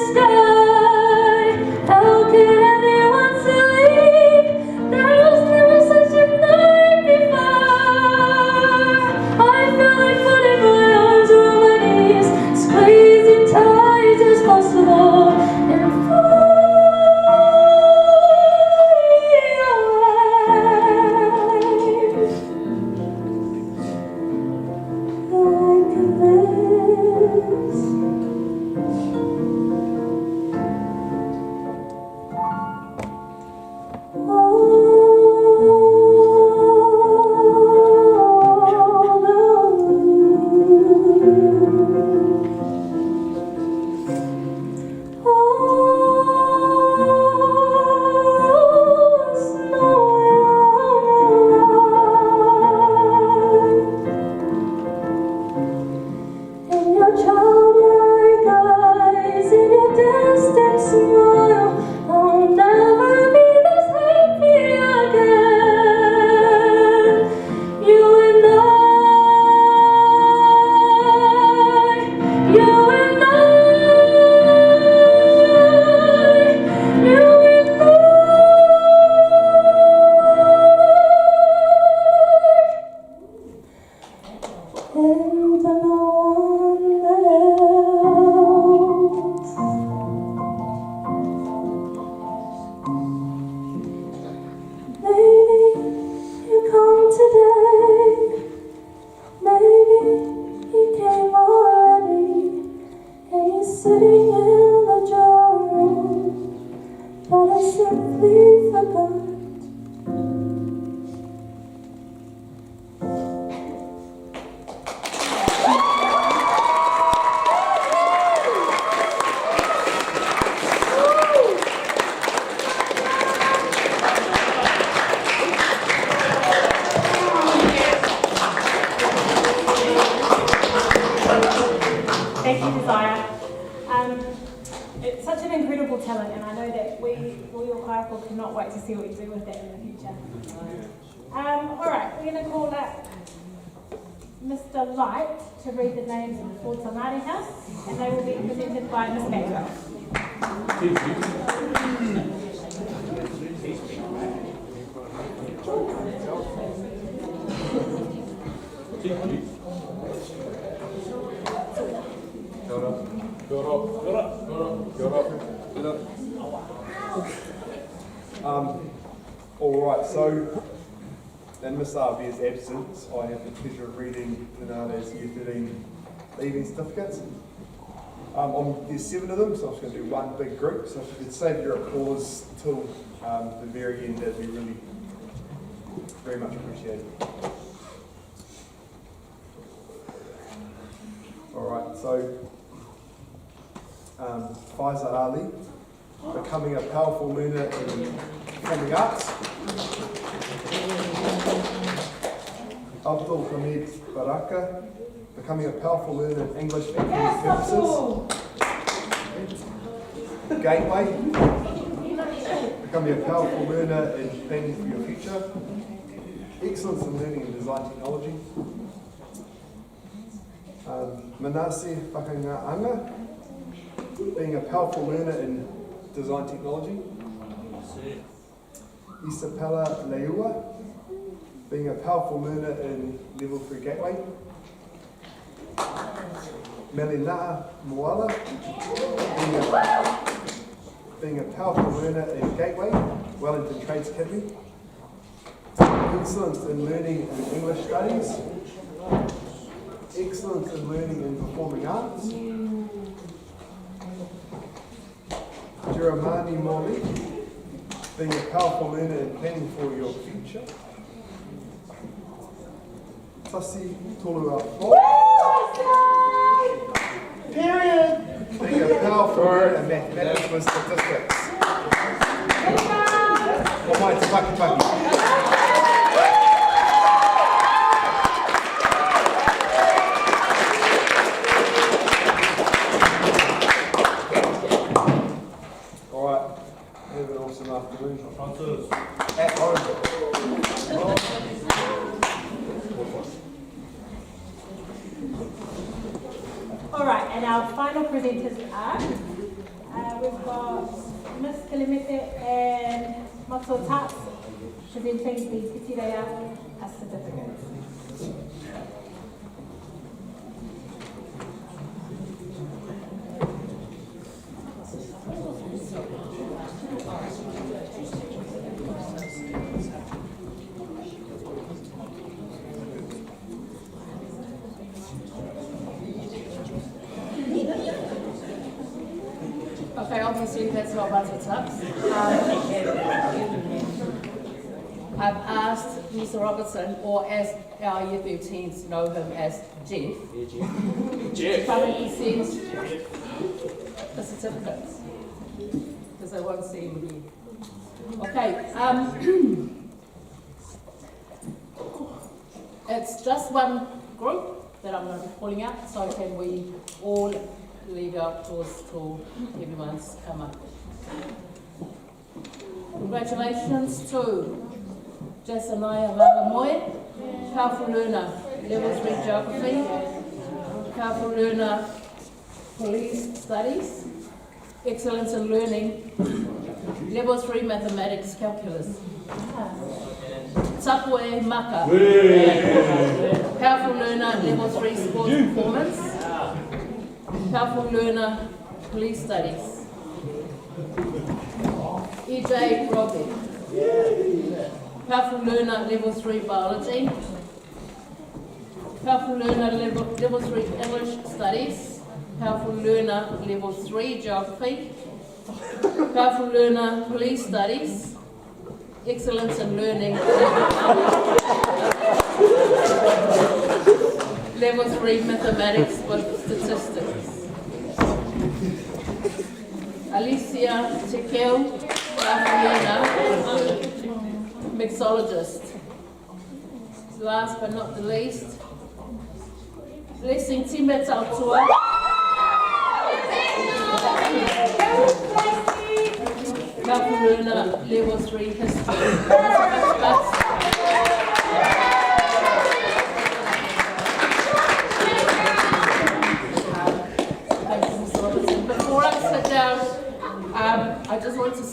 sky, how could anyone sleep? There was never such a night before. I feel like putting my arms around my knees, squeezing tight as possible, and fly away like this. In your childlike eyes, in your distant smile, I'll never be this happy again. You and I, you and I, you and and no one else. Maybe you come today, maybe he came already, and he's sitting in the drawing room, but I simply forgot. Thank you, Desire. It's such an incredible talent, and I know that we, all your kaiko, cannot wait to see what you do with that in the future. All right, we're going to call up Mr. Light to read the names of the four Tamari House, and they will be presented by Ms. Maxwell. All right, so in Miss Arvia's absence, I have the pleasure of reading Nanare's Year 13 leaving certificates. There's 7 of them, so I'm just going to do one big group. So if you could save your applause till the very end, that'd be really very much appreciated. All right, so Faiza Ali, becoming a powerful learner in performing arts. Abdul Hamid Baraka, becoming a powerful learner in English for academic purposes. Gateway, becoming a powerful learner in planning for your future. Excellence in learning and design technology. Manase Whakanga'anga, being a powerful learner in design technology. Isapela Leua, being a powerful learner in Level 3 Gateway. Melina Moala, being a powerful learner in Gateway, Wellington Trades Academy. Excellence in learning in English studies. Excellence in learning in performing arts. Jeremani Moli, being a powerful learner and planning for your future. Tasi Tolua, period. Being a powerful learner in mathematics and statistics. Oh my, it's Paki. At home. All right, and our final presenters are, we've got Ms. Kalimete and Matso Tats presenting the Pitirea certificate. Okay, obviously that's not what's up. I've asked Mr. Robertson, or as our Year 13s know him as Jeff, to come and present the certificates, because I won't see him here. Okay, it's just one group that I'm going to be pulling out, so can we all leave our applause till everyone's come up. Congratulations to Jasanaya Vagamoy, powerful learner, level 3 geography, powerful learner, police studies, excellence in learning, level 3 mathematics calculus. Tapue Maka, powerful learner, level 3 sports performance. Powerful learner, police studies. EJ Robbie. Powerful learner, level 3 biology. Powerful learner, level 3 English studies. Powerful learner, level 3 geography. Powerful learner, police studies. Excellence in learning. Level 3 mathematics with statistics. Alicia Tekel, mixologist. Last but not the least, Blessing Timet Altua. Level 3 history.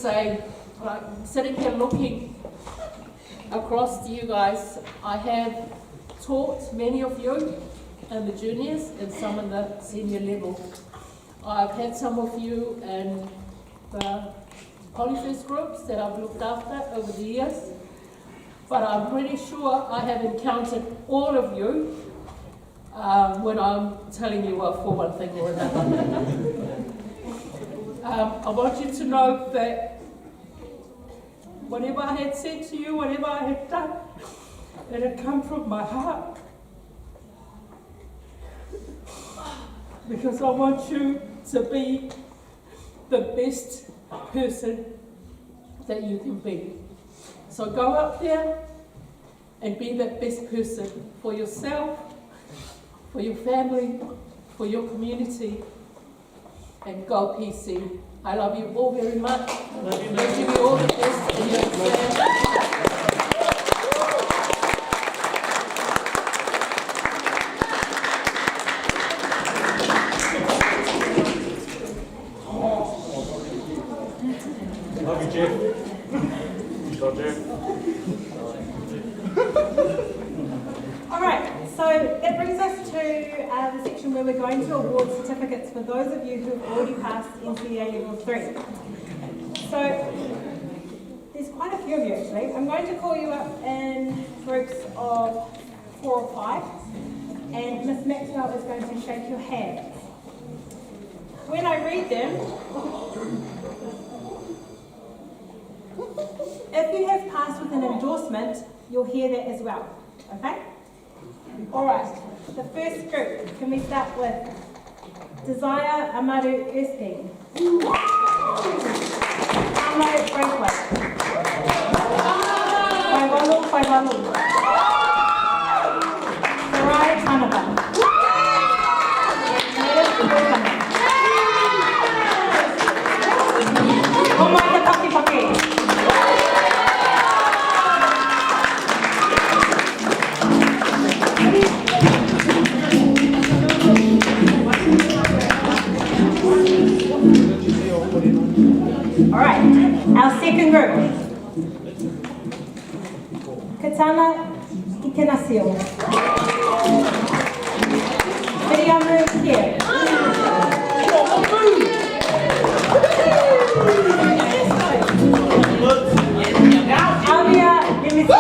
say, like, sitting here looking across to you guys, I have taught many of you in the juniors and some in the senior level. I've had some of you in the polyfest groups that I've looked after over the years, but I'm pretty sure I have encountered all of you when I'm telling you for one thing or another. I want you to know that whatever I had said to you, whatever I had done, it had come from my heart. Because I want you to be the best person that you can be. So go up there and be that best person for yourself, for your family, for your community, and go PC. I love you all very much. Wishing you all the best in your exam. Love you, Jeff. Love Jeff. Alright, so that brings us to the section where we're going to award certificates for those of you who've already passed NCEA Level 3. So, there's quite a few of you actually. I'm going to call you up in groups of 4 or 5, and Miss Maxwell is going to shake your hand. When I read them, if you have passed with an endorsement, you'll hear that as well, okay? Alright, the first group, can we start with Desire Amaru Erskine, Amo Braithwaite, Waiwalu, Sarai Tanava, Omaita Paki. Alright, our second group. Katana Ikenasio. Miriamu Kier. Alvia Yemisi.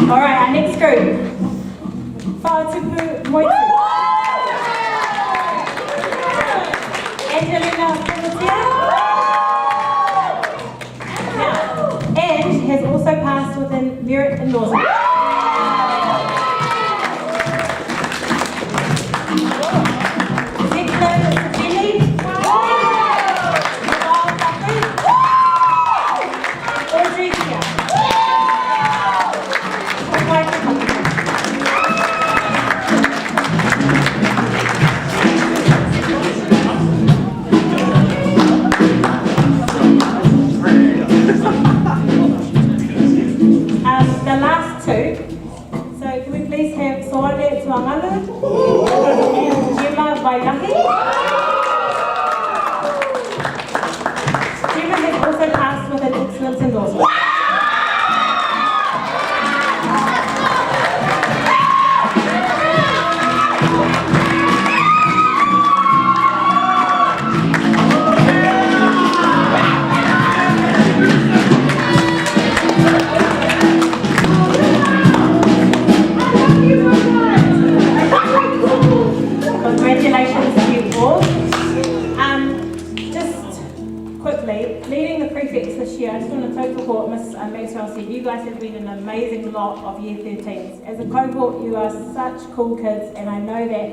Alright, our next group. Fa'atupu Moitu. Angelina Pulatia. And has also passed with a merit endorsement. The last two, so can we please have Soale Tuangalu and Gemma Wailaki. Gemma has also passed with an excellence endorsement. Congratulations to you all. Just quickly, leading the prefects this year, I just want to total what Ms. Maxwell said. You guys have been an amazing lot of Year 13s. As a cohort, you are such cool kids, and I know that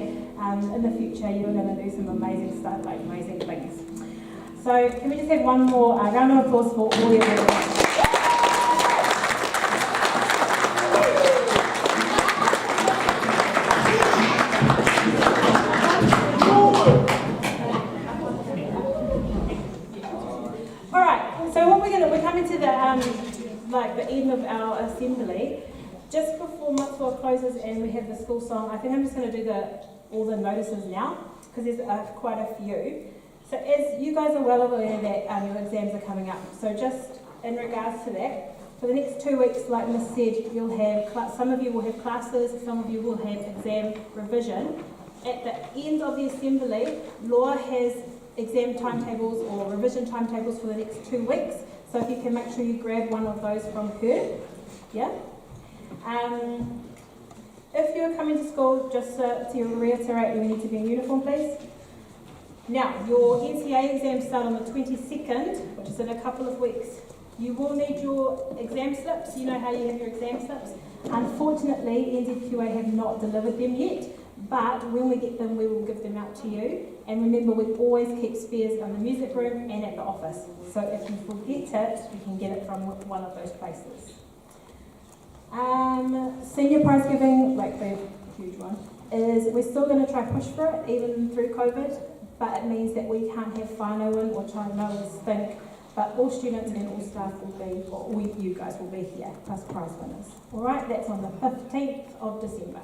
in the future you're going to do some amazing stuff, like amazing things. So can we just have one more round of applause for all your work? So what we're coming to the end of our assembly. Just before Matua closes and we have the school song, I think I'm just going to do all the notices now, because there's quite a few. So as you guys are well aware that your exams are coming up, so just in regards to that, for the next 2 weeks, like Miss said, you'll have some of you will have classes, some of you will have exam revision. At the end of the assembly, Laura has exam timetables or revision timetables for the next 2 weeks. So if you can make sure you grab one of those from her, yeah. If you're coming to school, just to reiterate, you need to be in uniform, please. Now, your NCA exams start on the 22nd, which is in a couple of weeks. You will need your exam slips. You know how you have your exam slips. Unfortunately, NZQA have not delivered them yet, but when we get them, we will give them out to you. And remember, we always keep spares in the music room and at the office. So if you forget it, you can get it from one of those places. Senior prize giving, like the huge one, is we're still going to try push for it, even through COVID, but it means that we can't have whānauan, which I know is stink, but all students and all staff will be, or you guys will be here, plus prize winners. Alright, that's on the 15th of December.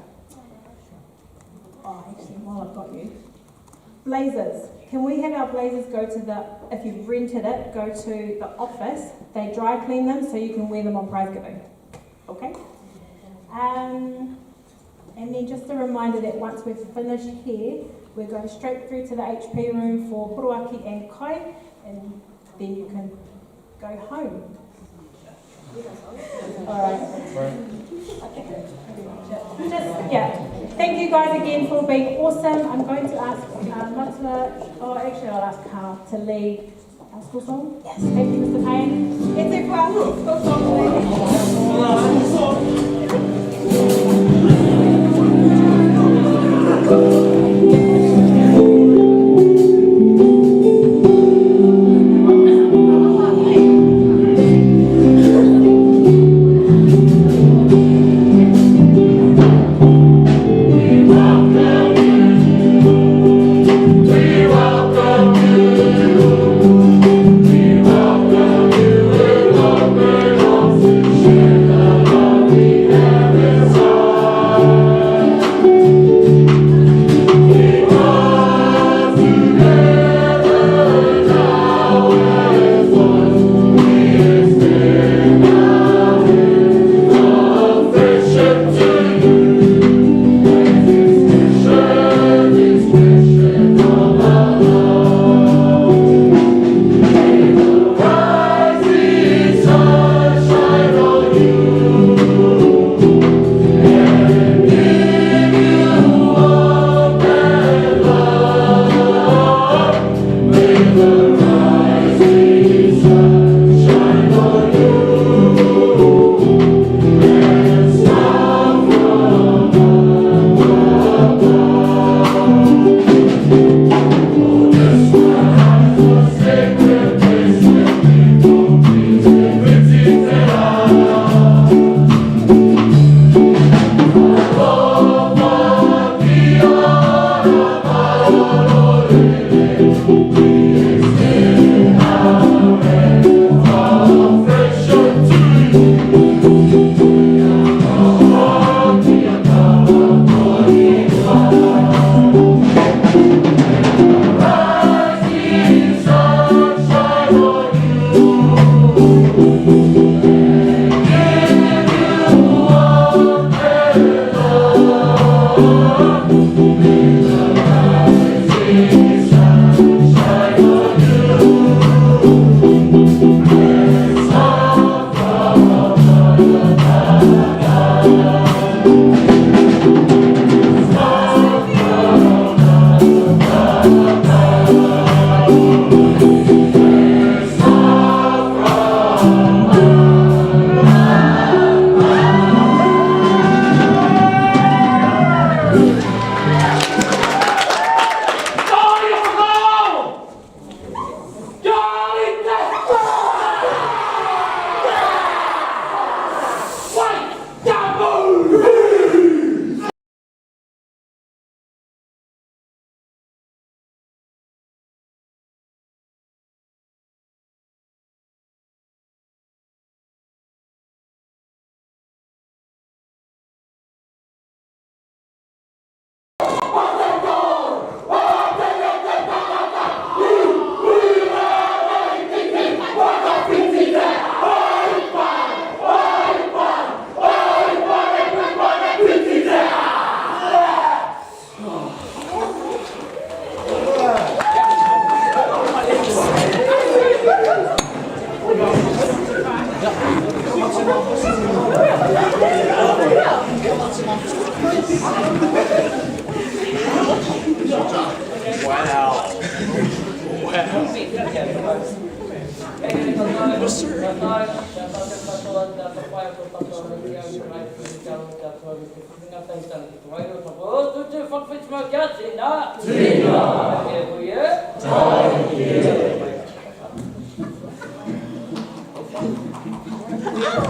Oh, actually, while I've got you. Blazers. Can we have our blazers go to if you've rented it, go to the office, they dry clean them so you can wear them on prize giving. Okay? And then just a reminder that once we've finished here, we're going straight through to the HP room for Porirua and Kai, and then you can go home. Alright. Thank you guys again for being awesome. I'm going to ask I'll ask Carl to lead our school song. Yes. Thank you, Mr. Payne. It's a school song, please.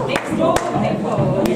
Next door, people.